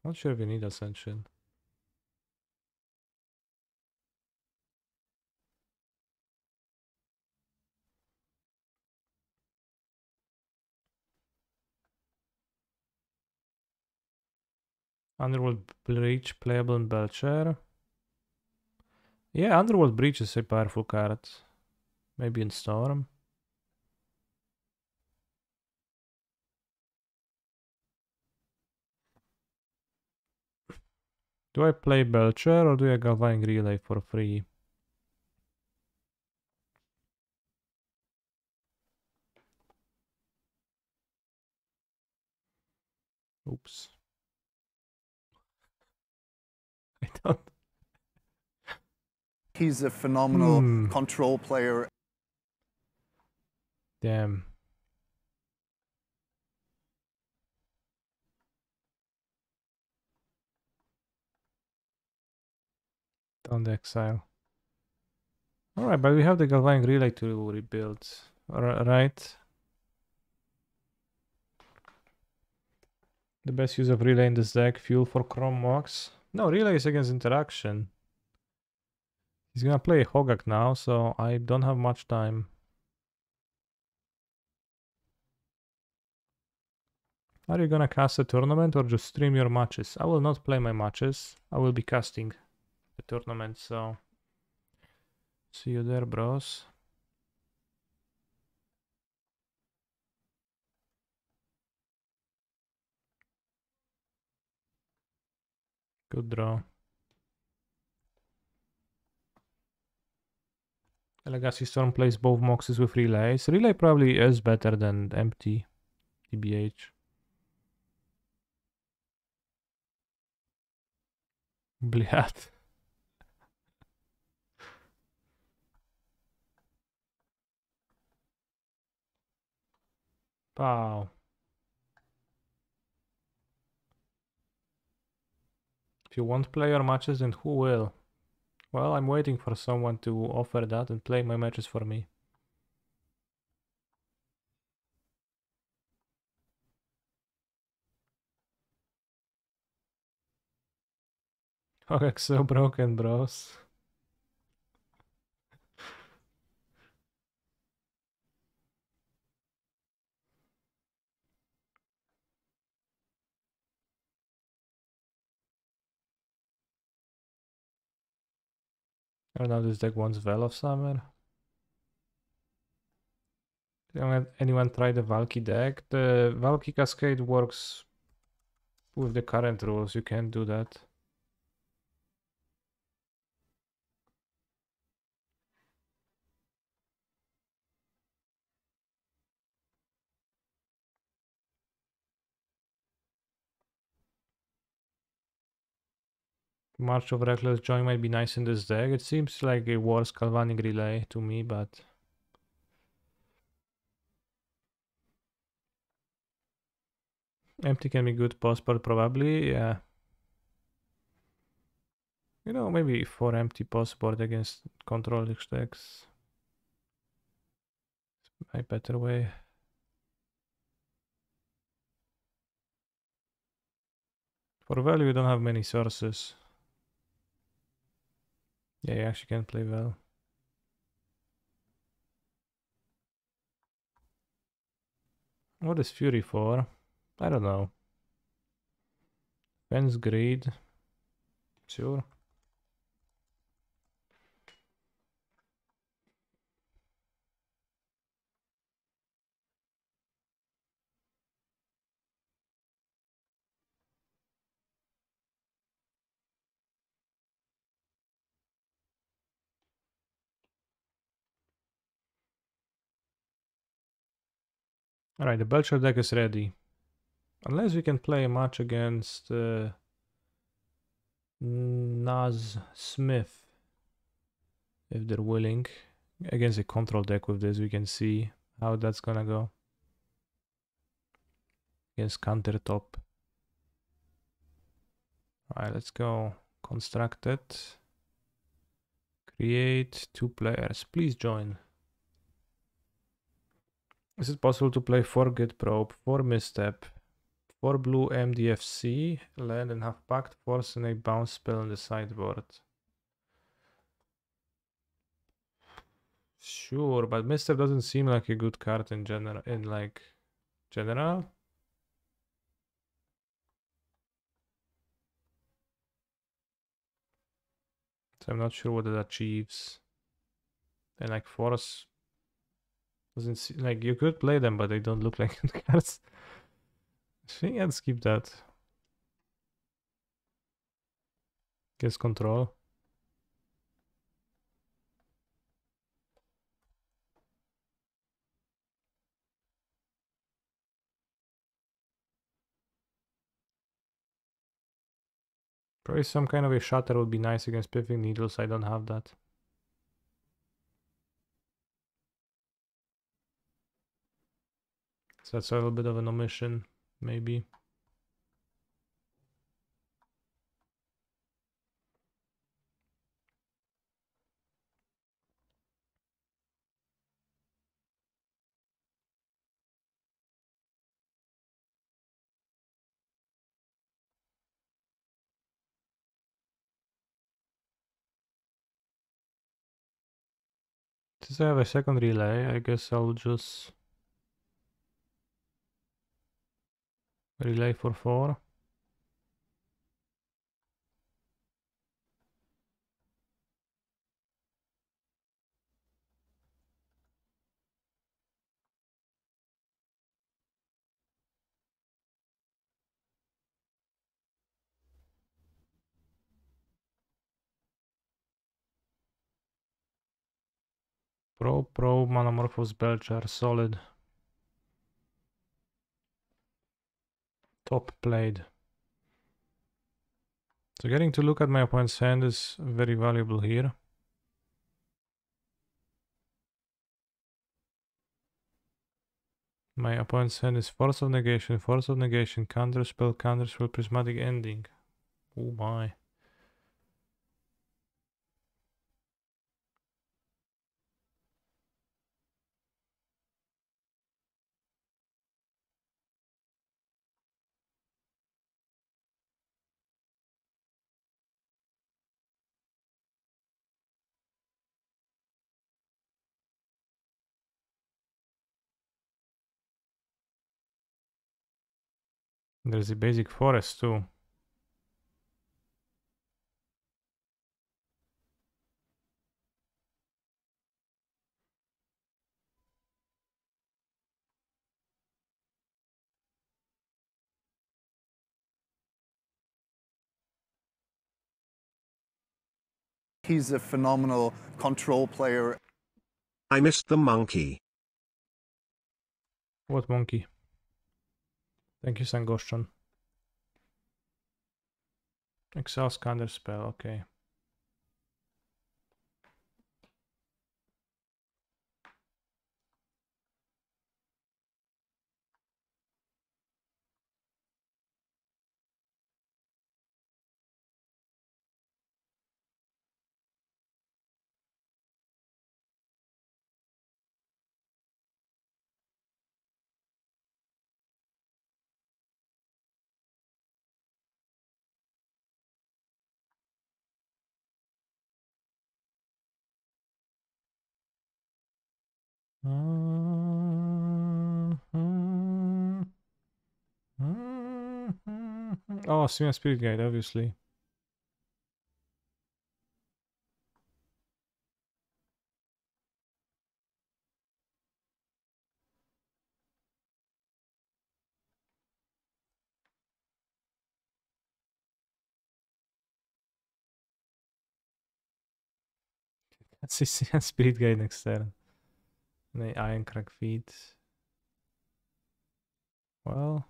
Not sure if you need Ascension. Underworld Breach playable in Belcher. Yeah, Underworld Breach is a powerful card. Maybe in Storm. Do I play Belcher or do I Galvanic Relay for free? Oops. I don't. He's a phenomenal control player. Damn. Don't exile. Alright, but we have the Galvanic Relay to rebuild. Right? The best use of Relay in this deck, fuel for Chrome Mox. No, Relay is against interaction. He's gonna play Hogak now, so I don't have much time. Are you gonna cast a tournament or just stream your matches? I will not play my matches. I will be casting the tournament, so see you there, bros. Good draw. Legacy Storm plays both Moxes with Relays. Relay probably is better than empty, TBH. Bliat. Pow. If you won't play your matches, then who will? Well, I'm waiting for someone to offer that and play my matches for me. Oh, it's so broken, bros. I don't know, this deck wants Veil of Summer. Anyone try the Valky deck? The Valky Cascade works with the current rules, you can't do that. March of Reckless Joy might be nice in this deck. It seems like a worse Galvanic Relay to me, but... Empty can be good post-board probably, yeah. You know, maybe 4 empty post-board against control decks. A better way. For value, you don't have many sources. Yeah, you actually can play well. What is Fury for? I don't know. Fence Greed. Sure. Alright, the Belcher deck is ready. Unless we can play a match against Naz Smith. If they're willing. Against a control deck with this, we can see how that's gonna go. Against counter top. Alright, let's go. Constructed. Create 2 players. Please join. Is it possible to play 4 Git Probe, 4 Misstep, 4 blue MDFC, land and have Pact Force and a bounce spell on the sideboard? Sure, but Misstep doesn't seem like a good card in general. General. So I'm not sure what it achieves. And like force doesn't see, like you could play them, but they don't look like cards. I think I'd skip that. Guess control. Probably some kind of a shutter would be nice against Piffing Needles. I don't have that. So that's a little bit of an omission, maybe. Since I have a second relay, I guess I'll just relay for 4. Pro, Manamorphose Belcher, solid. Top played. So getting to look at my opponent's hand is very valuable here. My opponent's hand is Force of Negation, Counterspell, Prismatic Ending. Oh my. There's a basic forest too. He's a phenomenal control player. I missed the monkey. What monkey? Thank you, Sangoshchan. Exhaust Counterspell, okay. Oh, Simian Spirit Guide, obviously. Let's see Simian Spirit Guide next turn. The Iron Crack feet. Well,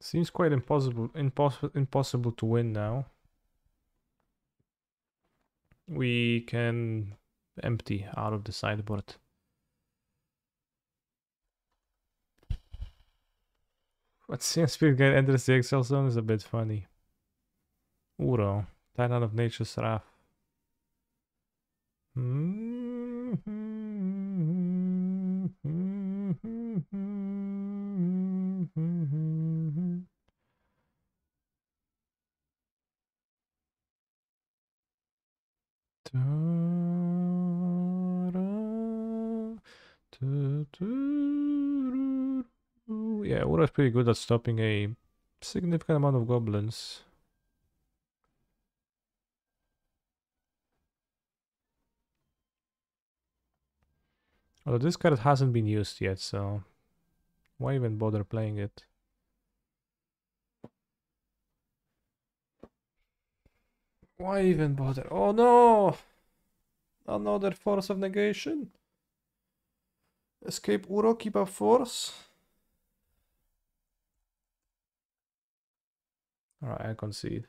seems quite impossible to win now. We can empty out of the sideboard. But Simian Spirit Guide enters the Excel zone is a bit funny. Uro, Titan of Nature's Wrath. Yeah, Ura's pretty good at stopping a significant amount of goblins. Although this card hasn't been used yet, so why even bother playing it? Why even bother? Oh no! Another Force of Negation. Escape Uro, keep up Force. Alright, I concede.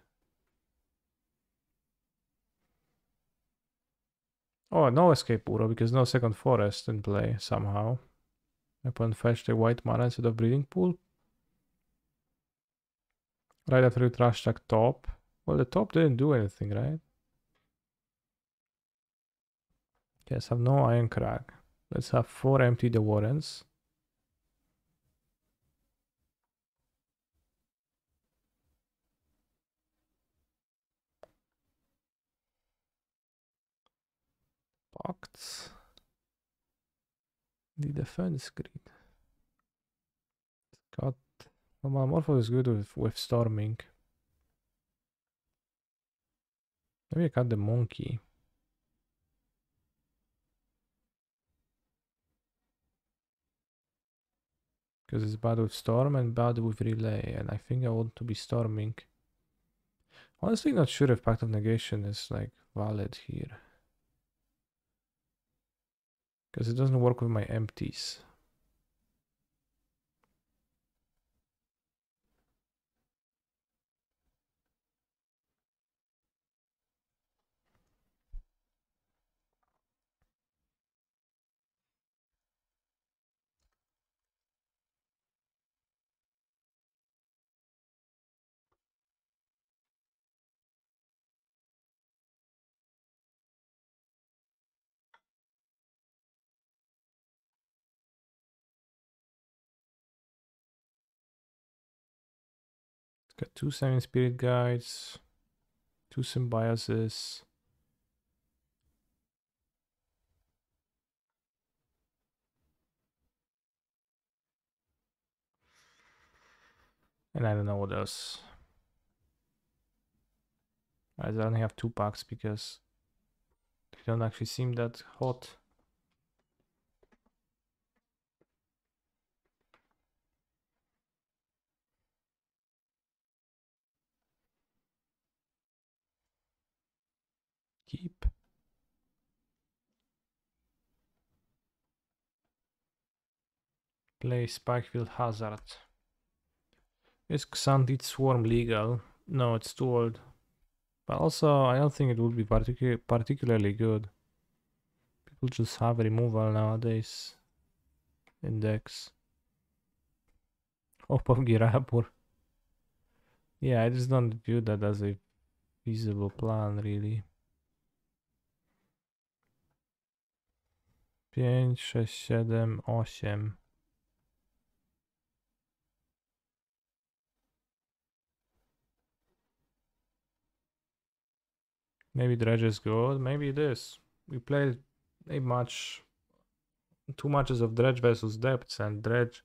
Oh, no Escape Uro because no second forest in play somehow. Opponent fetch the white mana instead of Breeding Pool. Right after you trash tag top. Well, the top didn't do anything, right? Yes, have no Iron Crack. Let's have 4 empty the Warrens. Pacts. The defense grid. Got well, Morpho is good with storming. Maybe I cut the monkey. Because it's bad with storm and bad with relay, and I think I want to be storming. Honestly, not sure if Pact of Negation is like valid here. Because it doesn't work with my empties. Got 2 Seven Spirit Guides, 2 Symbioses. And I don't know what else. I only have 2 packs because they don't actually seem that hot. Keep. Play Spikefield Hazard. Is Xanthid Swarm legal? No, it's too old. But also, I don't think it would be particularly good. People just have removal nowadays. Index. Hope of Girapur. Yeah, I just don't view that as a feasible plan, really. 5, 6, 7, 8. Maybe Dredge is good, maybe it is. We played a match, 2 matches of Dredge versus Depths, and Dredge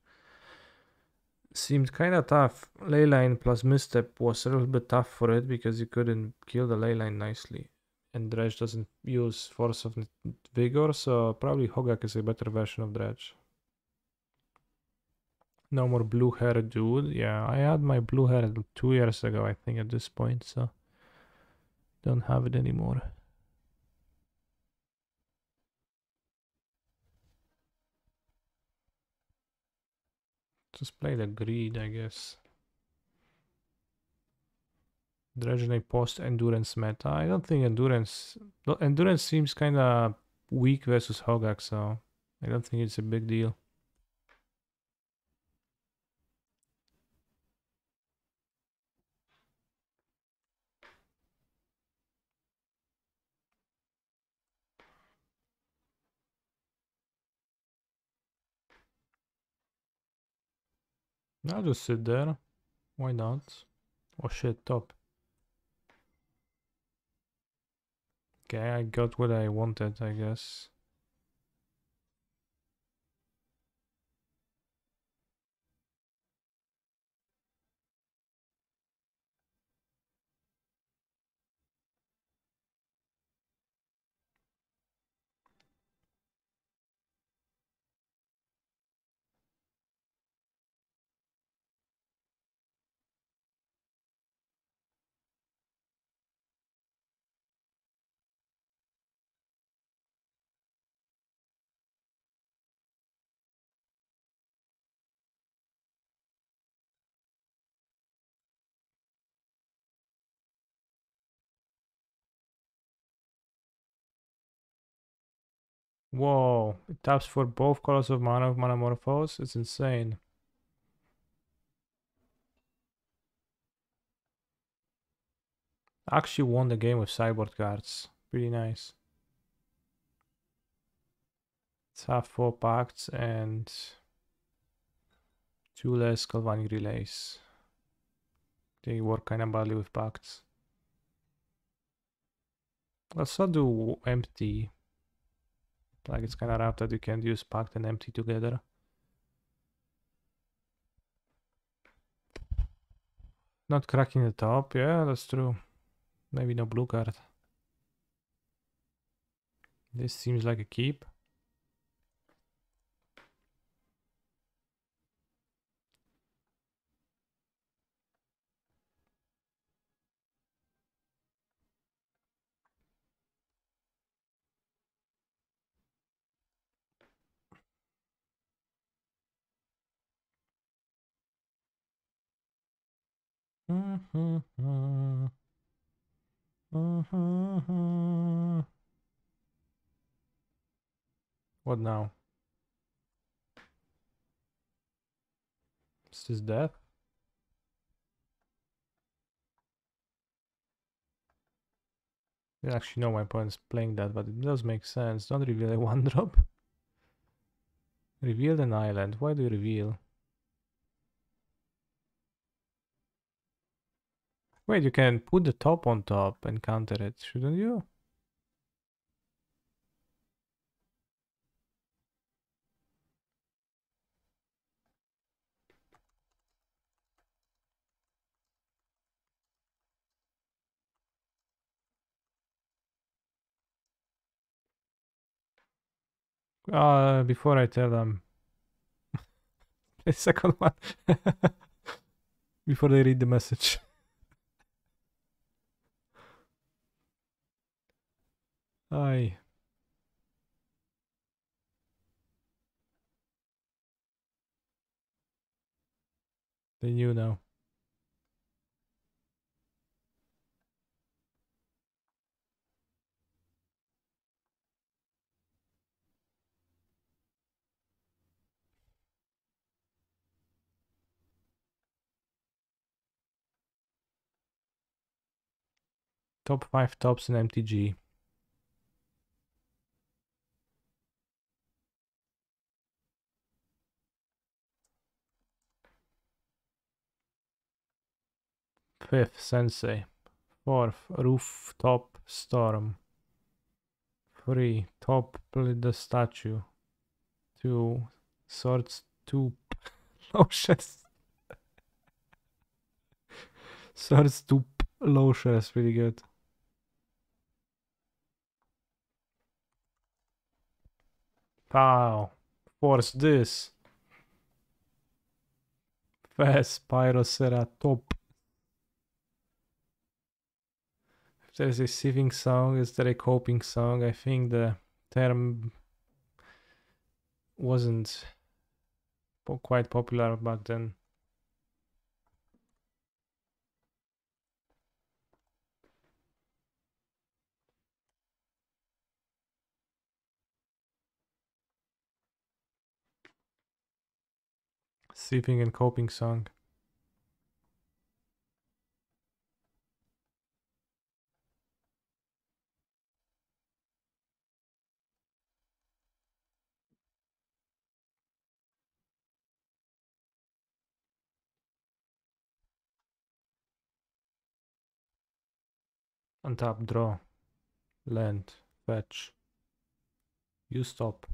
seemed kinda tough. Leyline plus Misstep was a little bit tough for it because you couldn't kill the Leyline nicely. And Dredge doesn't use Force of Vigor, so probably Hogak is a better version of Dredge. No more blue hair dude. Yeah, I had my blue hair 2 years ago, I think, at this point, so don't have it anymore. Just play the greed, I guess. Dredge post endurance meta. I don't think endurance seems kind of weak versus Hogak, so I don't think it's a big deal. I'll just sit there. Why not? Oh shit, top. Okay, I got what I wanted, I guess. Whoa, it taps for both colors of Manamorphose. It's insane. Actually won the game with sideboard cards. Pretty nice. Let's have 4 pacts and 2 less Galvanic Relays. They work kinda badly with pacts. Let's not do empty. Like it's kinda rough that you can't use pact and empty together. Not cracking the top, yeah, that's true. Maybe no blue card. This seems like a keep. What now? Is this death? I actually know my opponent's playing that, but it does make sense. Don't reveal a 1-drop. Reveal an island. Why do you reveal? Wait, you can put the top on top and counter it, shouldn't you? Before I tell them. A second one. Before they read the message. Aye. They knew now. Top 5 tops in MTG. Fifth, Sensei. Fourth, Rooftop Storm. 3, Top the Statue. 2, Swords 2. Lotions. Swords 2. Lotions, pretty good. Wow. Force this. Fast Pyrocera top. If there's a sieving song, is there a coping song? I think the term wasn't quite popular back then. Sieving and coping song. Untap, draw, land, fetch. You stop.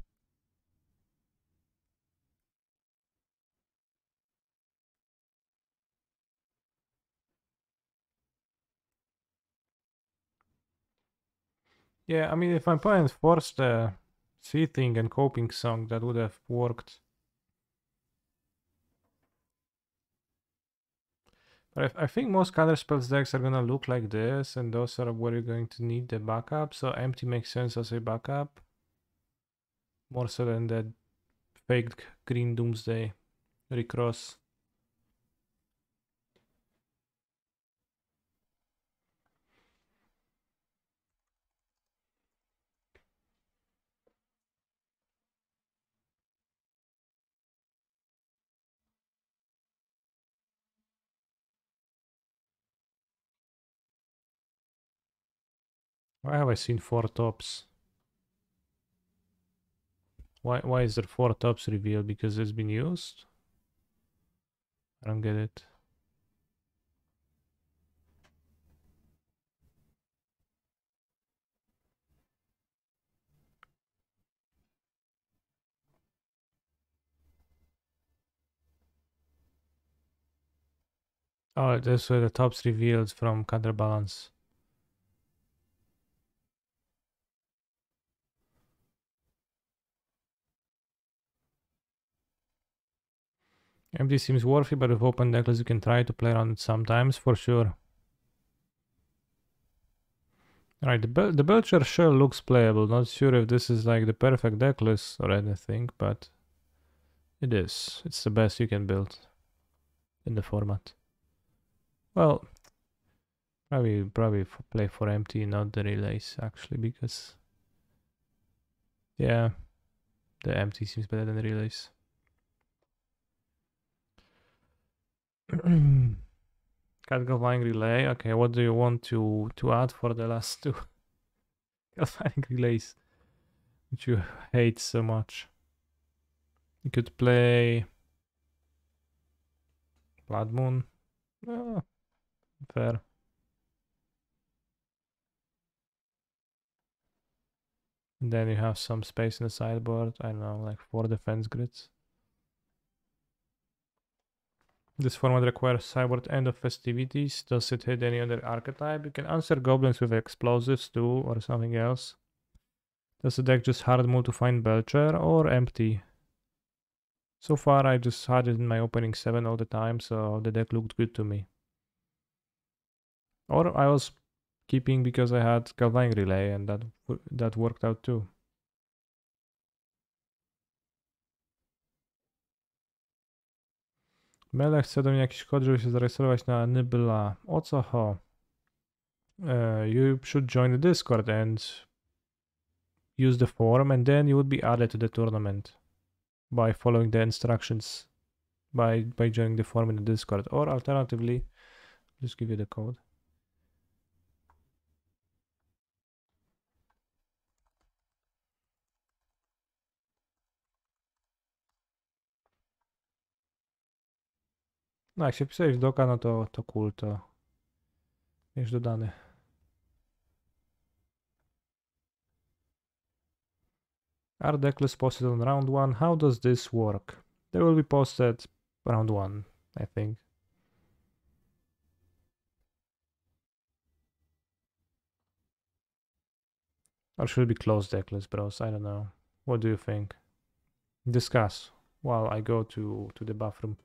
Yeah, I mean, if my opponent forced the seething and coping song, that would have worked. But I think most counterspells decks are gonna look like this, and those are where you're going to need the backup. So empty makes sense as a backup, more so than that faked green Doomsday recross. Why have I seen 4 tops? Why is there 4 tops revealed? Because it's been used? I don't get it. Oh, this were the tops revealed from counterbalance. Empty seems worthy, but with open necklace you can try to play around it sometimes, for sure. Right, the Belcher shell looks playable. Not sure if this is like the perfect necklace or anything, but it is. It's the best you can build in the format. Well, probably play for empty, not the relays actually, because yeah, the empty seems better than the relays. Cat galvanic relay. Okay, what do you want to add for the last two galvanic relays, which you hate so much? You could play Blood Moon. Oh, fair. And then you have some space in the sideboard. I don't know, like 4 defense grids. This format requires sideboard end of festivities. Does it hit any other archetype? You can answer goblins with explosives too, or something else. Does the deck just hard mode to find Belcher or empty? So far I just had it in my opening 7 all the time, so the deck looked good to me. Or I was keeping because I had Galvanic Relay and that worked out too. Melech chce do mnie jakiś kod, żeby się zarejestrować na Nibla. O co ho? You should join the Discord and use the form, and then you would be added to the tournament by following the instructions by joining the form in the Discord, or alternatively, just give you the code. No, jak się wpisałeś w doka, no to cool, to już dodany. Are deckless posted on round 1? How does this work? They will be posted round 1, I think. Or should it be closed deckless, bros? I don't know. What do you think? Discuss while I go to the bathroom.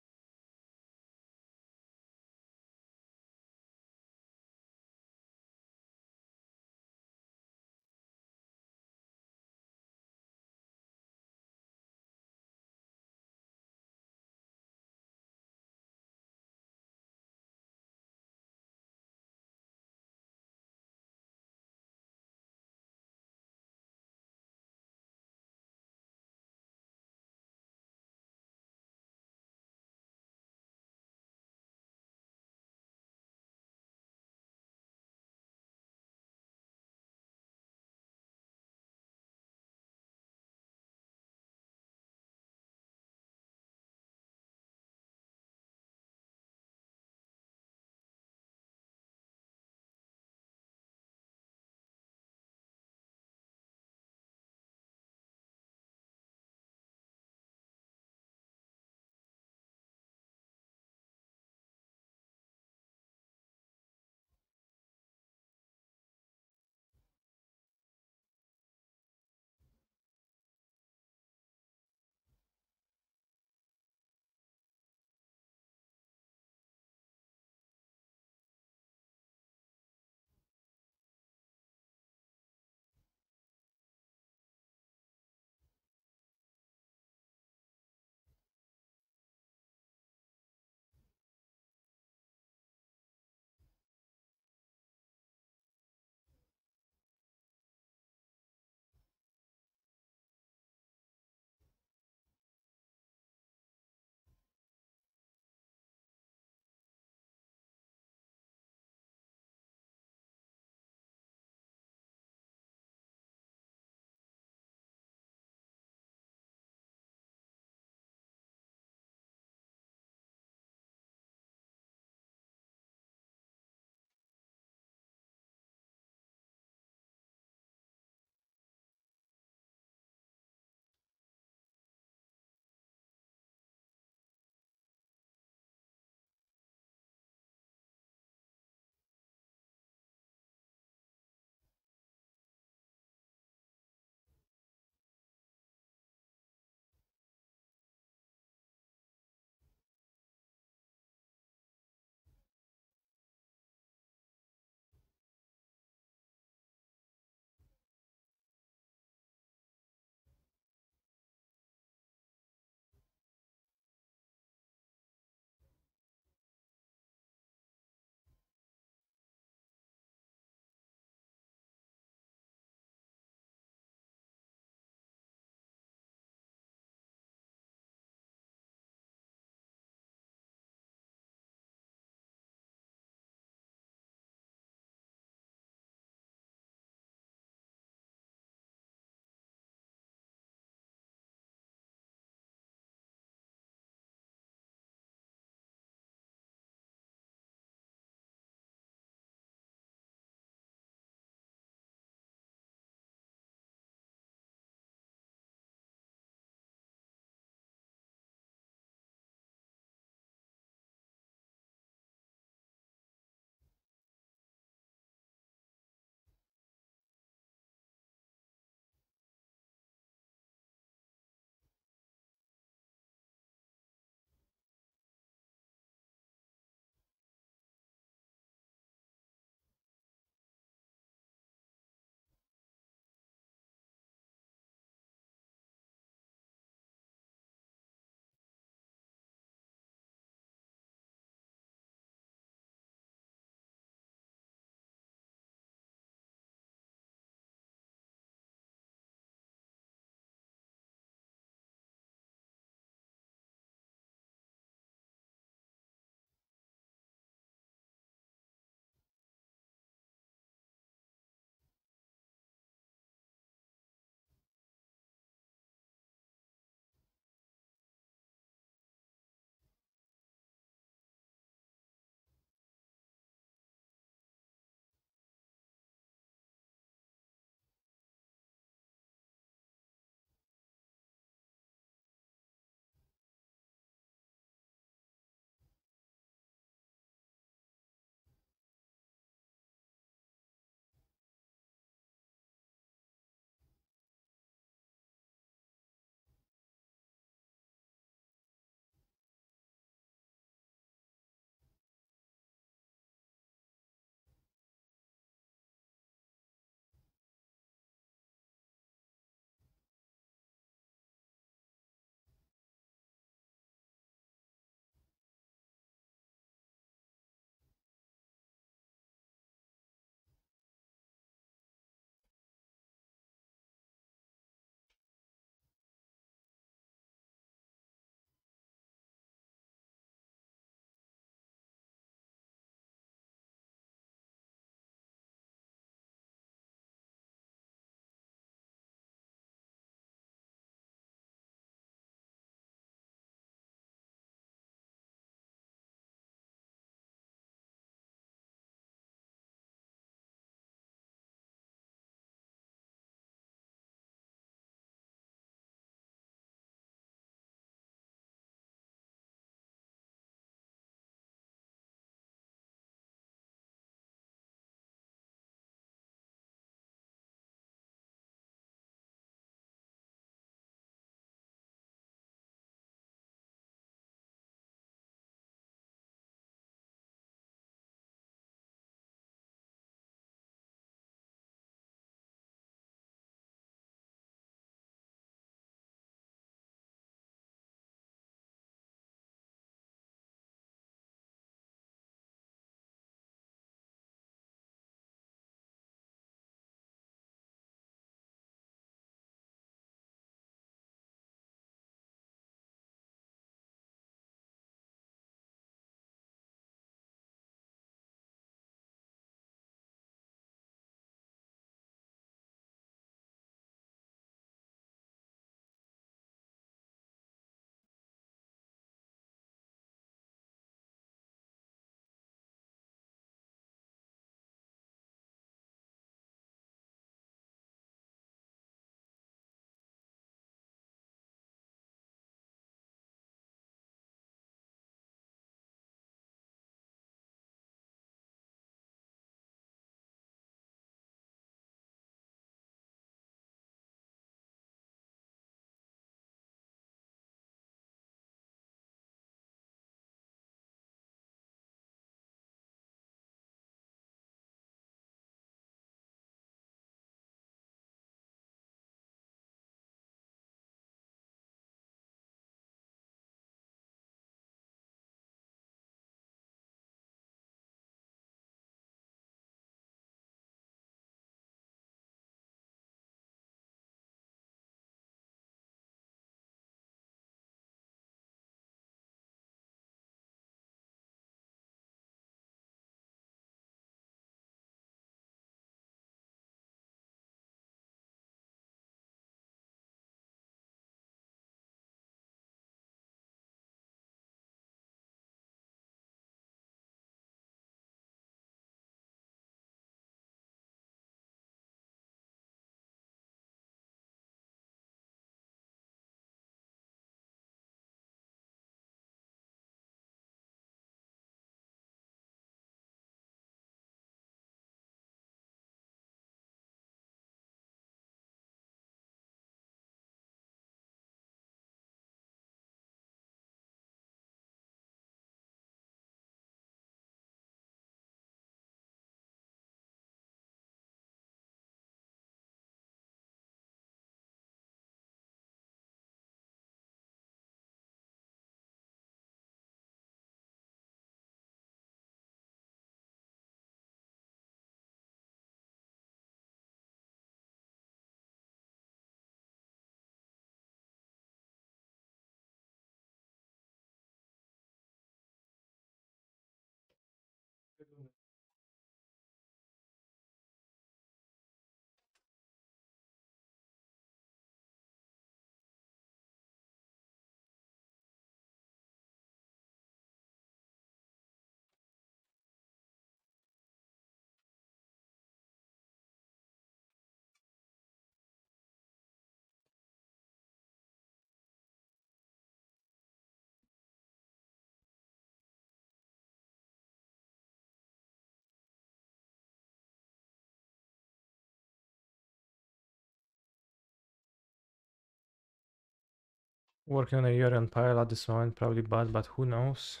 Working on a Yorion pile at this moment, probably bad, but who knows?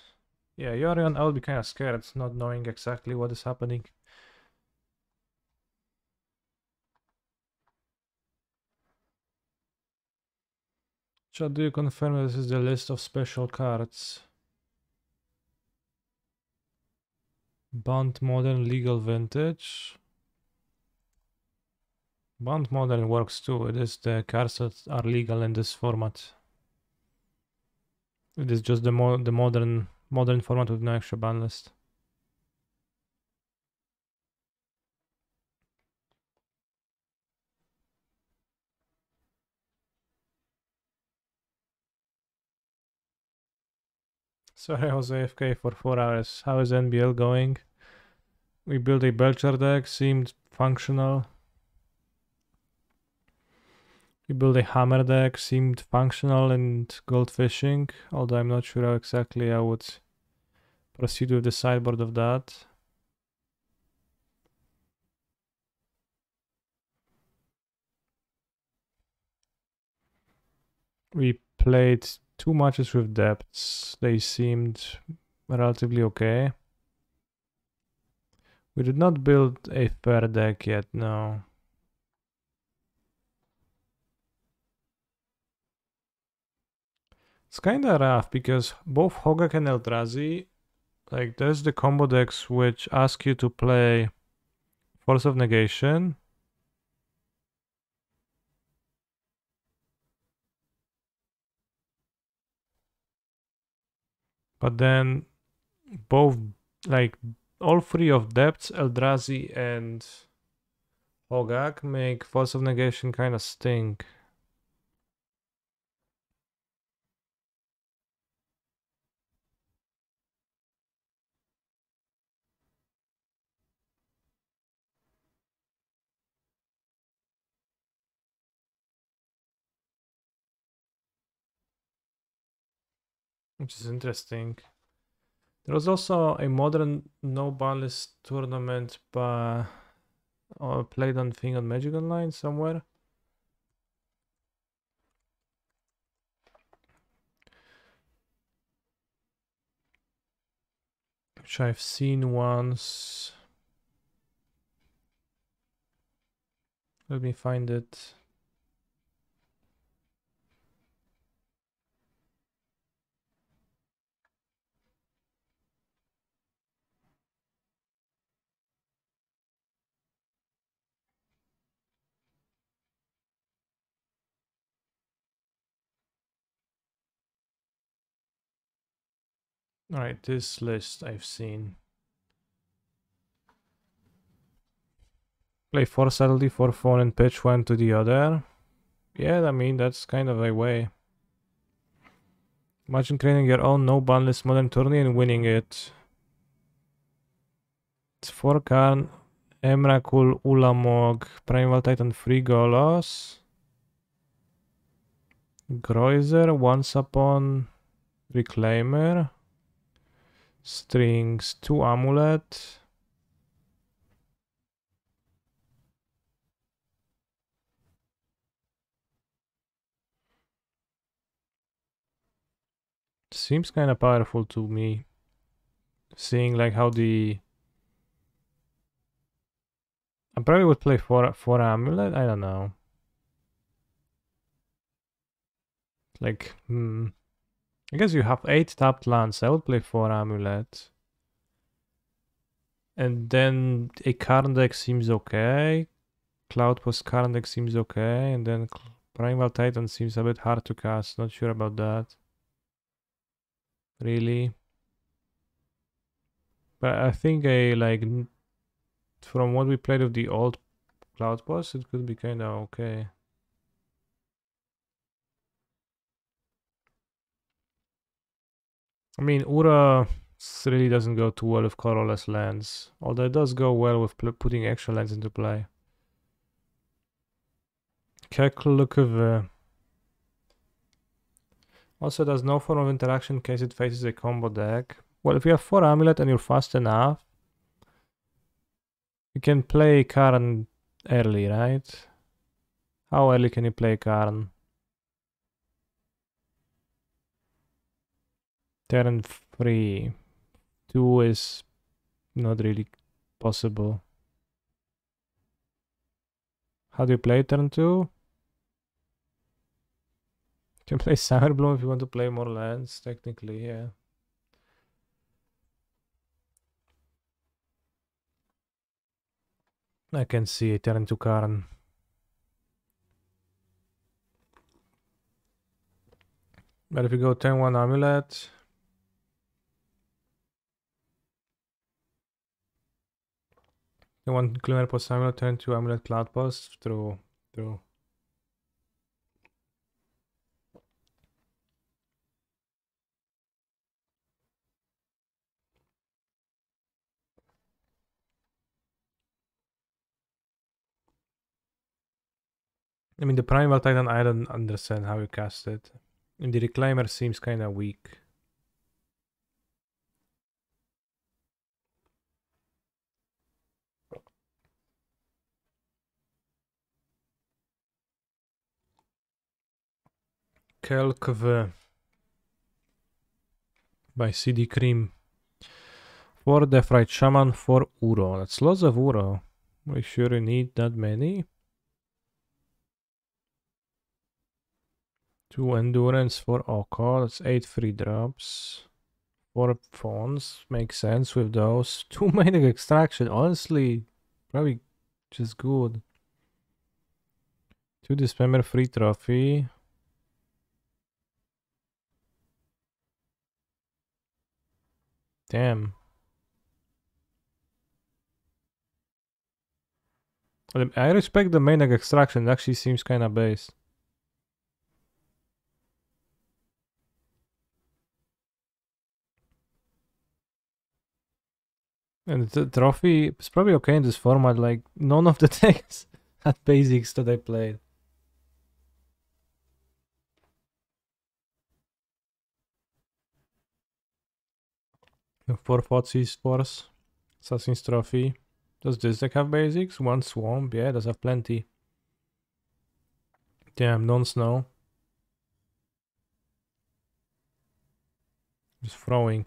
Yeah, Yorion, I would be kind of scared, not knowing exactly what is happening. Chat, do you confirm this is the list of special cards? Bond Modern Legal Vintage. Bond Modern works too. It is the cards that are legal in this format. It is just the modern format with no extra ban list. Sorry, I was AFK for 4 hours. How is NBL going? We built a Belcher deck, seemed functional. We built a Hammer deck, seemed functional and goldfishing, although I'm not sure how exactly I would proceed with the sideboard of that. We played 2 matches with depths. They seemed relatively okay. We did not build a fair deck yet, no. It's kinda rough because both Hogak and Eldrazi, like there's the combo decks which ask you to play Force of Negation. But then both, like all 3 of Depths, Eldrazi and Hogak make Force of Negation kinda stink. Which is interesting. There was also a modern no banlist tournament played on thing on Magic Online somewhere. Which I've seen once. Let me find it. Alright, this list I've seen. Play 4 subtlety for phone and pitch one to the other. Yeah, I mean, that's kind of a way. Imagine creating your own no banlist modern tourney and winning it. It's 4 Karn, Emrakul, Ulamog, Primal Titan, 3 Golos, Groiser, Once Upon, Reclaimer, Strings, 2 Amulet. Seems kind of powerful to me. Seeing like how the... I probably would play 4 Amulet, I don't know. Like, I guess you have 8 tapped lands, I would play 4 Amulet. And then a Karn deck seems okay. Cloud Post Karn deck seems okay. And then Primal Titan seems a bit hard to cast, not sure about that. Really. But I think from what we played with the old Cloud Post, it could be kinda okay. I mean, Ura really doesn't go too well with colorless lands, although it does go well with putting extra lands into play. Keklukuv also does no form of interaction in case it faces a combo deck. Well, if you have 4 Amulet and you're fast enough, you can play Karn early, right? How early can you play Karn? Turn 3. 2 is not really possible. How do you play turn 2? You can play Summer Bloom if you want to play more lands, technically, yeah. I can see a turn 2 Karn. But if you go turn 1 Amulet, turn 1 Glimmer Post Amulet, turn 2 Amulet Cloud Post, true. I mean, the Primal Titan, I don't understand how you cast it. And the Reclaimer seems kinda weak. Kelkv by CD Cream. 4 Deathright Shaman, 4 Uro. That's lots of Uro. Are you sure you need that many? 2 Endurance, 4 Oko. That's 8 free drops. 4 Phones. Makes sense with those. 2 Manic Extraction. Honestly, probably just good. 2 Dismember free trophy. Damn. I respect the Manic Extraction. It actually seems kinda based. And the trophy is probably okay in this format. Like, none of the decks had basics that I played. For Fotsy's Force. Assassin's Trophy. Does this deck have basics? 1 Swamp? Yeah, it does have plenty. Damn, non-snow. Just throwing.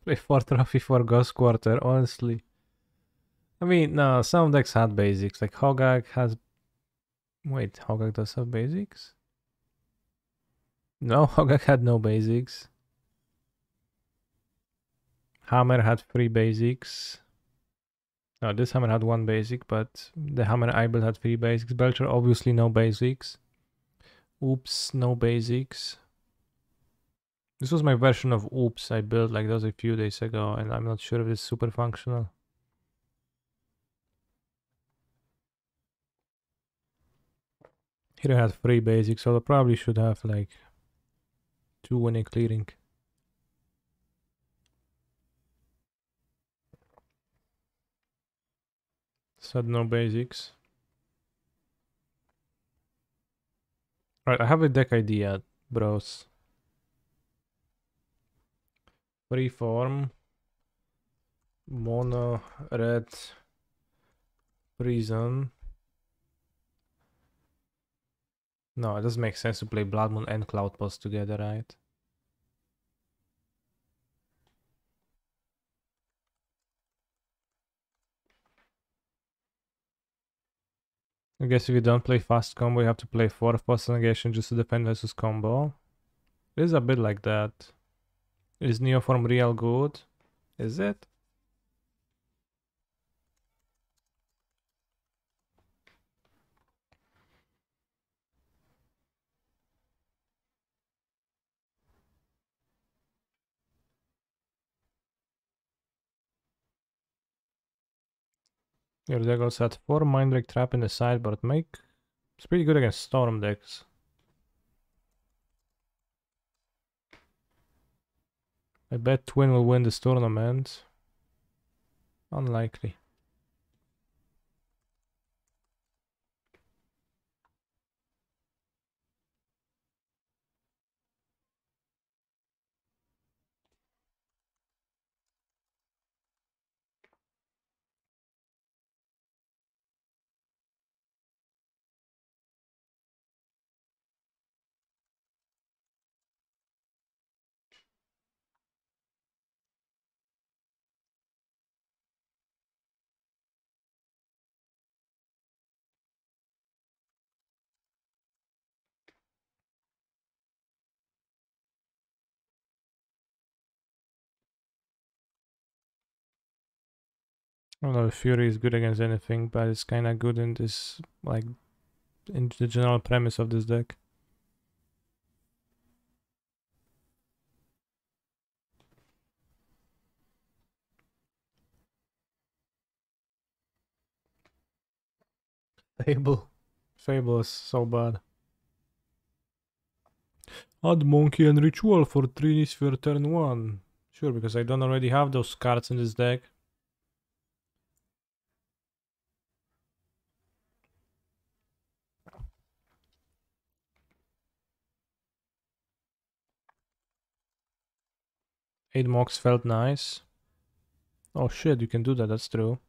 Play 4 Trophy for Ghost Quarter, honestly. I mean, no, some decks had basics. Like Hogak has... Wait, Hogak does have basics? No, Hogak had no basics. Hammer had 3 basics. No, this Hammer had 1 basic, but the Hammer Eibel had 3 basics. Belcher, obviously no basics. Oops, no basics. This was my version of Oops I built like those a few days ago, and I'm not sure if it's super functional. Here I had 3 basics, so I probably should have like 2 when clearing. Said no basics. Alright, I have a deck idea, bros. Freeform. Mono, red, prison. No, it doesn't make sense to play Blood Moon and Cloud Post together, right? I guess if you don't play fast combo, you have to play 4 post negation just to defend versus combo. It is a bit like that. Is Neoform real good? Is it? Your deck also had 4 Mind Break Trap in the sideboard. It's pretty good against Storm decks. I bet Twin will win this tournament. Unlikely. I don't know if Fury is good against anything, but it's kinda good in this, like, in the general premise of this deck. Fable. Fable is so bad. Add Monkey and Ritual for Trinis for turn 1. Sure, because I don't already have those cards in this deck. Eight Mox felt nice. Oh shit, you can do that, that's true.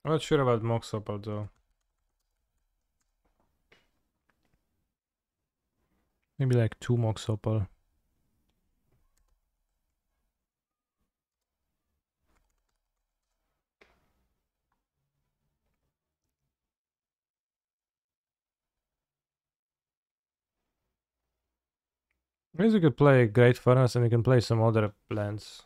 I'm not sure about Mox Opal though. Maybe like 2 Mox Opal. I guess you could play Great Furnace and you can play some other lands.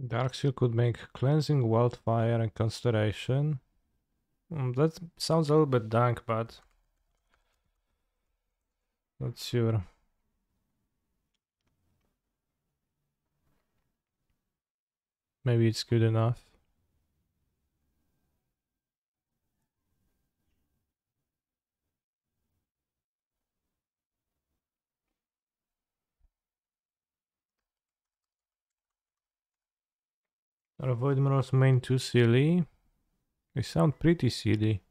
Darkseal could make Cleansing, Wildfire, and Constellation. That sounds a little bit dank, but not sure. Maybe it's good enough. Avoid Mirror's main too silly. They sound pretty silly.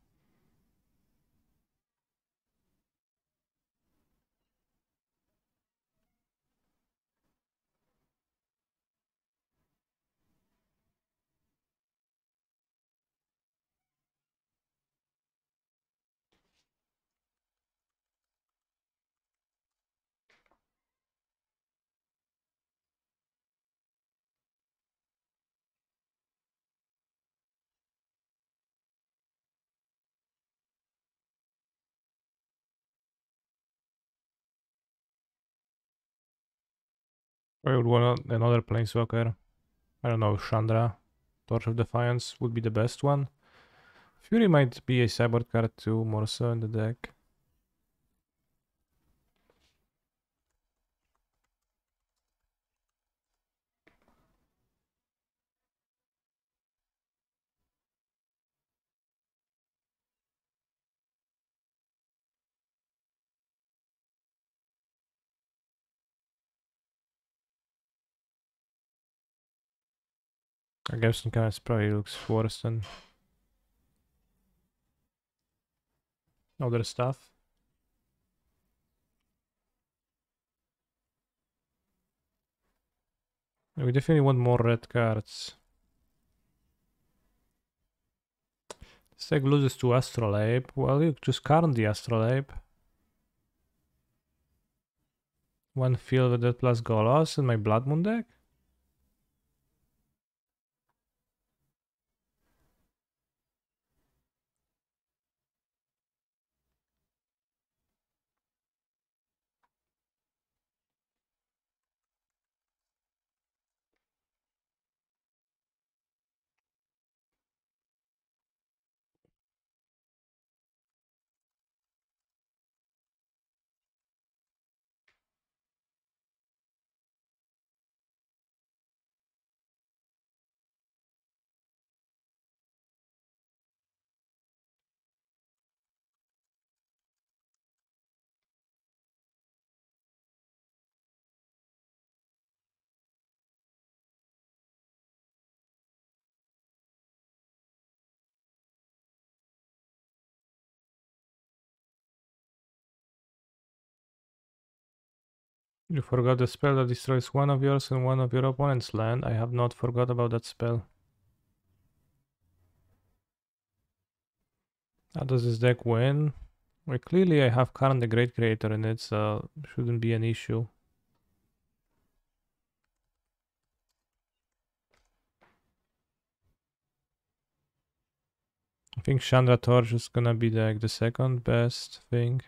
I would want another Planeswalker. I don't know, Chandra. Torch of Defiance would be the best one. Fury might be a sideboard card too, more so in the deck. I guess in kind of probably looks worse than other stuff. We definitely want more red cards. This deck loses to Astrolabe. Well, you just card the Astrolabe. One field with that plus Golos in my Blood Moon deck? You forgot the spell that destroys one of yours and one of your opponent's land. I have not forgot about that spell. How does this deck win? Well, clearly I have Karn the Great Creator in it, so shouldn't be an issue. I think Chandra Torch is gonna be like the second best thing.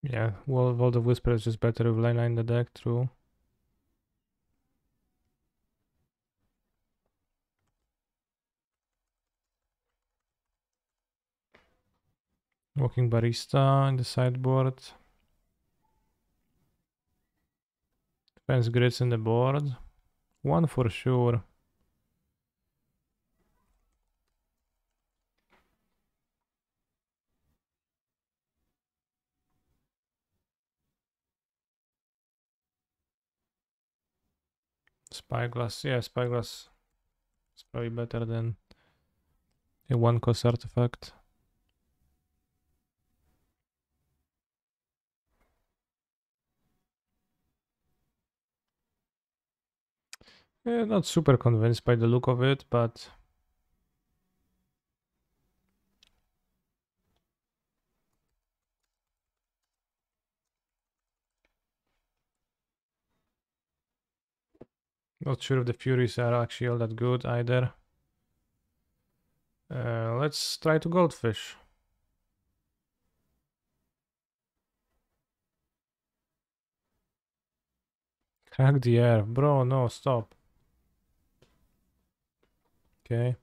Yeah, well, Vault of Whisper is just better with Line in the deck, true. Walking Barista in the sideboard. Defense Grids in the board. One for sure. Spyglass, yeah, Spyglass is probably better than a one cost artifact. Yeah, not super convinced by the look of it, but not sure if the Furies are actually all that good either. Let's try to Goldfish. Crack the air. Bro, no, stop. Okay.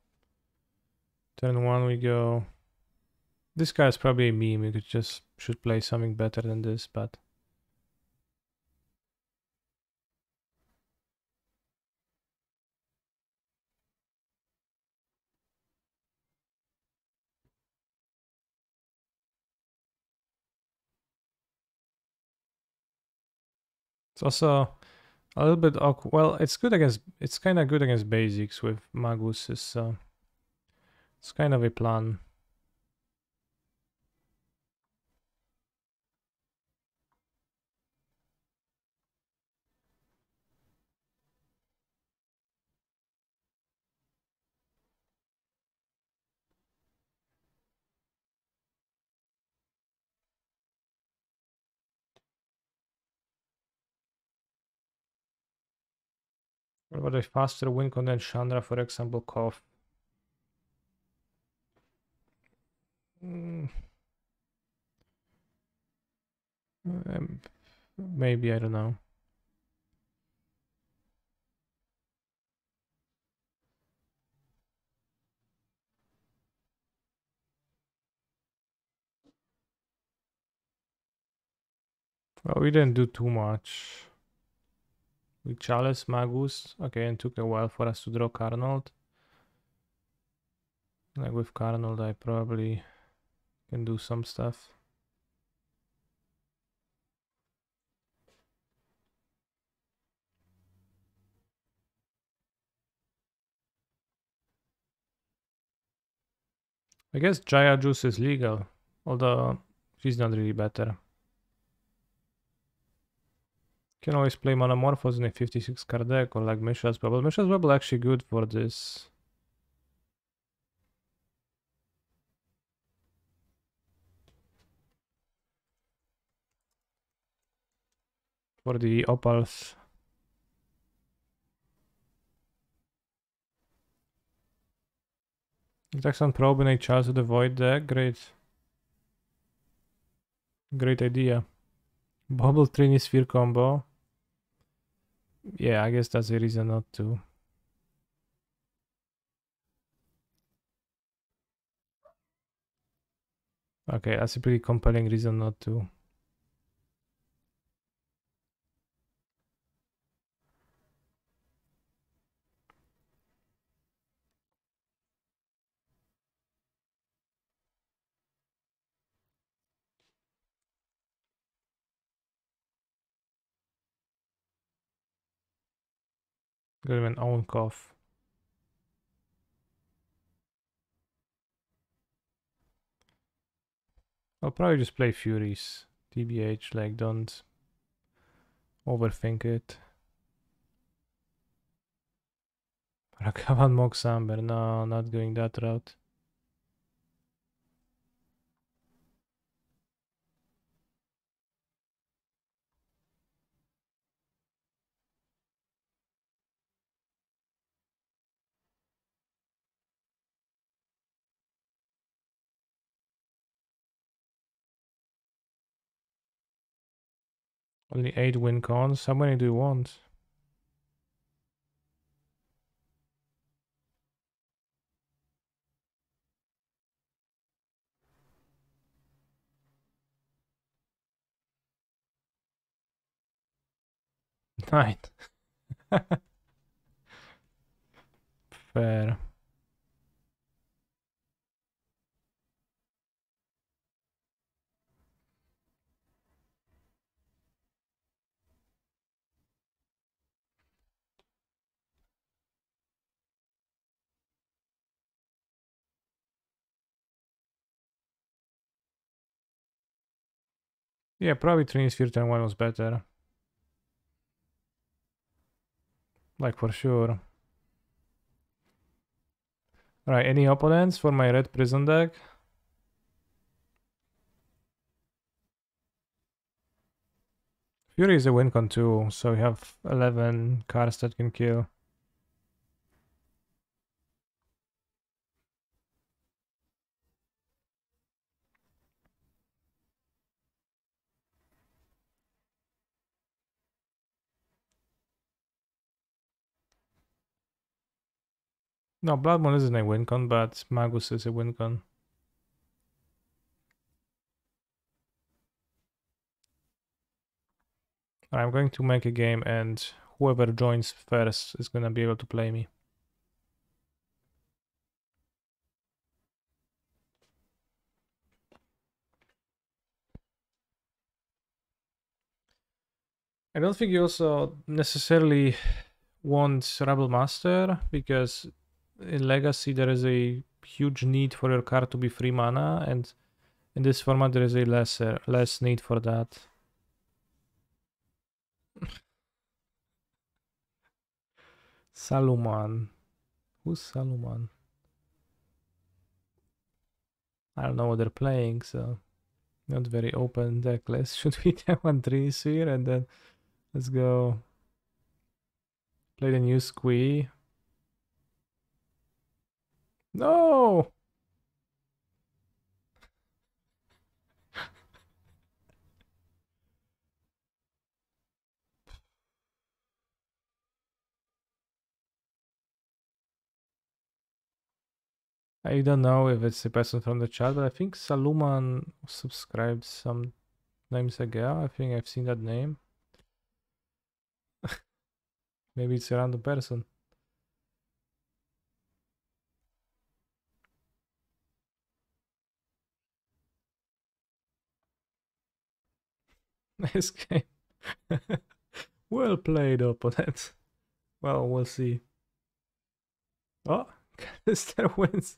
Turn one we go. This guy is probably a meme. We should play something better than this, but... It's also a little bit awkward. Well, it's good against... It's kind of good against basics with Magus. It's kind of a plan. What about a faster win con than Chandra, for example, Koth? Mm, um, maybe, I don't know. Well, we didn't do too much. We Chalice, Magus. Okay, and took a while for us to draw Carnold. Like with Carnold, I probably can do some stuff. I guess Jaya Juice is legal, although she's not really better. Can always play Monomorphos in a 56 card deck or like Mishra's Bubble. Mishra's Bubble actually good for this. For the Opals. Jackson Probe in a Charles of the Void deck, great. Great idea. Bubble Trini Sphere combo. Yeah, I guess that's a reason not to. Okay, that's a pretty compelling reason not to. Got him an own cough. I'll probably just play Furies. TBH, like, don't overthink it. Rakavan Mox Amber. No, not going that route. Only 8 win cons. How many do you want? Nine. Fair. Yeah, probably Trinisphere turn 1 was better. Like, for sure. Alright, any opponents for my red prison deck? Fury is a win con too, so you have 11 cards that can kill. No, Blood Moon isn't a win con, but Magus is a win con. I'm going to make a game and whoever joins first is gonna be able to play me. I don't think you also necessarily want Rebel Master, because in Legacy there is a huge need for your card to be free mana, and in this format there is a less need for that. Saluman. Who's Saluman? I don't know what they're playing, so not very open deck list. Should we have 1 3 sphere and then let's go play the new Squee? No! I don't know if it's a person from the chat, but I think Saluman subscribed some names ago. I think I've seen that name. Maybe it's a random person. Nice game. Well played, opponent. Well, we'll see. Oh, Canister wins.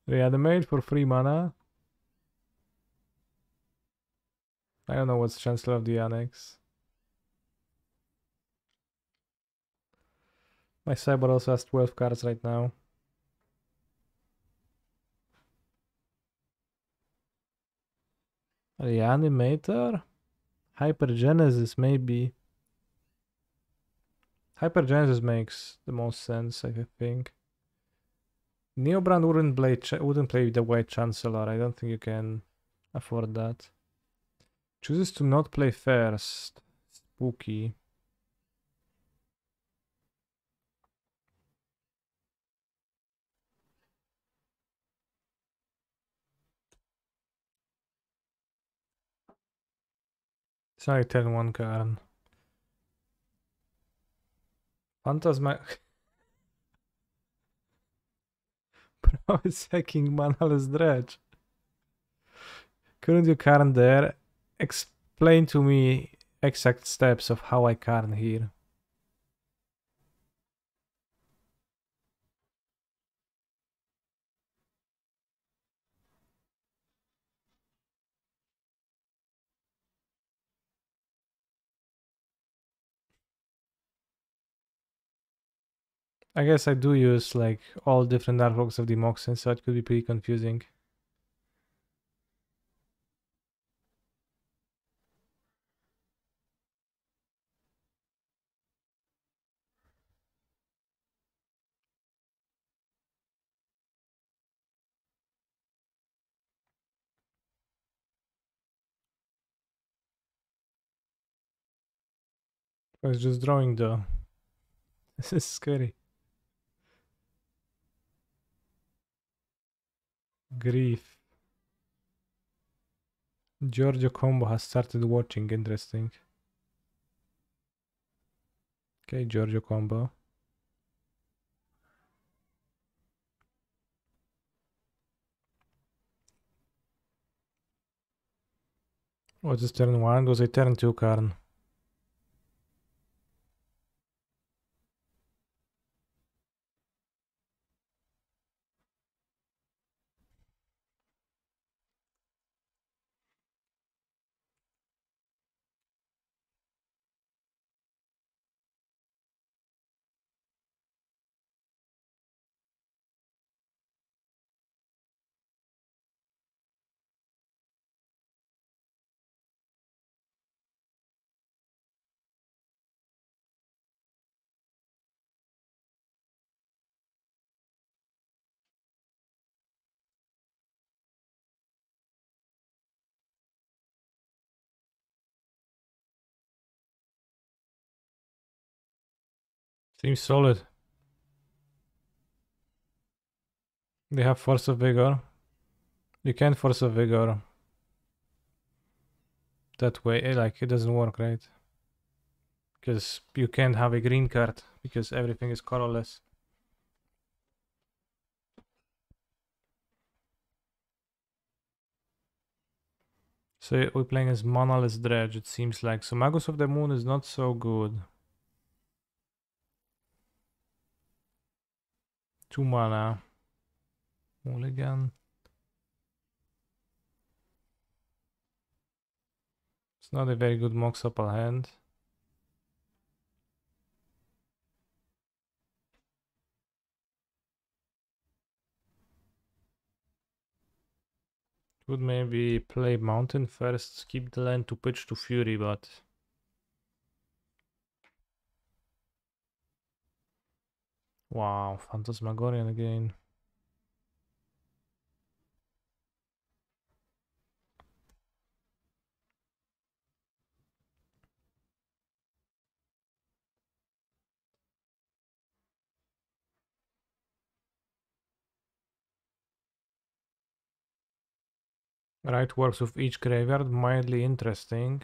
Reanimate for free mana. I don't know what's Chancellor of the Annex. My Cyber also has 12 cards right now. Reanimator? Hypergenesis, maybe. Hypergenesis makes the most sense, I think. Neobrand wouldn't play the White Chancellor. I don't think you can afford that. Chooses to not play first. Spooky. It's only turn 1 card. Phantasma. Bro, it's hacking Manaless Dredge. Couldn't you Karn there? Explain to me exact steps of how I Karn here. I guess I do use like all different artworks of the Moxen, so it could be pretty confusing. I was just drawing though. This is scary. Grief. Giorgio Combo has started watching, interesting. Okay, Giorgio Combo. Was this turn 1? Was it turn 2 Karn? Seems solid. They have Force of Vigor. You can't Force of Vigor that way, like it doesn't work, right? Because you can't have a green card because everything is colorless. So we're playing as Manaless Dredge, it seems like. So Magus of the Moon is not so good. 2 mana. Mulligan. It's not a very good Mox Opal hand. Would maybe play Mountain first, keep the land to pitch to Fury, but... Wow, Phantasmagorian again. Right works with each graveyard, mildly interesting.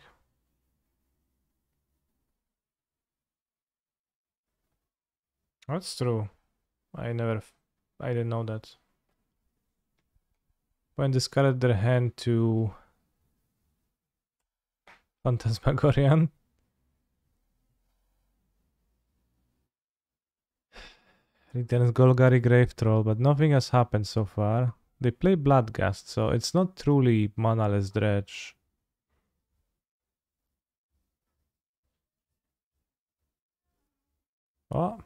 That's true. I didn't know that. When discarded their hand to Phantasmagorian. Returns Golgari Grave Troll, but nothing has happened so far. They play Bloodgast, so it's not truly Manaless Dredge. Oh.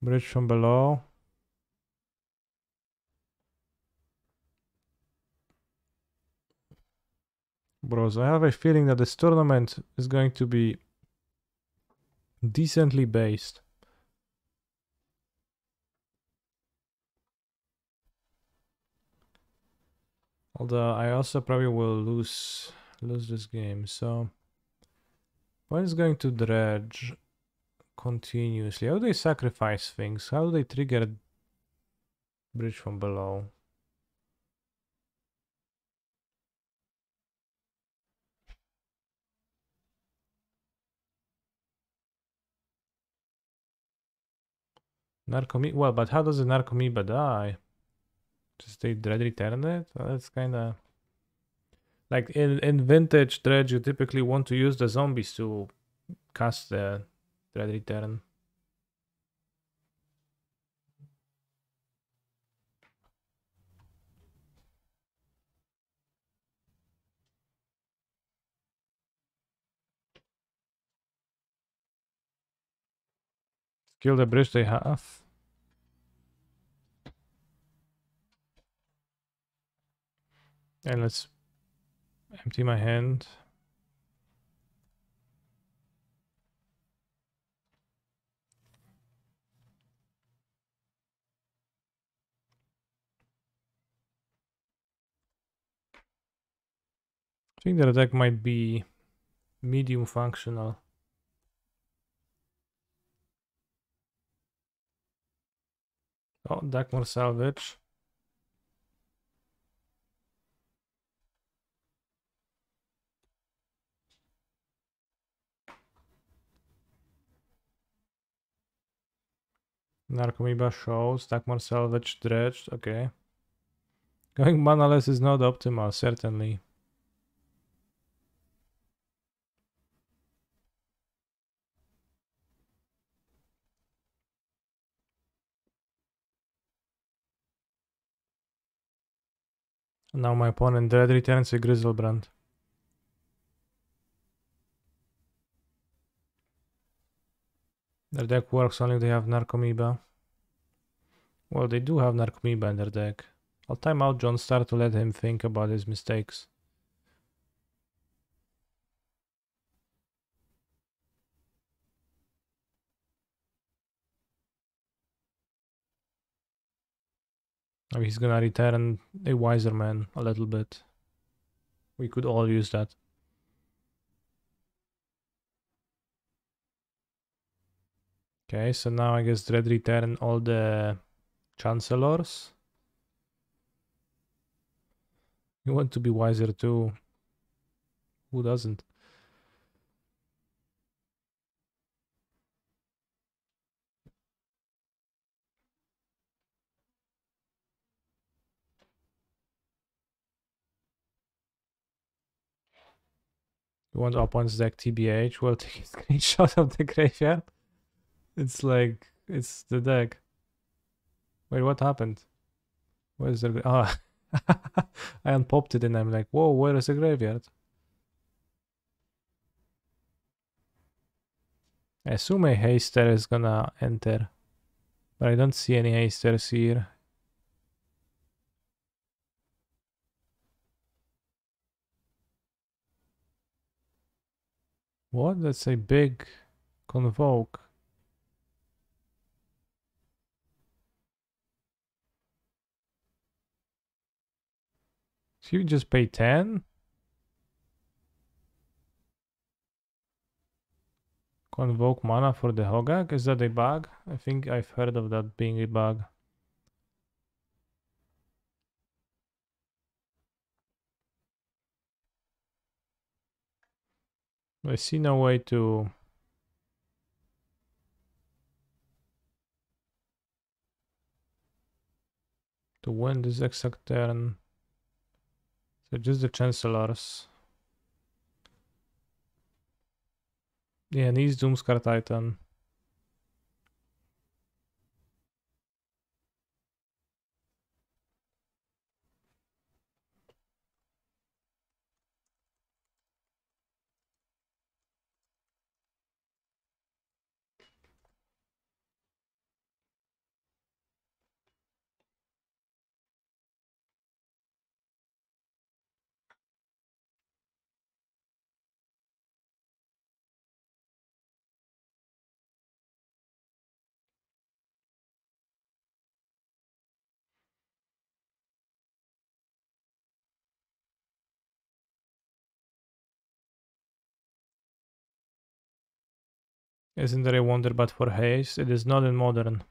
Bridge from below. Bros, I have a feeling that this tournament is going to be decently based. Although I also probably will lose this game. So one is going to dredge continuously. How do they sacrifice things? How do they trigger bridge from below? Well, but how does the Narcomoeba die? Just they dread return it? Well, that's kinda like in vintage dredge you typically want to use the zombies to cast the dread return. Kill the bridge they have. And let's empty my hand. I think the deck might be medium functional. Oh, deck more salvage. Narcomoeba shows, deck more salvage, dredged, okay. Going manaless is not optimal, certainly. Now my opponent dread returns a Grizzlebrand. Their deck works only if they have Narcomoeba. Well, they do have Narcomoeba in their deck. I'll time out John Star to let him think about his mistakes. Maybe he's gonna return a Wiser Man a little bit. We could all use that. Okay, so now I guess Dread return all the Chancellors. You want to be wiser too. Who doesn't? You want opponent's deck TBH? Well, take a screenshot of the graveyard. It's like, it's the deck. Wait, what happened? Where's the... Oh, I unpopped it and I'm like, whoa, where is the graveyard? I assume a Haster is gonna enter. But I don't see any Hasters here. What? That's a big Convoke. So you just pay 10? Convoke mana for the Hogak? Is that a bug? I think I've heard of that being a bug. I see no way to win this exact turn. So just the Chancellors. Yeah, and he's Doomscar Titan. Isn't there a wonder but for haste? It is not in modern.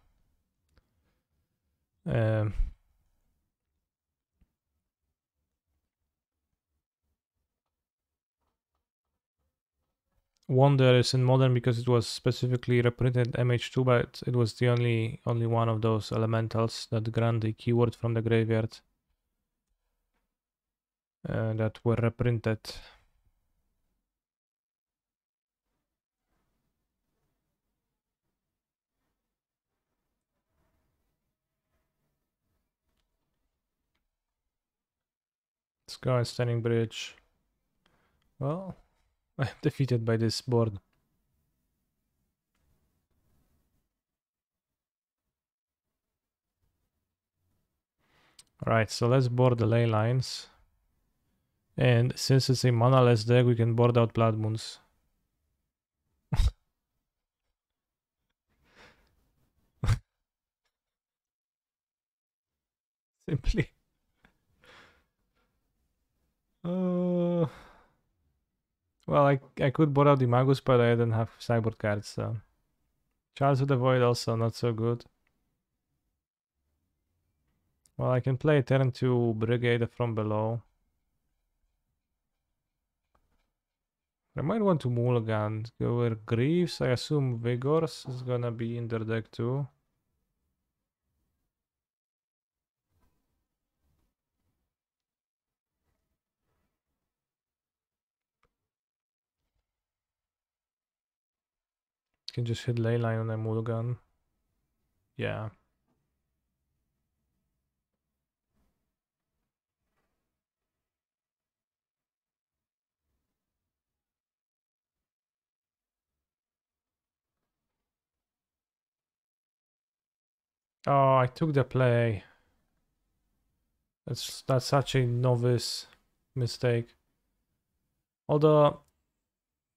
Wonder is in modern because it was specifically reprinted MH2, but it was the only one of those elementals that grant the keyword from the graveyard that were reprinted. Let's go and Standing Bridge. Well, I'm defeated by this board. Alright, so let's board the ley lines. And since it's a mana-less deck, we can board out Blood Moons. Simply. Well, I could board out the Magus, but I don't have sideboard cards, so... Charles of the Void also not so good. Well, I can play turn 2 Brigade from below. I might want to mulligan. Go with Greaves. I assume Vigors is gonna be in their deck too. Can just hit Leyline on a mulligan. Yeah. Oh, I took the play. That's such a novice mistake. Although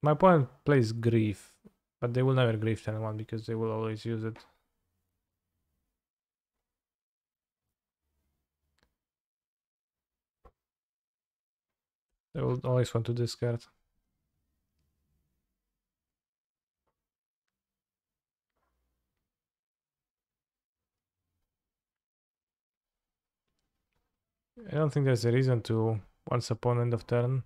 my opponent plays Grief, but they will never Grief turn 1 because they will always use it. They will always want to discard. I don't think there's a reason to once upon end of turn.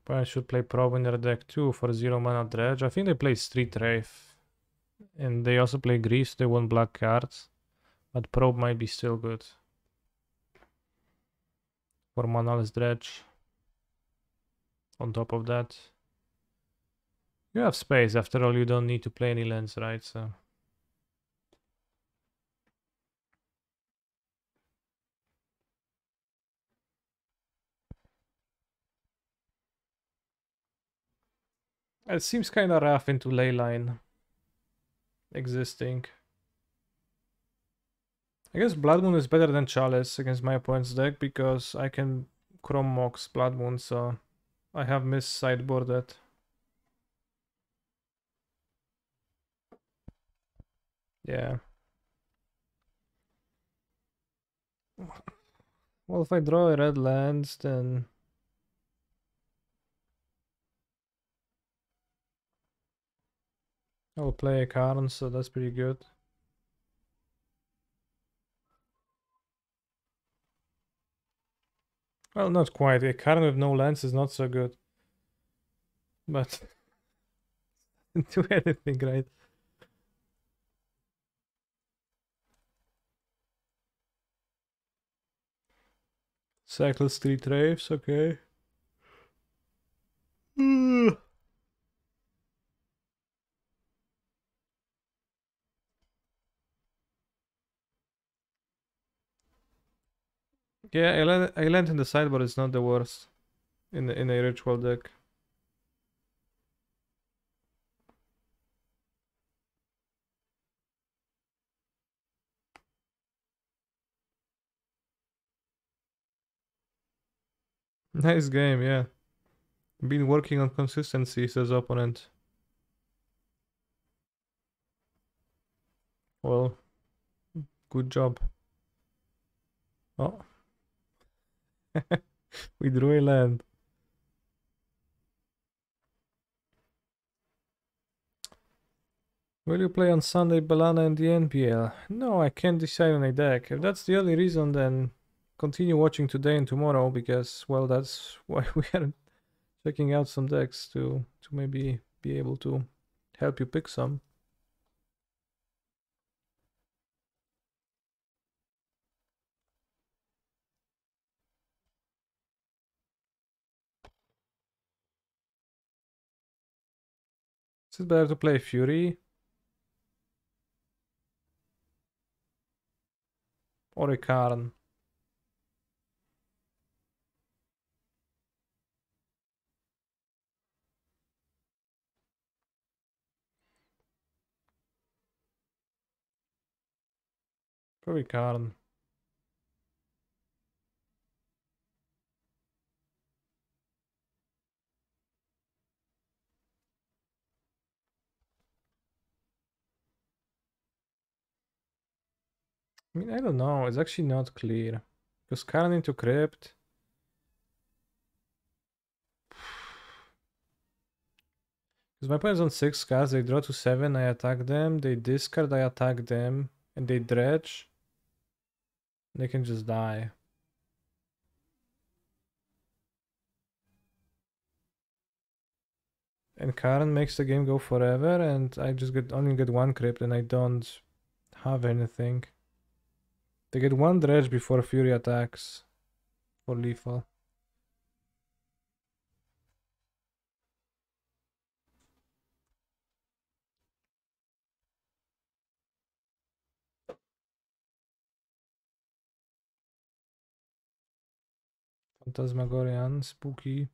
But I should play Probe in their deck too for 0 mana dredge. I think they play Street Wraith. And they also play Grease, they want black cards. But Probe might be still good. For manaless dredge. On top of that. You have space, after all you don't need to play any lands, right? So it seems kinda rough into Leyline existing. I guess Blood Moon is better than Chalice against my opponent's deck because I can Chrome Mox Blood Moon, so I have mis-sideboarded. Yeah. Well, if I draw a red land, then I'll play a Karn, so that's pretty good. Well, not quite. A Karn with no lands is not so good. But do anything, right? Cycle Street Wraiths, okay. Yeah, Island in the sideboard is not the worst in a ritual deck. Nice game, yeah. Been working on consistency, says opponent. Well, good job. Oh. We drew a land. Will you play on Sunday Balana in the NPL? No, I can't decide on a deck. If that's the only reason, then continue watching today and tomorrow because, well, that's why we are checking out some decks to maybe be able to help you pick some. Is it better to play Fury or a Karn? Probably Karn. I mean, I don't know. It's actually not clear. Because Karn into Crypt. Because my opponent's on 6 cards, they draw to 7, I attack them. They discard, I attack them. And they dredge. They can just die. And Karn makes the game go forever, and I just only get 1 crypt, and I don't have anything. They get 1 dredge before Fury attacks for lethal. Phantasmagorian, spooky.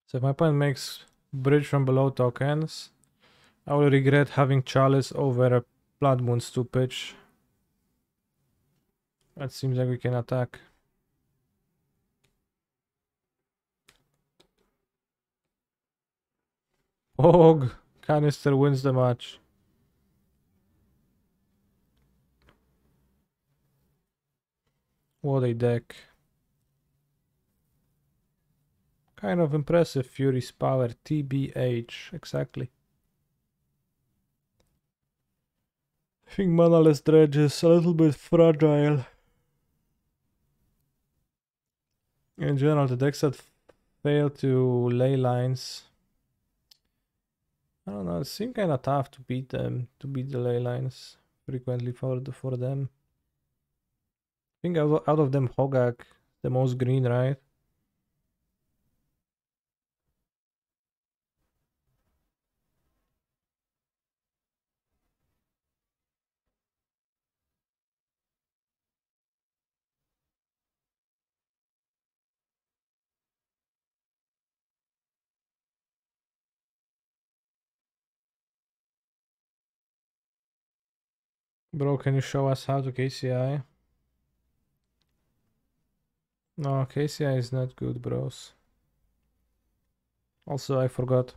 So if my opponent makes bridge from below tokens, I will regret having Chalice over a Blood Moon's 2 pitch. That seems like we can attack. Og! Canister wins the match. What a deck. Kind of impressive Fury's power, TBH, exactly. I think Manaless Dredge is a little bit fragile. In general, the decks that fail to lay lines, I don't know, it seems kinda tough to beat them, to beat the ley lines frequently for them. I think out of them Hogak, the most green, right? Bro, can you show us how to KCI? No, KCI is not good, bros. Also, I forgot.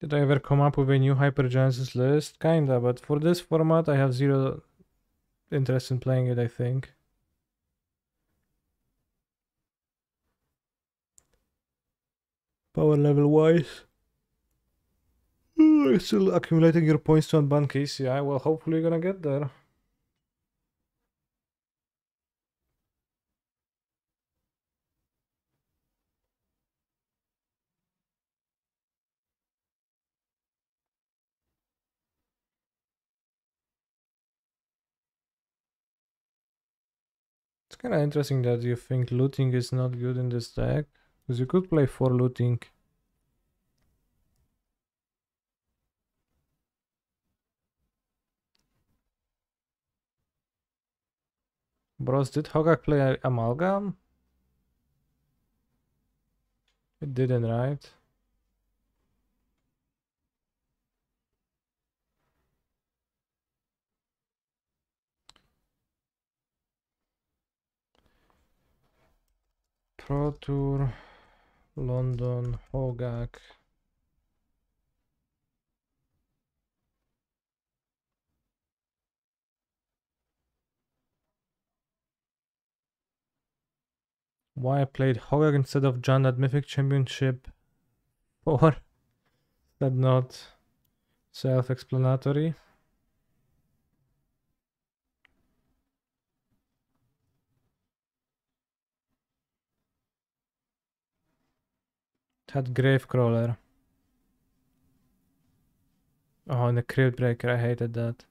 Did I ever come up with a new Hypergenesis list? Kinda, but for this format I have zero interest in playing it, I think. Power level wise. Still accumulating your points to unban KCI. Well, hopefully you're gonna get there. kind of interesting that you think looting is not good in this deck, because you could play 4 looting. Bros, did Hogak play Amalgam? It didn't, right? Pro Tour, London, Hogak. Why I played Hogak instead of John at Mythic Championship 4? That not self-explanatory? It had Gravecrawler. Oh, and the Crypt Breaker, I hated that.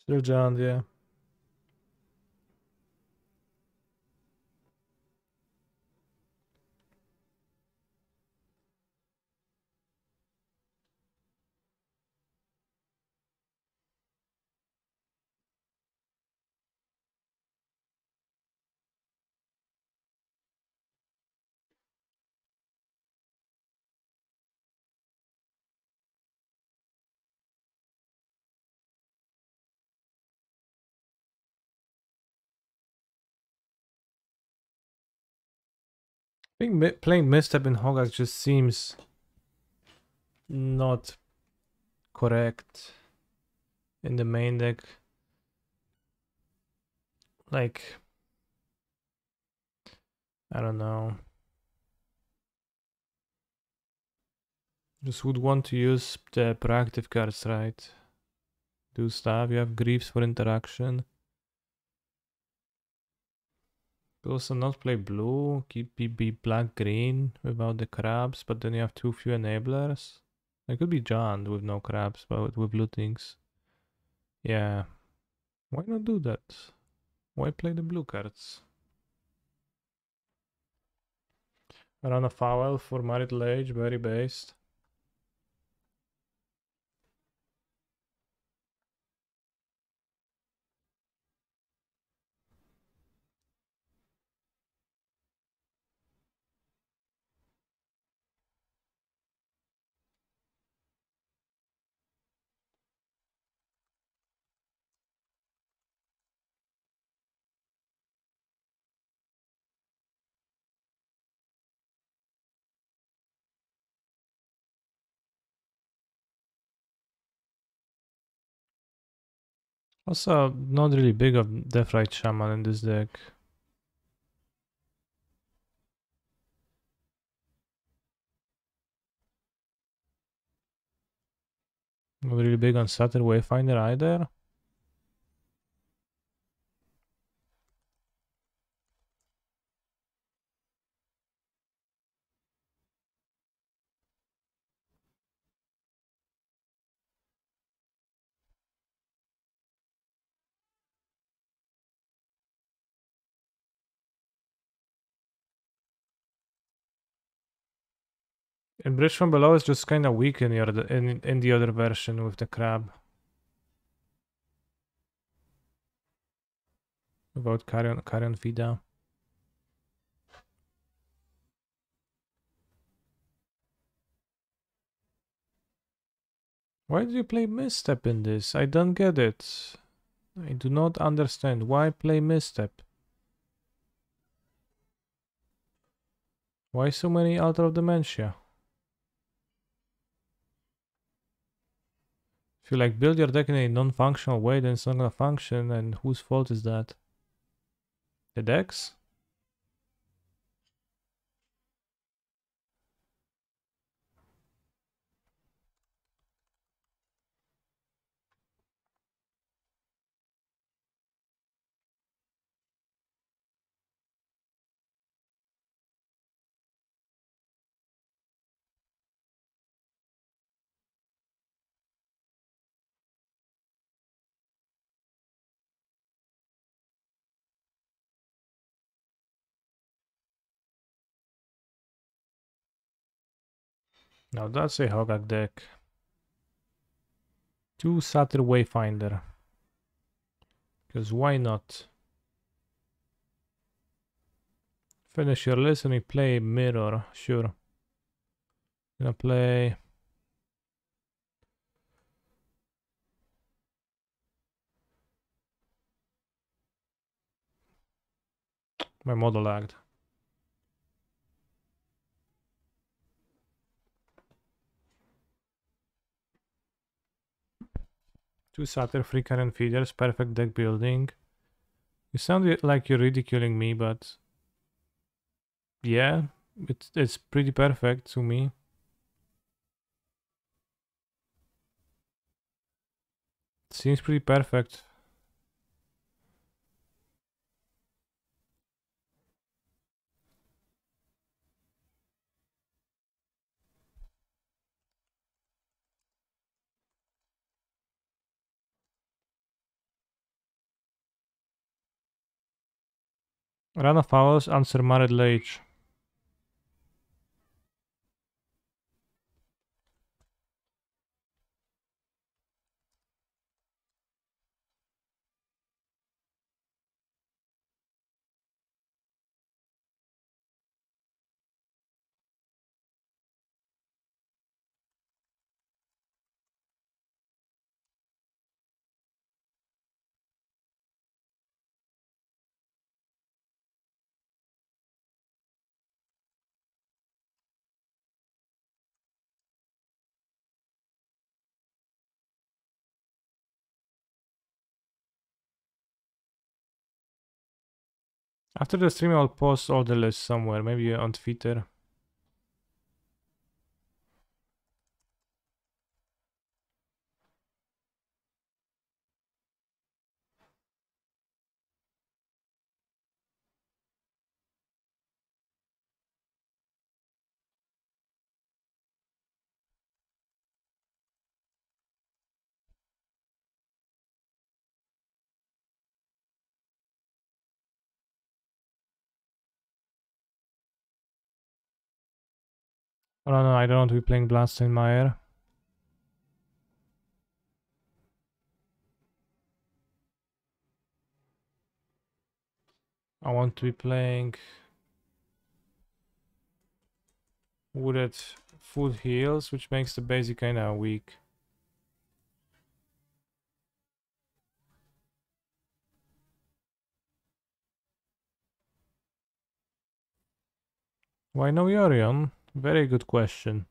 Still John, yeah. I think playing Misstep in Hogak just seems not correct in the main deck. Like, I don't know. Just would want to use the proactive cards, right? Do stuff. You have Greaves for interaction. Could also not play blue. Keep be black green without the crabs, but then you have too few enablers. It could be John with no crabs, but with blue things. Yeah. Why not do that? Why play the blue cards? Run a foul for marital age, very based. Also, not really big of Deathrite Shaman in this deck. Not really big on Satyr Wayfinder either. And Bridge from Below is just kind of weak in the other version with the crab. Without Carrion Vida. Why do you play Misstep in this? I don't get it. I do not understand. Why play Misstep? Why so many Altar of Dementia? If you like build your deck in a non-functional way, then it's not gonna function, and whose fault is that? The deck's? Now that's a Hogak deck. 2 Satyr Wayfinder. Because why not? Finish your list and we play Mirror. Sure. Gonna play... My model lagged. Two Satyr, 3 Cannon Feeders, perfect deck building. You sound like you're ridiculing me, but... Yeah, it's pretty perfect to me. It seems pretty perfect. Run of Owls, answer Married Lage. After the stream, I'll post all the lists somewhere, maybe on Twitter. Oh no, I don't want to be playing Blaststeinmeier. I want to be playing Wooded Foot Heals, which makes the basic kinda weak. Why no Yorion? Very good question.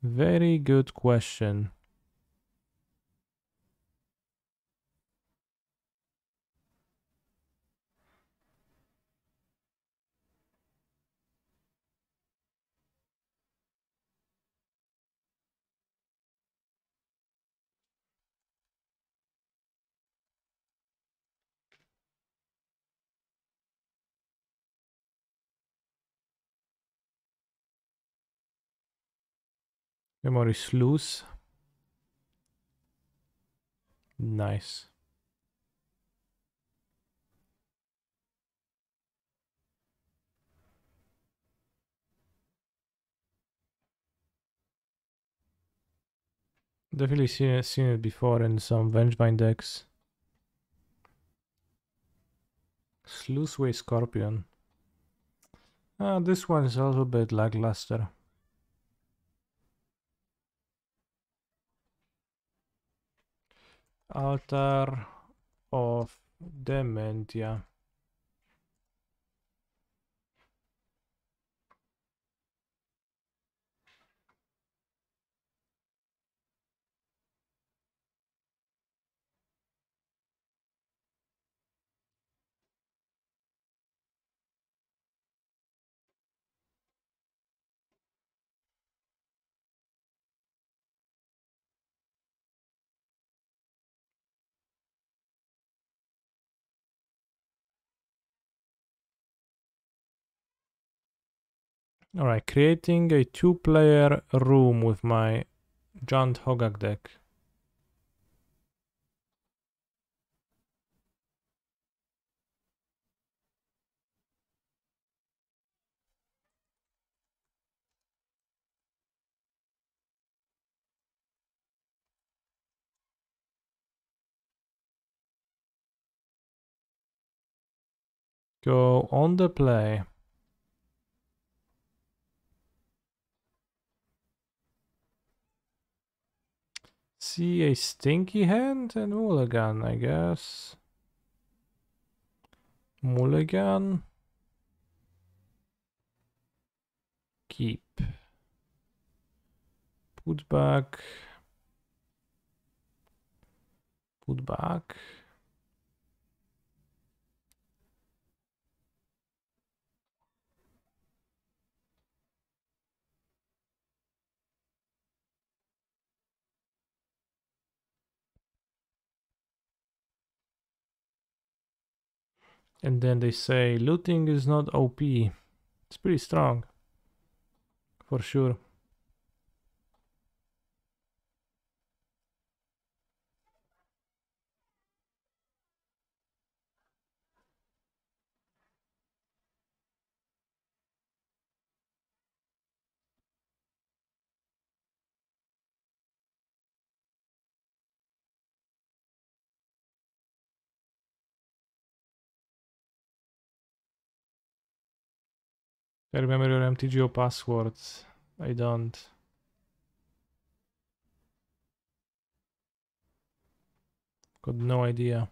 Very good question. Memory Sluice. Nice. Definitely seen it before in some Vengevine decks. Sluiceway Scorpion. This one is a little bit lackluster. Altar of Dementia. Alright, creating a 2-player room with my Giant Hogak deck. Go on the play. See a stinky hand and mulligan, I guess. Mulligan. Keep. Put back. Put back. And then they say looting is not OP. It's pretty strong. For sure. I remember your MTGO passwords. I don't. Got no idea.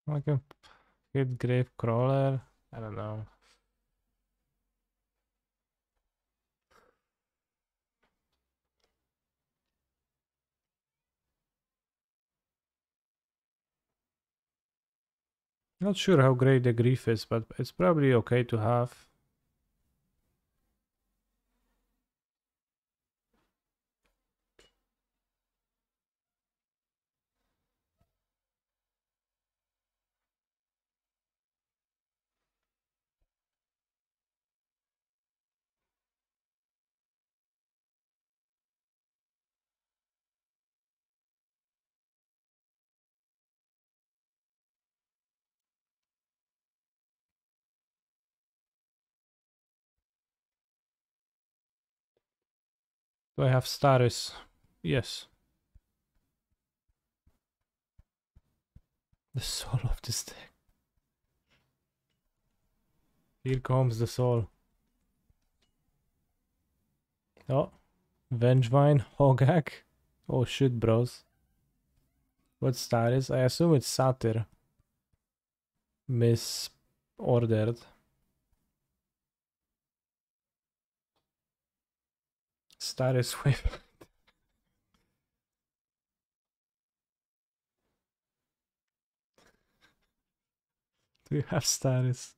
I can hit Grave Crawler. I don't know. Not sure how great the Grief is, but it's probably okay to have. Do I have status? Yes. The soul of this deck. Here comes the soul. Oh, Vengevine, Hogak. Oh shit, bros. What status? I assume it's Satyr. Misordered. Status wave. Do you have status?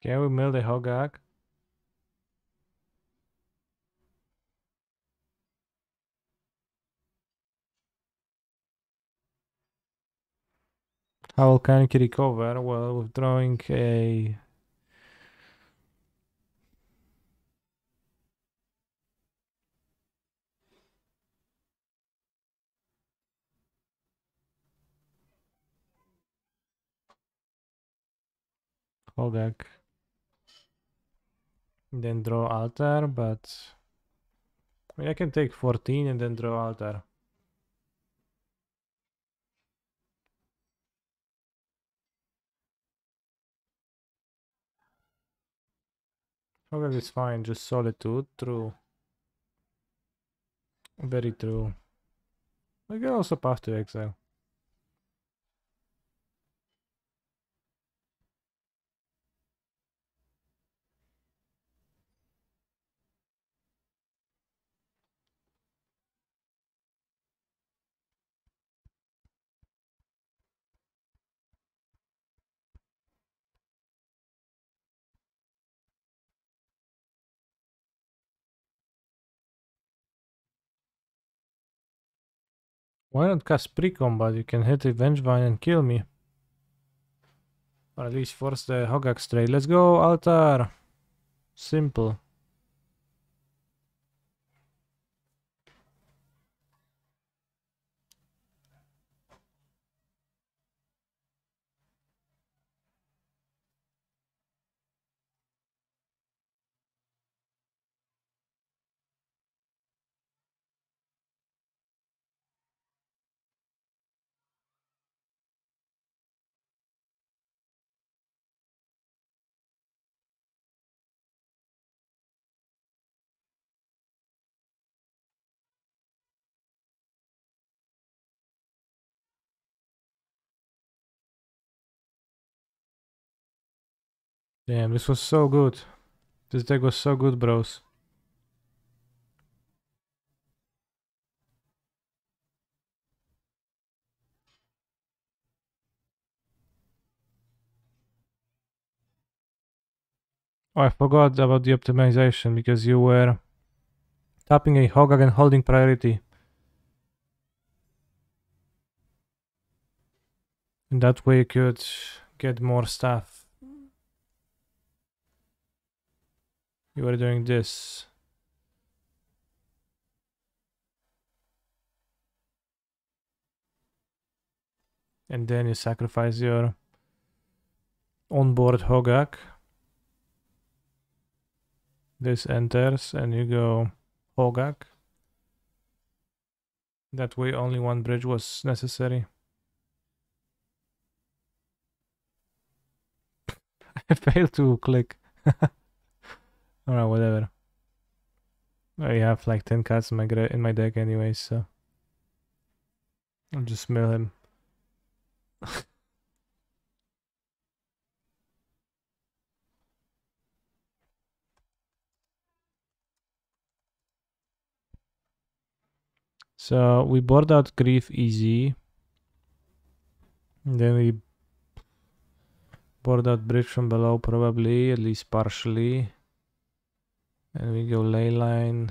Can we mill the Hogak? How can you recover? Well, withdrawing a Hogak. Then draw altar, but I mean, I can take 14 and then draw altar. Hogak is fine, just solitude. True. Very true. I can also path to exile. Why not cast pre-combat? You can hit a Vengevine and kill me. Or at least force the Hogak trade. Let's go, Altar! Simple. Damn, this was so good. This deck was so good, bros. Oh, I forgot about the optimization because you were tapping a Hogak and holding priority. And that way you could get more stuff. You were doing this. And then you sacrifice your onboard Hogak. This enters and you go Hogak. That way only one bridge was necessary. I failed to click. Alright, whatever. I have like 10 cards in my deck anyways, so I'll just mill him. So we board out Grief easy. And then we board out Bridge from below probably, at least partially. And we go Leyline.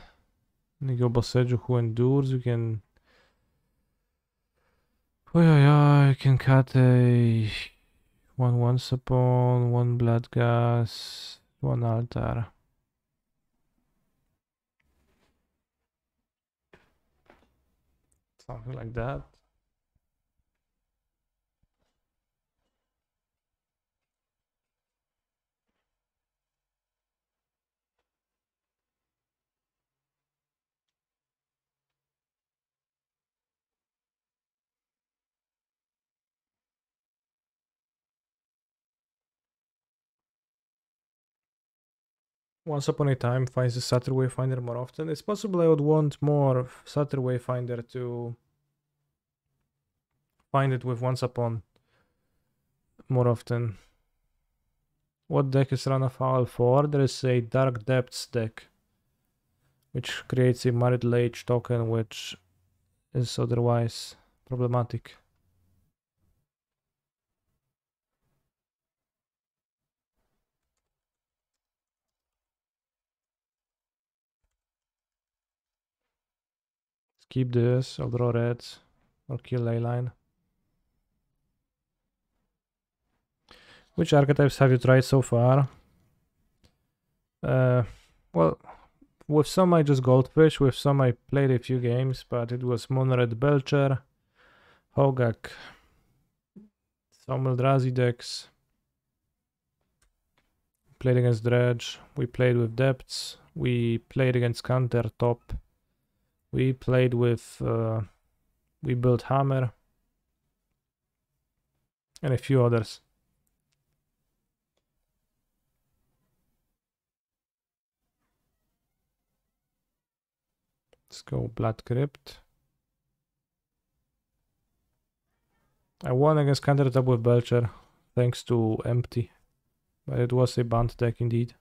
And we go Boseju who endures. We can... Oh yeah, you can cut a... One Once Upon, one Blood Gas, one Altar. Something like that. Once Upon a Time finds the Satyr Wayfinder more often. It's possible I would want more Satyr Wayfinder to find it with Once Upon more often. What deck is Run of Owl for? There is a Dark Depths deck, which creates a Married Lage token, which is otherwise problematic. Let's keep this, I'll draw reds, or kill Leyline. Which archetypes have you tried so far? Well, with some I just Goldfish, with some I played a few games, but it was Monored Belcher, Hogak, some Eldrazi decks. Played against Dredge, we played with Depths, we played against Counter Top, we played with, we built Hammer, and a few others. Let's go Blood Crypt. I won against Counter Top with Belcher, thanks to Empty, but it was a banned deck indeed.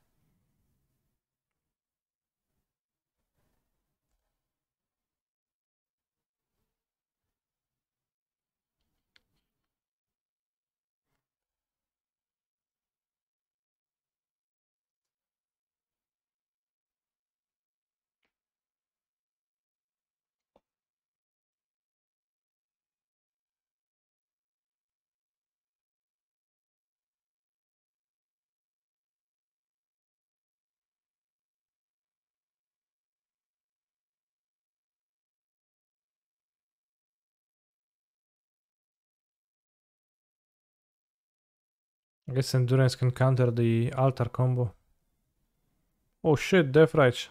I guess endurance can counter the altar combo. Oh shit, Death Rage.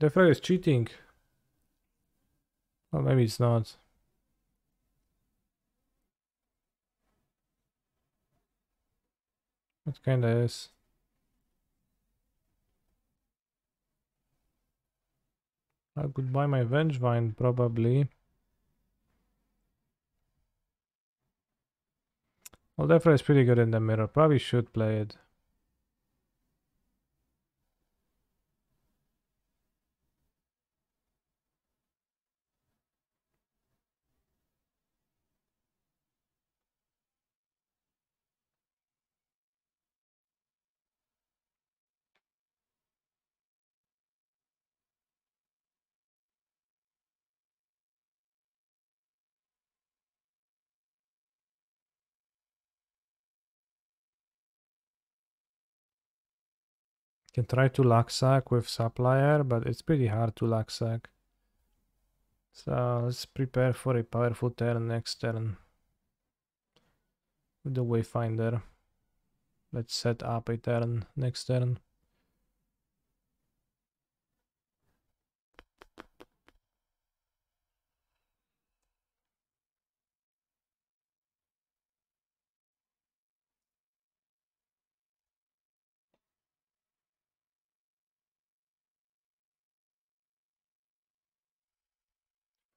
Death Rage is cheating. Well, maybe it's not. It kinda is. I could buy my Vengevine, probably. Well, Death Rage is pretty good in the mirror. Probably should play it. Can try to luck sack with Supplier, but it's pretty hard to luck sack. So let's prepare for a powerful turn next turn. With the Wayfinder. Let's set up a turn next turn.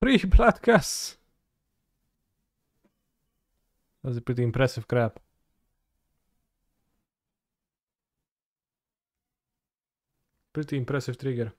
Three Bloodgas! That was a pretty impressive crap. Pretty impressive trigger.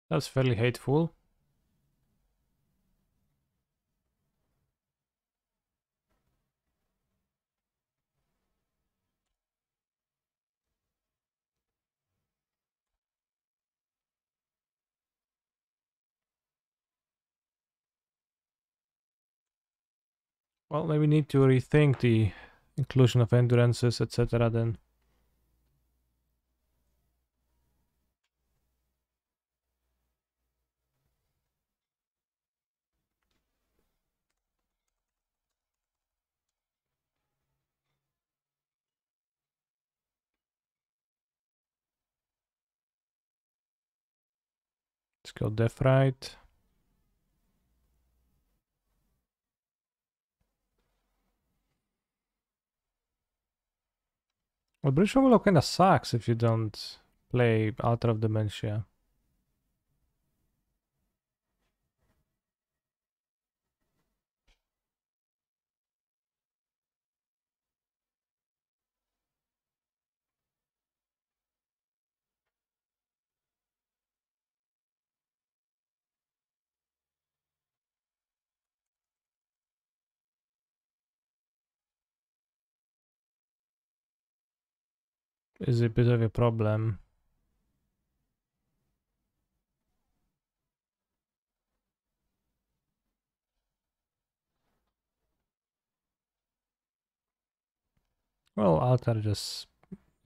That's fairly hateful. Well, maybe need to rethink the inclusion of endurances, etc. then. Let's go Death Right. Well, Bridge Overload kinda sucks if you don't play Altar of Dementia. Is a bit of a problem. Well, Altar just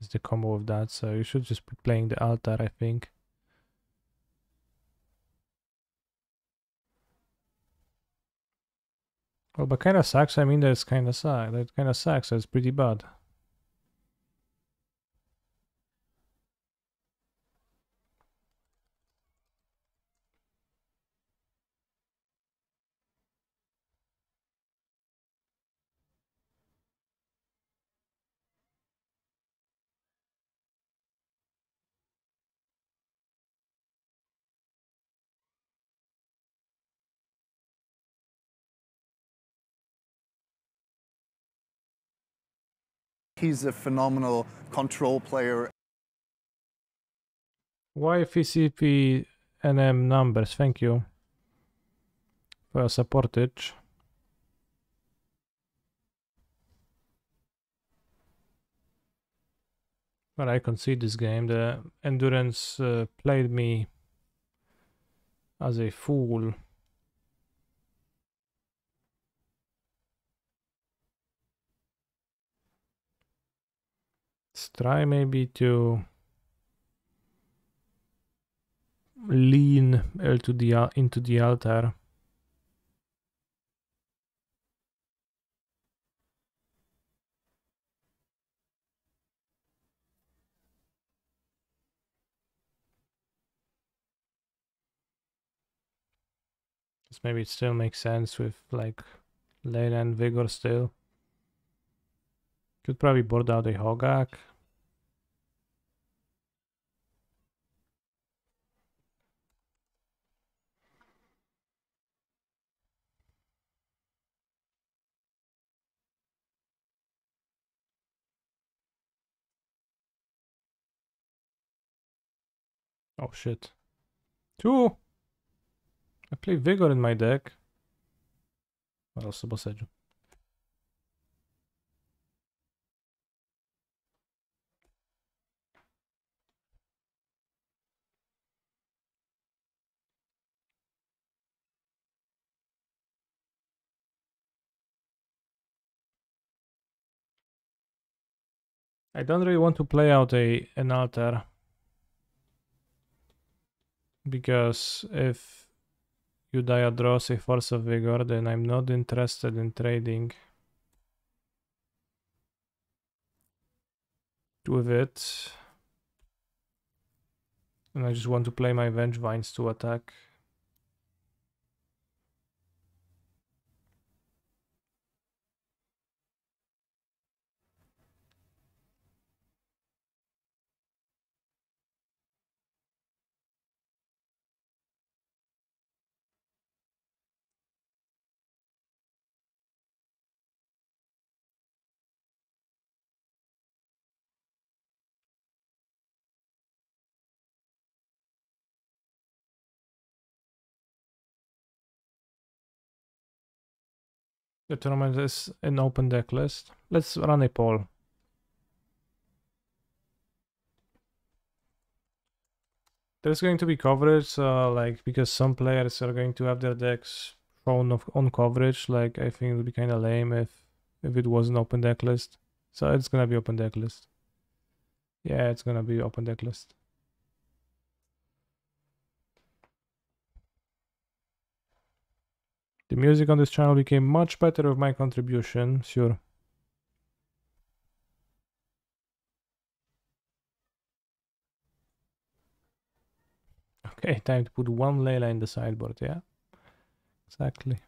is the combo of that, so you should just be playing the Altar, I think. Well, but kinda sucks, I mean that kinda sucks, so it's pretty bad. He's a phenomenal control player. YFCP NM numbers, thank you for your supportage. But I concede this game. The endurance played me as a fool. Let's try maybe to lean into the altar. Because maybe it still makes sense with like lane and vigor still. Could probably board out a Hogak. Oh shit. 2! I play vigor in my deck. Ale sobie posadził. I don't really want to play out an altar. Because if you die a draw, say Force of Vigor, then I'm not interested in trading with it. And I just want to play my Vengevines to attack. The tournament is an open deck list. Let's run a poll. There's going to be coverage, like because some players are going to have their decks shown on coverage. Like I think it would be kind of lame if it was an open deck list. So it's gonna be open deck list. Yeah, it's gonna be open deck list. The music on this channel became much better with my contribution, sure. Okay, time to put one Layla in the sideboard, yeah? Exactly.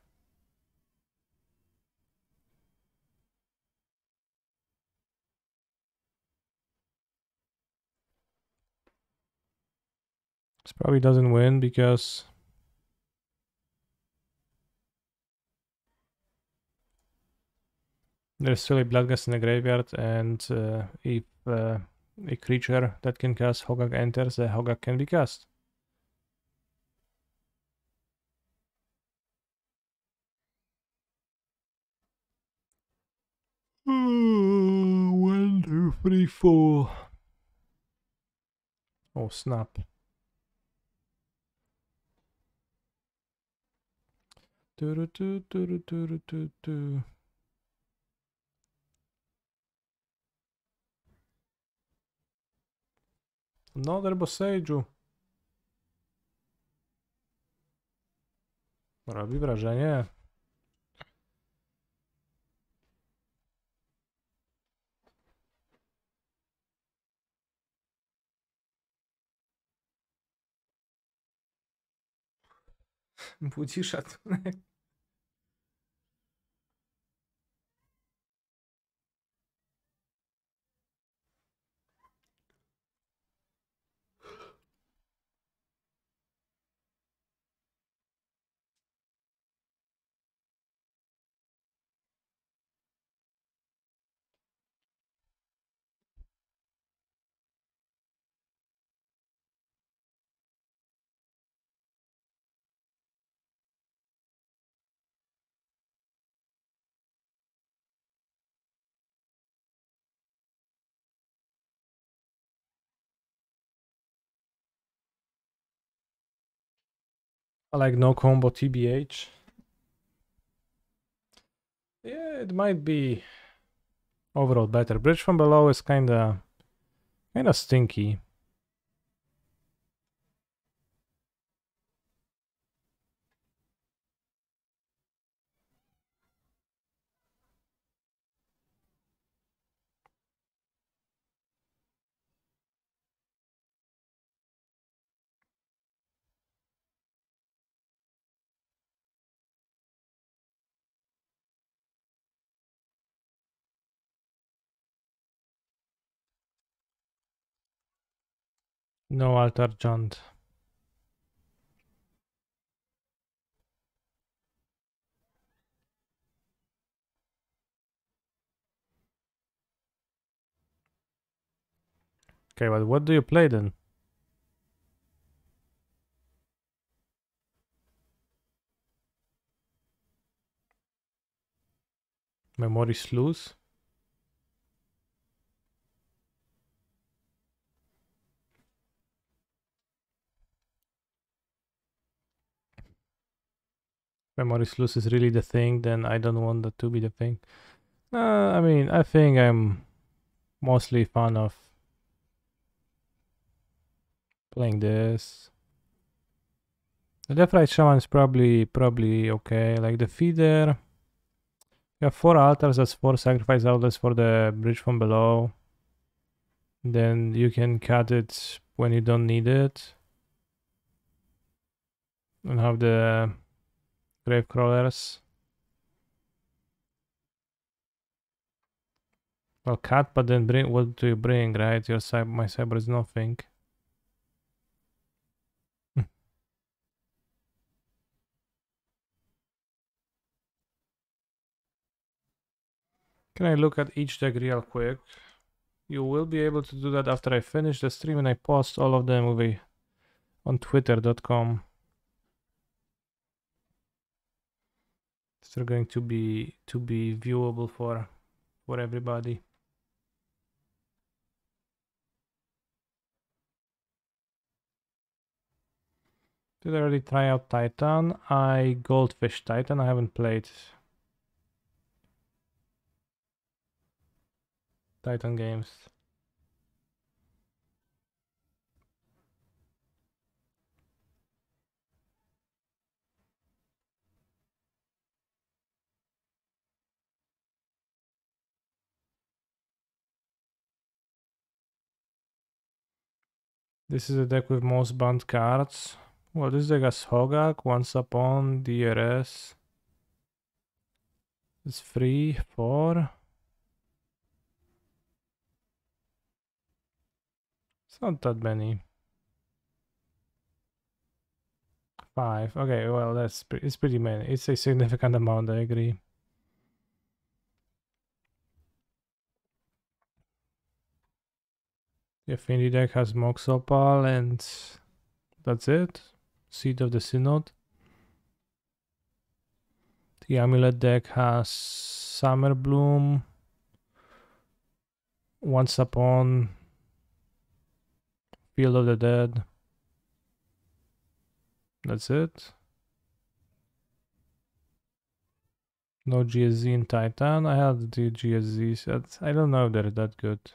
This probably doesn't win because there's still a Bloodgust in the graveyard, and if a creature that can cast Hogak enters, the Hogak can be cast. One, two, three, four. Oh, snap. Another Boseiju. Robi wrażenie. Budzi szacunek. I like no combo TBH. Yeah, it might be overall better. Bridge from below is kinda stinky. No altar jaunt. Okay, but what do you play then? Memory Sluice? Memory Sluice is really the thing, then I don't want that to be the thing. I mean, I think I'm mostly fan of playing this. The left right shaman is probably okay. Like the feeder. You have 4 altars, that's 4 sacrifice outlets for the bridge from below. Then you can cut it when you don't need it. And have the grave crawlers. Well, cut, but then bring. What do you bring, right? My cyber is nothing. Can I look at each deck real quick? You will be able to do that after I finish the stream and I post all of them on twitter.com. They're going to be viewable for everybody. Did I already try out Titan? I Goldfish Titan. I haven't played Titan games. This is a deck with most banned cards. Well, this deck has Hogak, Once Upon, DRS. It's 3, 4. It's not that many. 5. Okay, well, it's pretty many. It's a significant amount, I agree. The Affinity deck has Mox Opal and that's it. Seed of the Synod. The Amulet deck has Summer Bloom, Once Upon, Field of the Dead. That's it. No GSZ in Titan. I had the GSZs. I don't know if they're that good.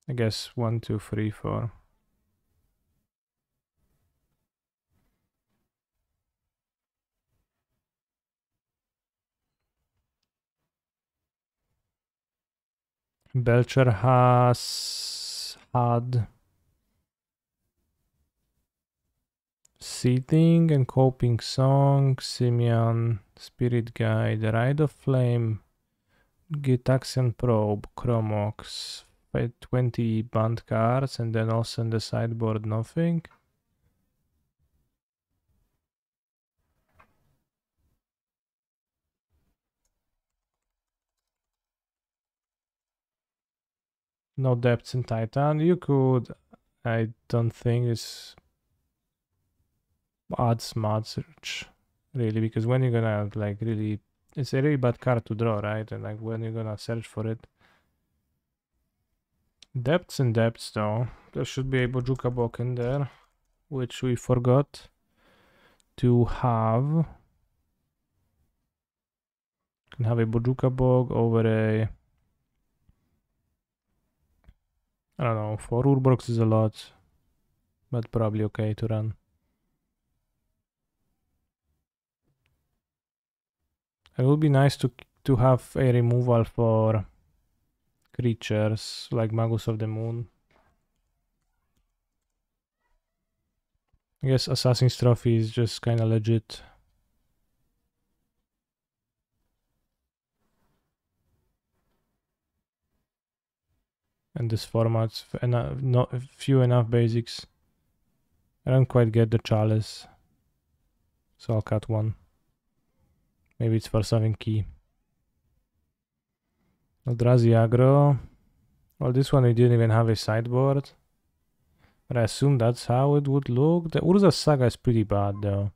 I guess 1, 2, 3, 4. Belcher had Seething and Coping Song, Simeon, Spirit Guide, Ride of Flame, Gitaxian Probe, Chromox, 20 banned cards, and then also in the sideboard nothing. No depths in Titan. You could, I don't think it's add smart search really, because when you're gonna like really, it's a really bad card to draw, right? And like when you're gonna search for it. Depths and depths though. There should be a Bojuka Bok in there, which we forgot. to have... Can have a Bojuka Bog over a... I don't know, 4 Urborgs is a lot, but probably okay to run. It would be nice to have a removal for creatures like Magus of the Moon. I guess Assassin's Trophy is just kind of legit. And this format, not few enough basics. I don't quite get the Chalice, so I'll cut one. Maybe it's for something key. Eldrazi aggro. Well, this one we didn't even have a sideboard. But I assume that's how it would look. The Urza Saga is pretty bad though.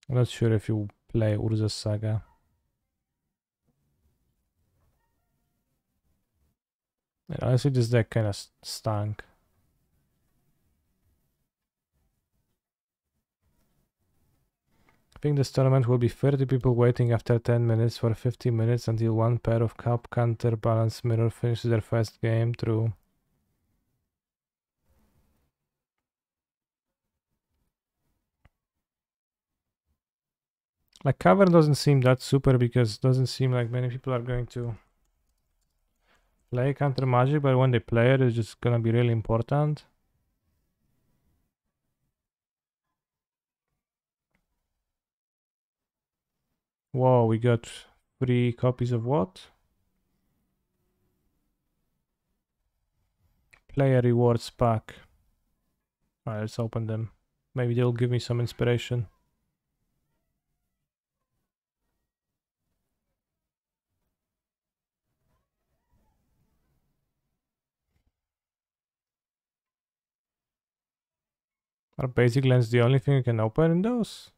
I'm not sure if you play Urza Saga. And honestly, this deck kind of stunk. I think this tournament will be 30 people waiting after 10 minutes for 50 minutes until one pair of Cup Counterbalance Mirror finishes their first game. True. Like, cover doesn't seem that super because it doesn't seem like many people are going to play counter magic, but when they play it, it's just gonna be really important. Whoa, we got 3 copies of what? Player rewards pack. Alright, let's open them. Maybe they'll give me some inspiration. Are basic lands the only thing you can open in those?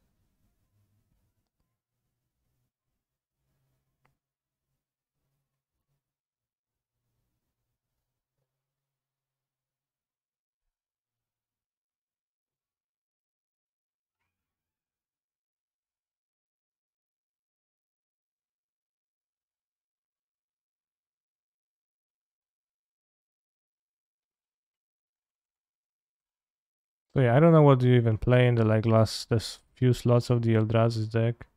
So yeah, I don't know what you even play in the like this few slots of the Eldrazi's deck.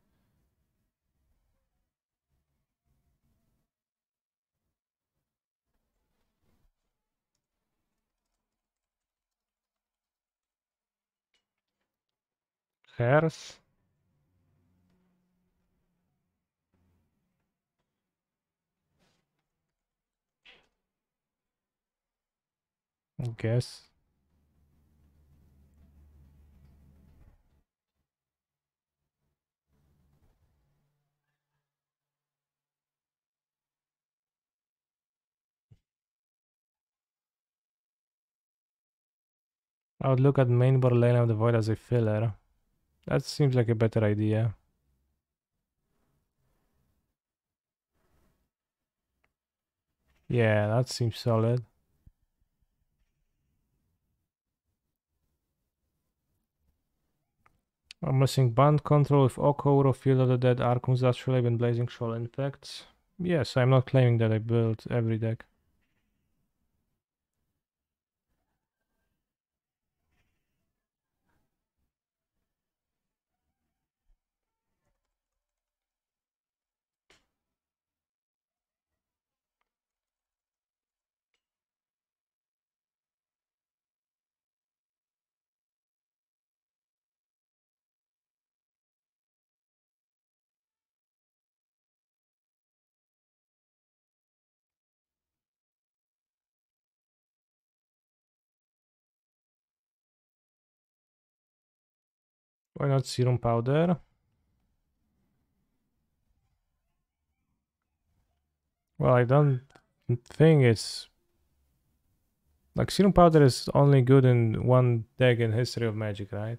Hearth? I guess. I would look at main board Lane of the Void as a filler. That seems like a better idea. Yeah, that seems solid. I'm missing band control with Oko or Field of the Dead, Archon's Astral and Blazing Shoal Infects. Yes, I'm not claiming that I built every deck. Why not Serum Powder? Well, I don't think it's... Like, Serum Powder is only good in one deck in History of Magic, right?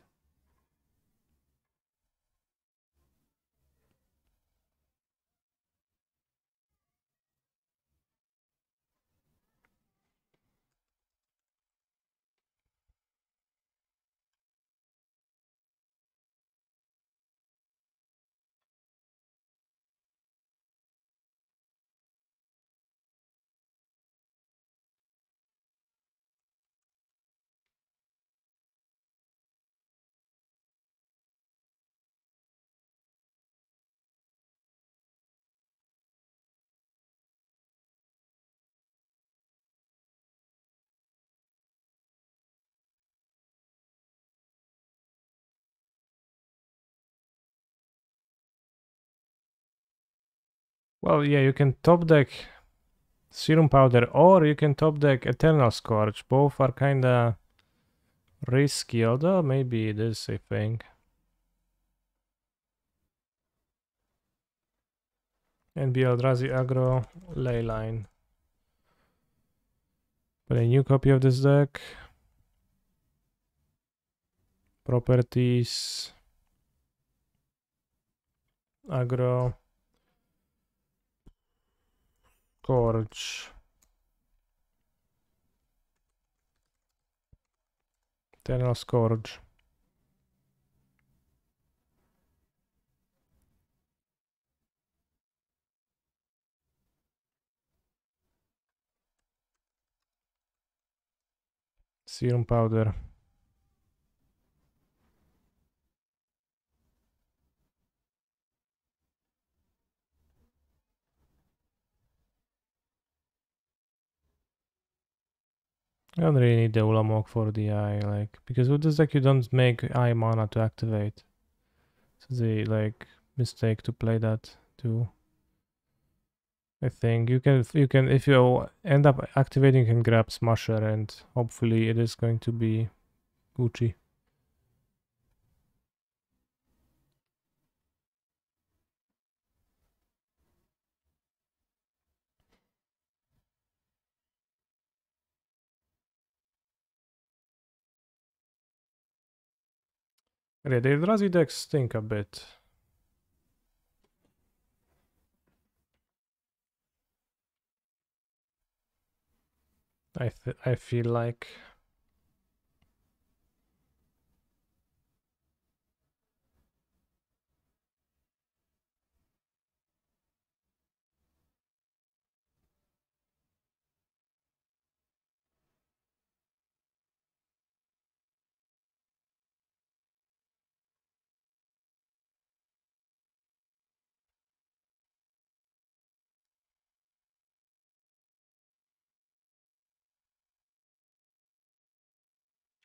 Well, yeah, you can top deck Serum Powder or you can top deck Eternal Scourge. Both are kinda risky, although maybe it is a thing. NB Eldrazi aggro, Leyline. Put a new copy of this deck. Properties. Aggro. Scourge. Eternal Scourge. Serum Powder. I don't really need the Ulamog for the eye, like, because with this deck you don't make eye mana to activate. So the like mistake to play that too. I think you can if you end up activating, you can grab Smasher and hopefully it is going to be Gucci. Yeah, the Eldrazi decks stink a bit. I feel like.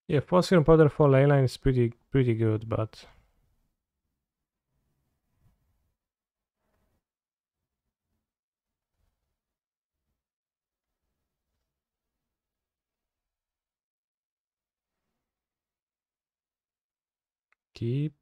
Yeah, Fossil Powder for Leyline is pretty good, but keep.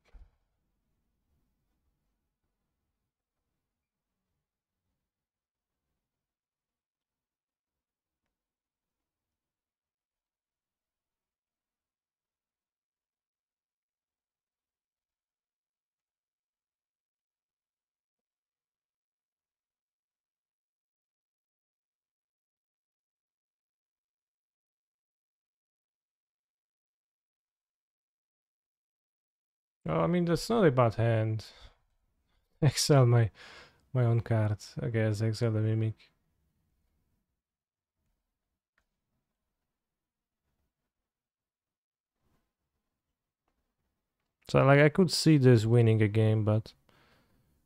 Oh, I mean that's not a bad hand. Exile my own card. I guess exile the Mimic. So like I could see this winning a game, but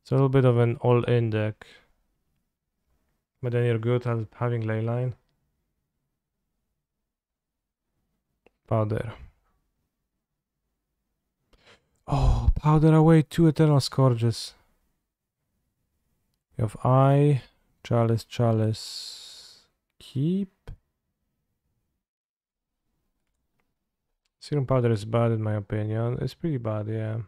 it's a little bit of an all-in deck. But then you're good at having Leyline. Powder. Oh, powder away 2 Eternal Scourges. You have Eye, Chalice, keep. Serum Powder is bad in my opinion. It's pretty bad, yeah.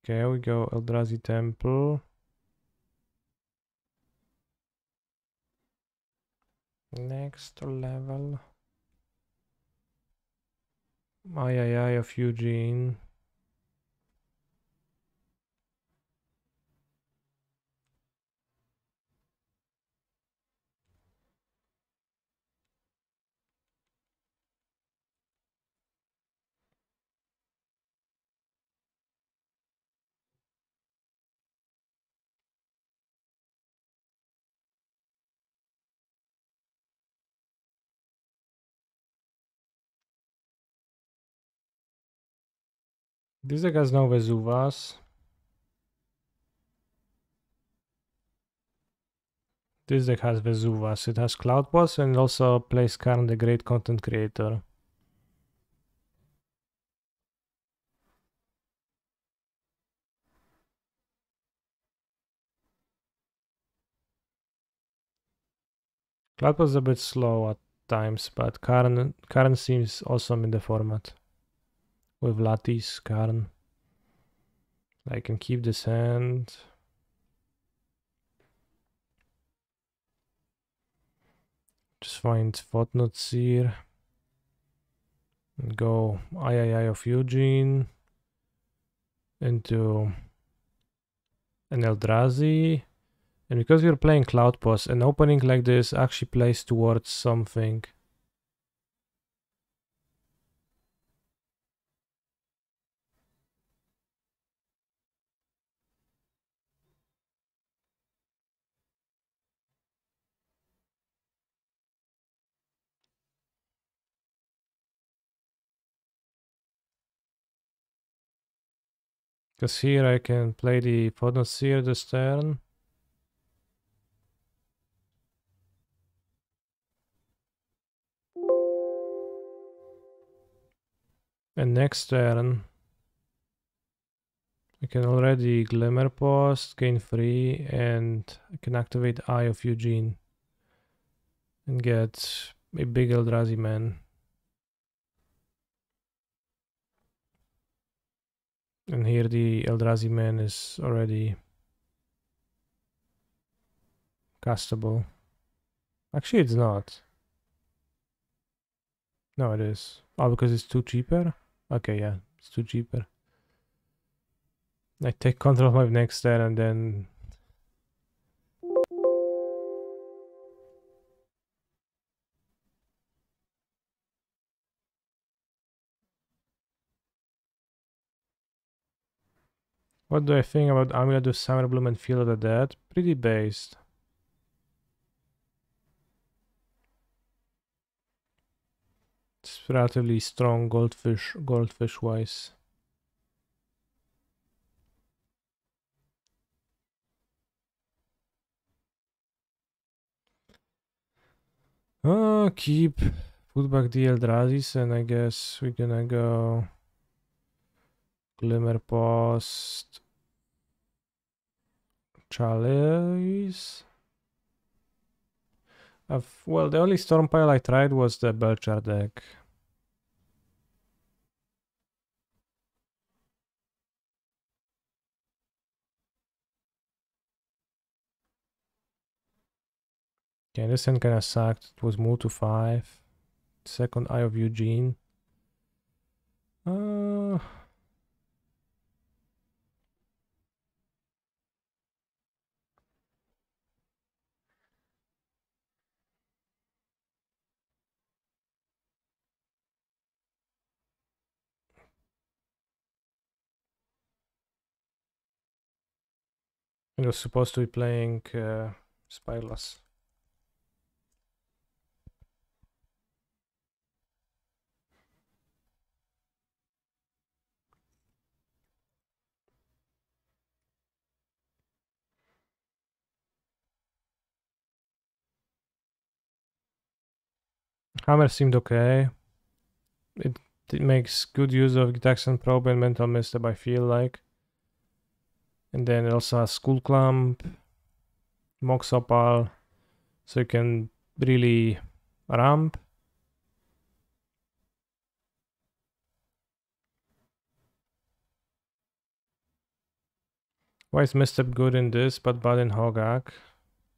Okay, here we go. Eldrazi Temple. Next level. Eye of Eugene. This deck has no Vesuvas. This deck has Vesuvas. It has Cloud Boss and also plays Karn the Great Content Creator. Cloud was a bit slow at times, but Karn seems awesome in the format. With Lattice, Karn. I can keep this hand. Just find Footnotes here. And go III of Eugene into an Eldrazi. And because we're playing Cloud Boss, an opening like this actually plays towards something. Because here I can play the Podnosir this turn. And next turn I can already Glimmer Post, gain 3, and I can activate Eye of Eugene and get a big Eldrazi man. And here the Eldrazi man is already castable. Actually, it's not. No, it is. Oh, because it's too cheaper? Okay, yeah, it's too cheaper. I take control of my next turn and then... What do I think about Amulet of Summerbloom and Field of the Dead? Pretty based. It's relatively strong goldfish wise. Keep, put back the Eldrazi's, and I guess we're gonna go Glimmer Post, Chalice. Well, the only Storm Pile I tried was the Belchar deck. Okay, this hand kinda sucked. It was moved to 5. Second Eye of Eugene. It was supposed to be playing Spyglass. Hammer seemed okay. It makes good use of Detection Probe and Mental Misstep, I feel like. And then it also has Skull Clamp, Mox Opal, so you can really ramp. Why is Misstep good in this but bad in Hogak?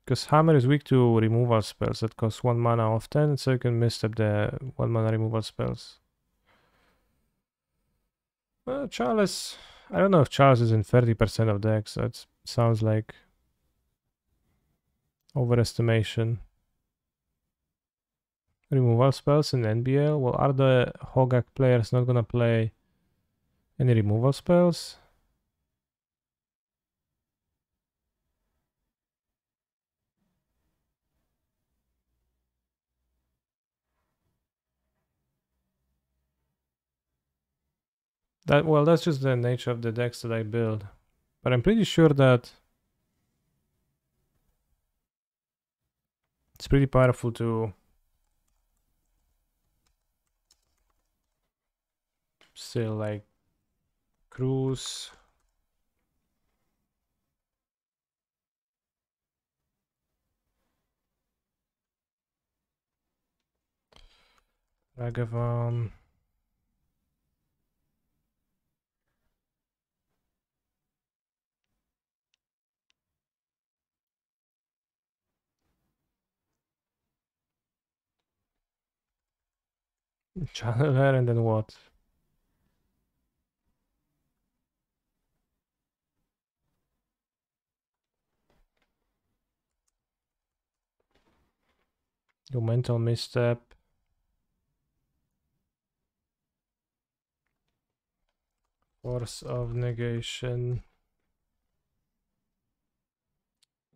Because Hammer is weak to removal spells that cost 1 mana often, so you can Misstep the 1 mana removal spells. Chalice, I don't know if Chalice is in 30% of decks, that sounds like overestimation. Removal spells in NBL? Well, are the Hogak players not gonna play any removal spells? Well, that's just the nature of the decks that I build. But I'm pretty sure that it's pretty powerful to still like cruise. Ragavan. Channeler and then what? Your mental misstep. Force of negation.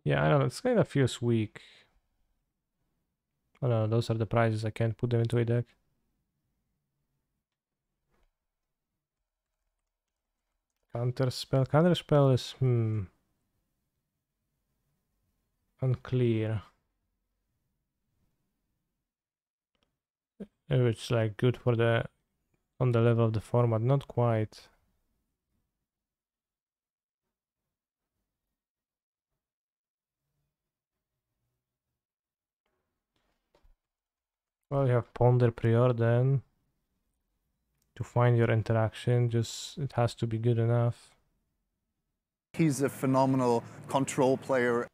Yeah, I don't know. It's kind of feels weak. Oh no, those are the prizes. I can't put them into a deck. Counter spell. Counter spell is unclear. If it's like good for the on the level of the format, not quite. Well, you have Ponder Preordain to find your interaction. Just it has to be good enough. He's a phenomenal control player.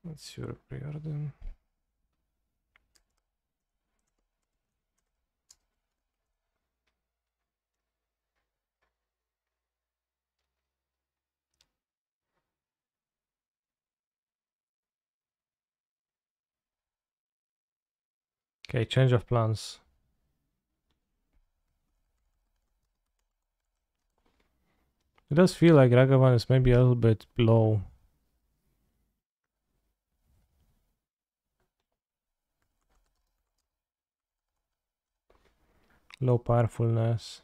What's your Preordain? Okay, change of plans. It does feel like Ragavan is maybe a little bit low. Low powerfulness.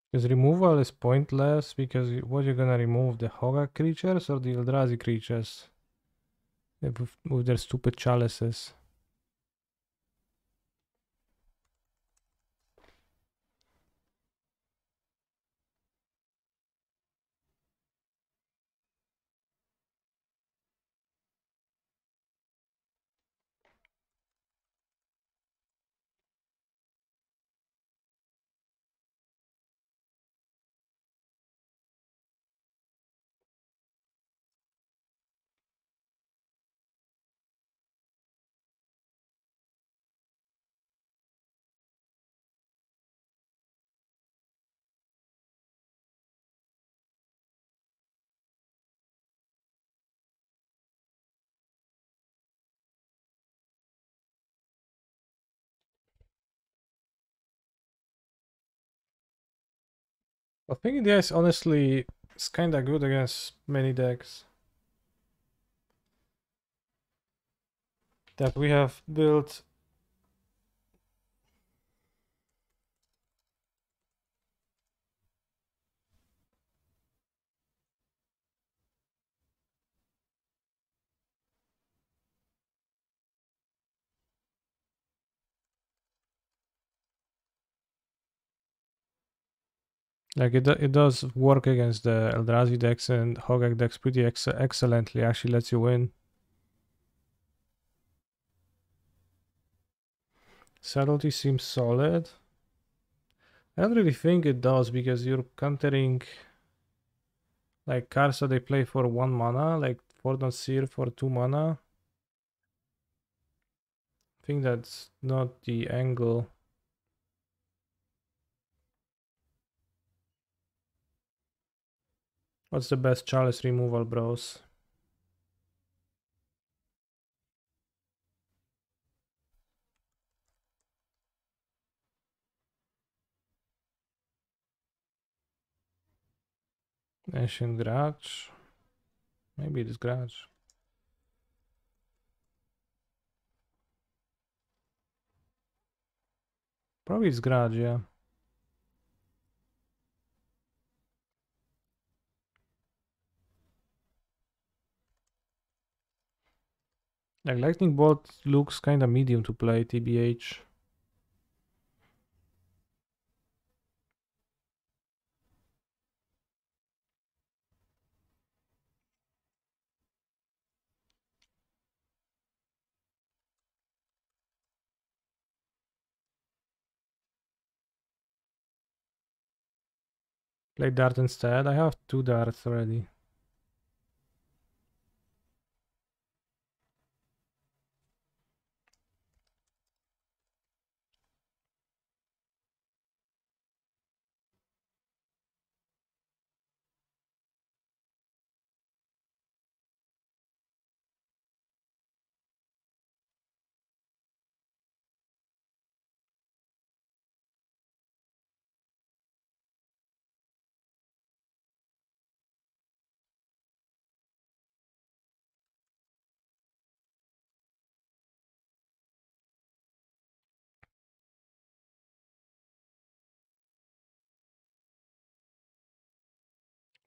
Because removal is pointless because what you're gonna remove, the Hogak creatures or the Eldrazi creatures? With their stupid chalices. I think this honestly is kinda good against many decks that we have built. Like it does work against the Eldrazi decks and Hogak decks pretty excellently. Actually, lets you win. Subtlety seems solid. I don't really think it does because you're countering like Karsa. They play for 1 mana, like Fordon Seer for 2 mana. I think that's not the angle. What's the best chalice removal, bros? Ancient Grudge. Maybe it's Grudge. Probably it's Grudge, yeah. Like lightning bolt looks kind of medium to play, TBH. Play dart instead. I have 2 darts already.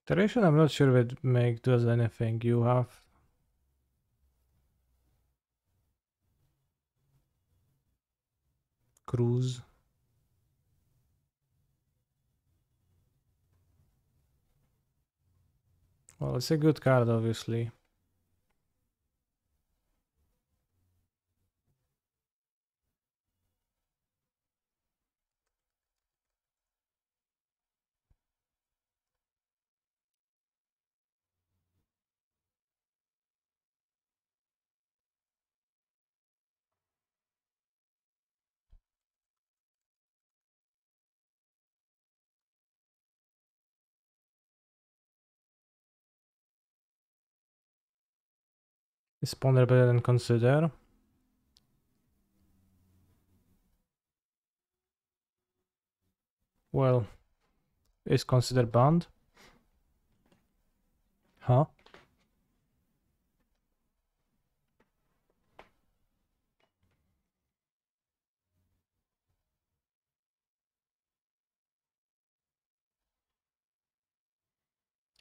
Iteration, I'm not sure if it does anything. You have cruise. Well, it's a good card, obviously. Is ponder better than consider? Well, is consider banned? Huh?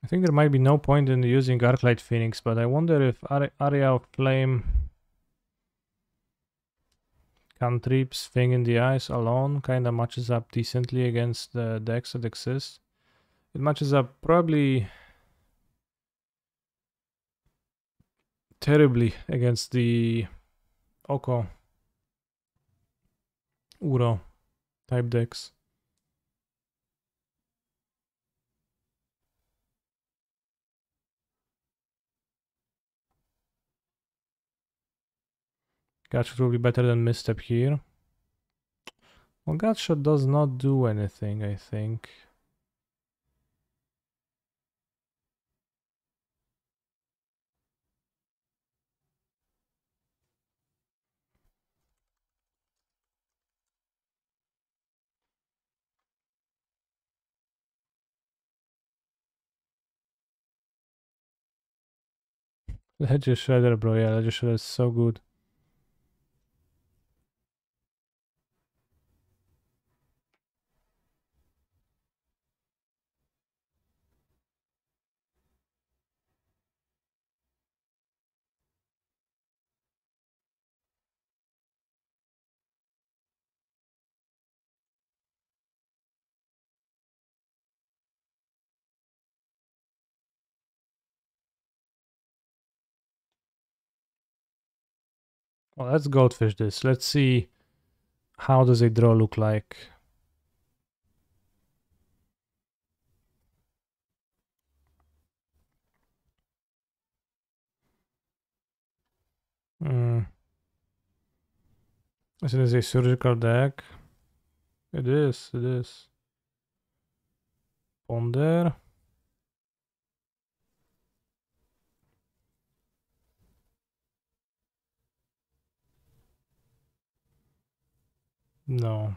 I think there might be no point in using Arclight Phoenix, but I wonder if Area of Flame cantrips Thing in the Eyes alone kinda matches up decently against the decks that exist. It matches up probably terribly against the Oko Uro type decks. Gotcha will be better than Misstep here. Well, Gotcha does not do anything, I think. Ledger Shredder, bro, yeah, Ledger Shredder is so good. Well, let's goldfish this. Let's see how does a draw look like. Mm. Is it a surgical deck? It is, it is. Ponder. No.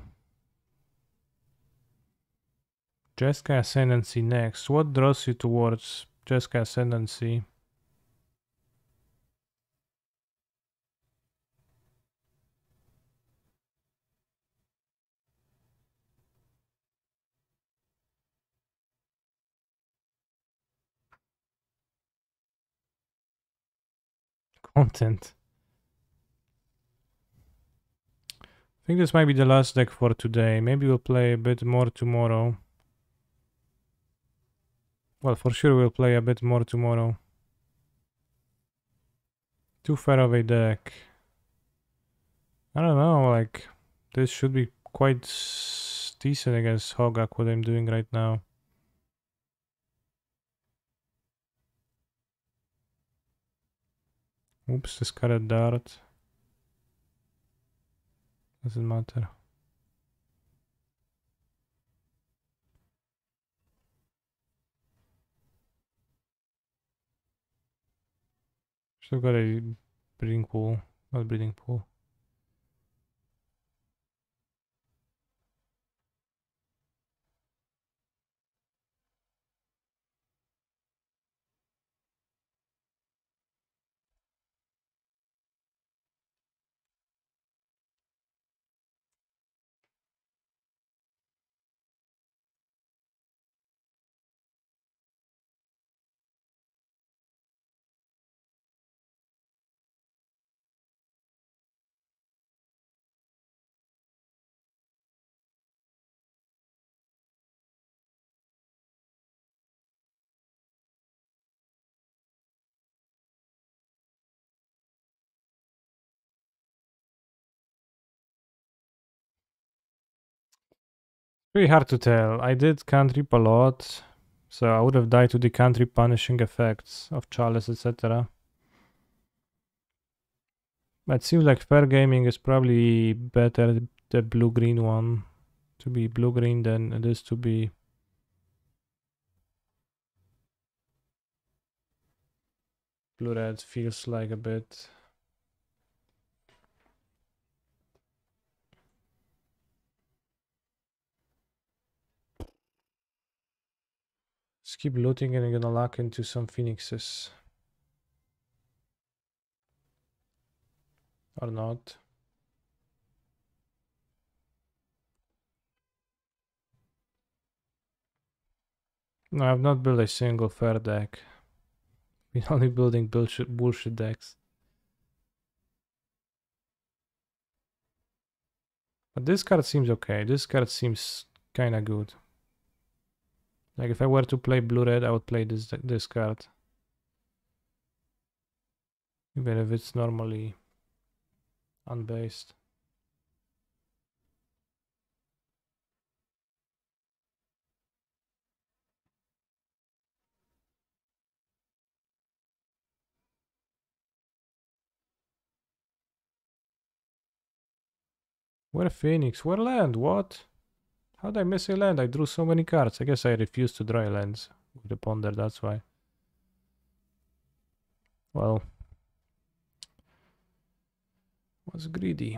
Jeskai Ascendancy next. What draws you towards Jeskai Ascendancy? Content. I think this might be the last deck for today. Maybe we'll play a bit more tomorrow. Well, for sure we'll play a bit more tomorrow. Too far of a deck. I don't know, like, this should be quite decent against Hogak, what I'm doing right now. Oops, discarded dart. Doesn't matter. Still got a breeding pool, not breeding pool. Pretty hard to tell. I did cantrip a lot, so I would have died to the cantrip punishing effects of Chalice, etc. But it seems like fair gaming is probably better, the blue-green one, to be blue-green than it is to be blue-red, feels like a bit. Just keep looting and I'm gonna lock into some phoenixes. Or not. No, I've not built a single fair deck. Been only building bullshit decks. But this card seems okay. This card seems kinda good. Like if I were to play blue-red, I would play this card. Even if it's normally unbased. Where Phoenix? Where land? What? How did I miss a land? I drew so many cards. I guess I refused to draw lands with the Ponder, that's why. Well, was greedy.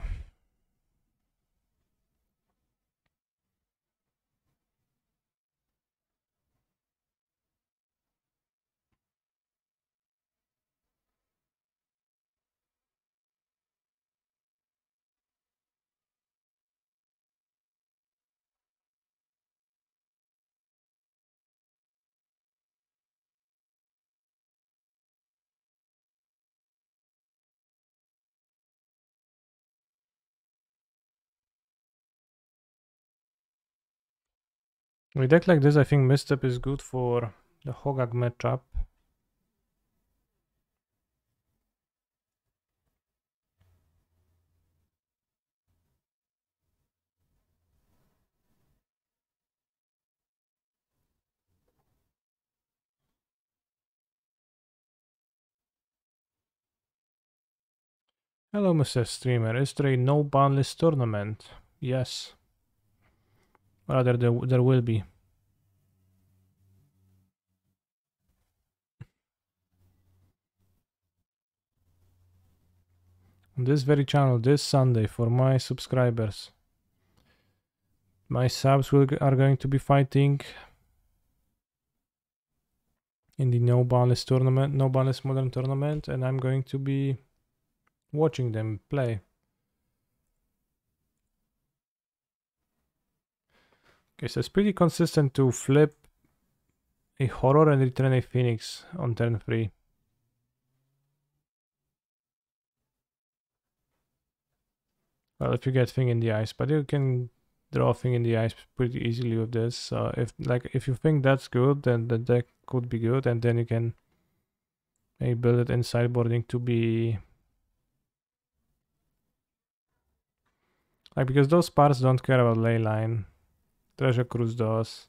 With a deck like this, I think Misstep is good for the Hogak matchup. Hello, Mr. Streamer. Is there a no banlist tournament? Yes. Rather, there will be. On this very channel, this Sunday, for my subscribers. My subs are going to be fighting in the no banlist tournament, no banlist modern tournament, and I'm going to be watching them play. Okay, so it's pretty consistent to flip a horror and return a phoenix on turn 3. Well, if you get thing in the ice, but you can draw thing in the ice pretty easily with this. So if you think that's good, then the deck could be good, and then you can maybe build it in sideboarding to be like, because those parts don't care about leyline. Treasure Cruise does.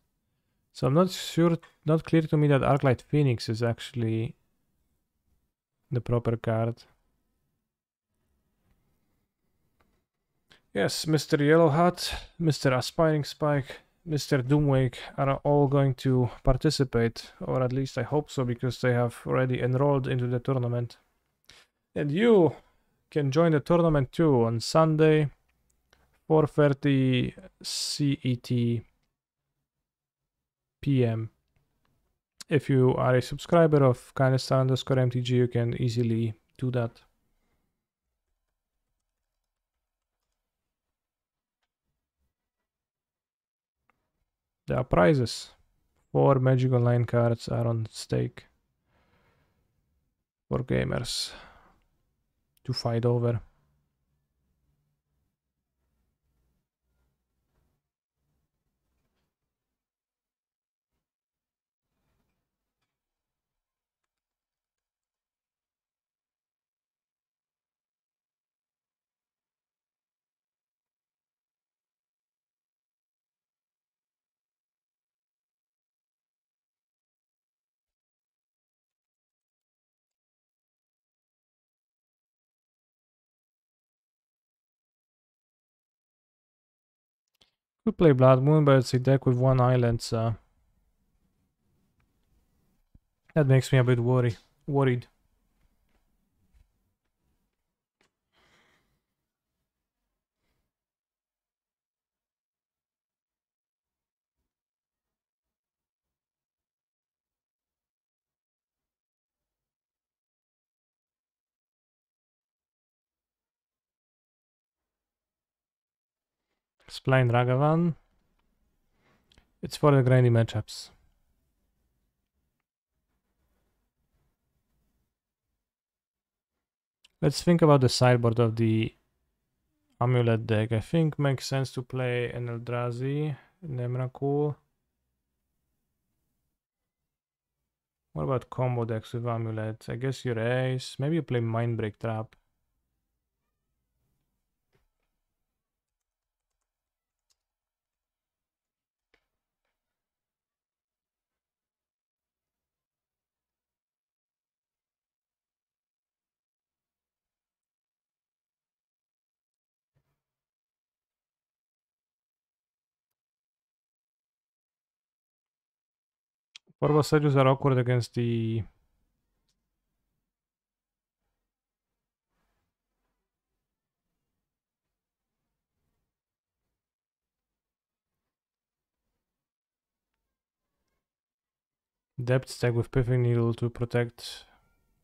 So I'm not sure, not clear to me that Arclight Phoenix is actually the proper card. Yes, Mr. Yellow Hat, Mr. Aspiring Spike, Mr. Doomwake are all going to participate, or at least I hope so, because they have already enrolled into the tournament. And you can join the tournament too on Sunday, 4:30 CET PM. If you are a subscriber of Kindness_MTG, you can easily do that. There are prizes. 4 Magic Online cards are on stake for gamers to fight over. Could play Blood Moon, but it's a deck with one island, so that makes me a bit worried. Spline Ragavan. It's for the grindy matchups. Let's think about the sideboard of the Amulet deck. I think makes sense to play an Eldrazi, Nemrakul. What about combo decks with Amulet? I guess you raise. Maybe you play Mindbreak Trap. Forward Sedges are awkward against the Depth stack with Pithing Needle to protect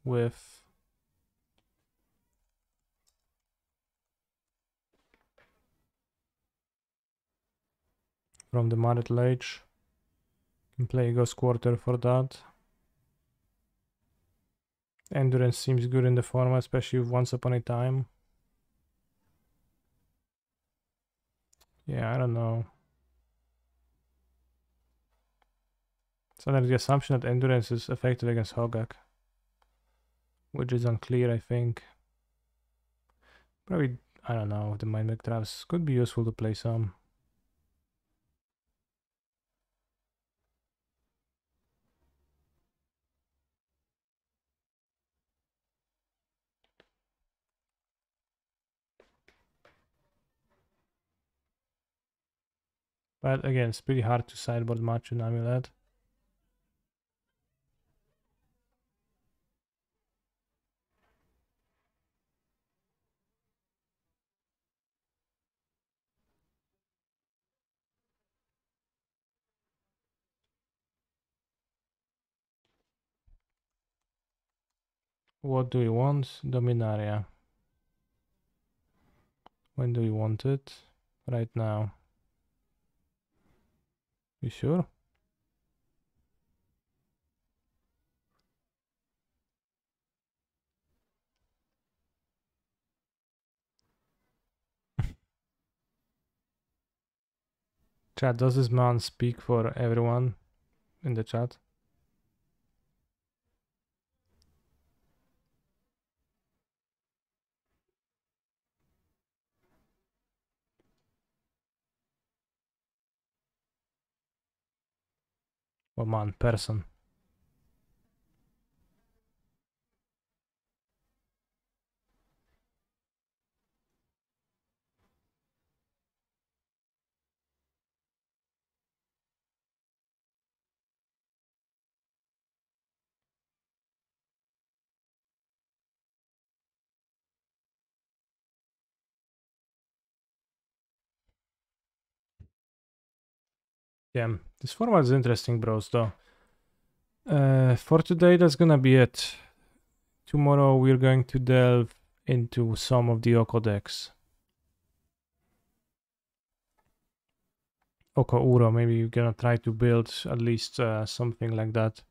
with from the Marret Lage. Can play Ghost Quarter for that. Endurance seems good in the format, especially with Once Upon a Time. Yeah, I don't know. It's under the assumption that Endurance is effective against Hogak, which is unclear, I think. Probably, I don't know, the Mind Mech Traps could be useful to play some. But again, it's pretty hard to sideboard much in Amulet. What do you want? Dominaria. When do you want it? Right now. You sure? Chat, does this man speak for everyone in the chat? Or man, person? Yeah, this format is interesting, bros, though. For today, that's gonna be it. Tomorrow, we're going to delve into some of the Oko decks. Oko Uro, maybe you're gonna try to build at least something like that.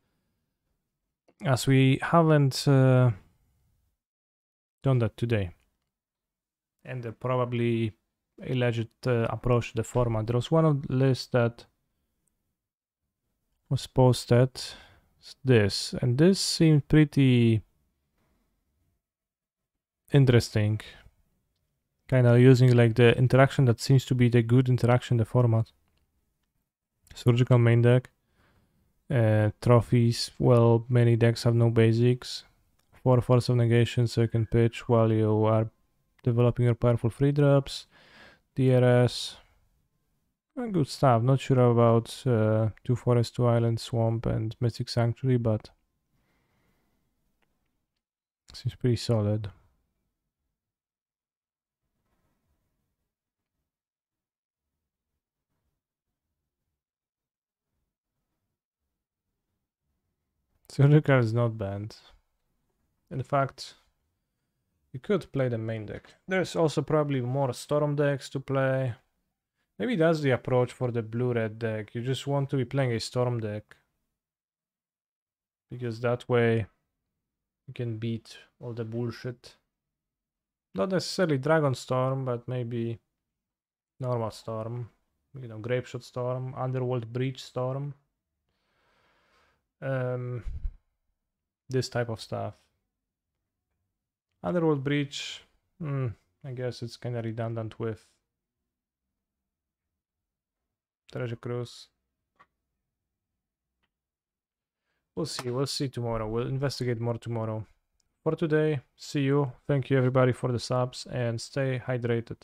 As we haven't done that today. And probably a legit approach to the format. There was one of the lists that was posted. This, and this seemed pretty interesting. Kind of using like the interaction that seems to be the good interaction in the format. Surgical main deck. Trophies, well, many decks have no basics. 4 Force of Negation, so you can pitch while you are developing your powerful 3 drops. DRS. Good stuff. Not sure about 2 Forest, 2 Island, Swamp, and Mystic Sanctuary, but seems pretty solid. Surgical is not banned. In fact, you could play the main deck. There's also probably more Storm decks to play. Maybe that's the approach for the blue-red deck. You just want to be playing a Storm deck. Because that way you can beat all the bullshit. Not necessarily Dragon Storm, but maybe normal Storm. You know, Grapeshot Storm, Underworld Breach Storm. This type of stuff. Underworld Breach, I guess it's kind of redundant with Treasure Cruise. We'll see tomorrow. We'll investigate more tomorrow. For today, see you. Thank you everybody for the subs and stay hydrated.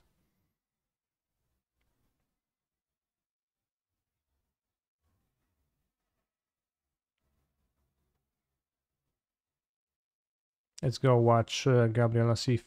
Let's go watch Gabriel Nassif.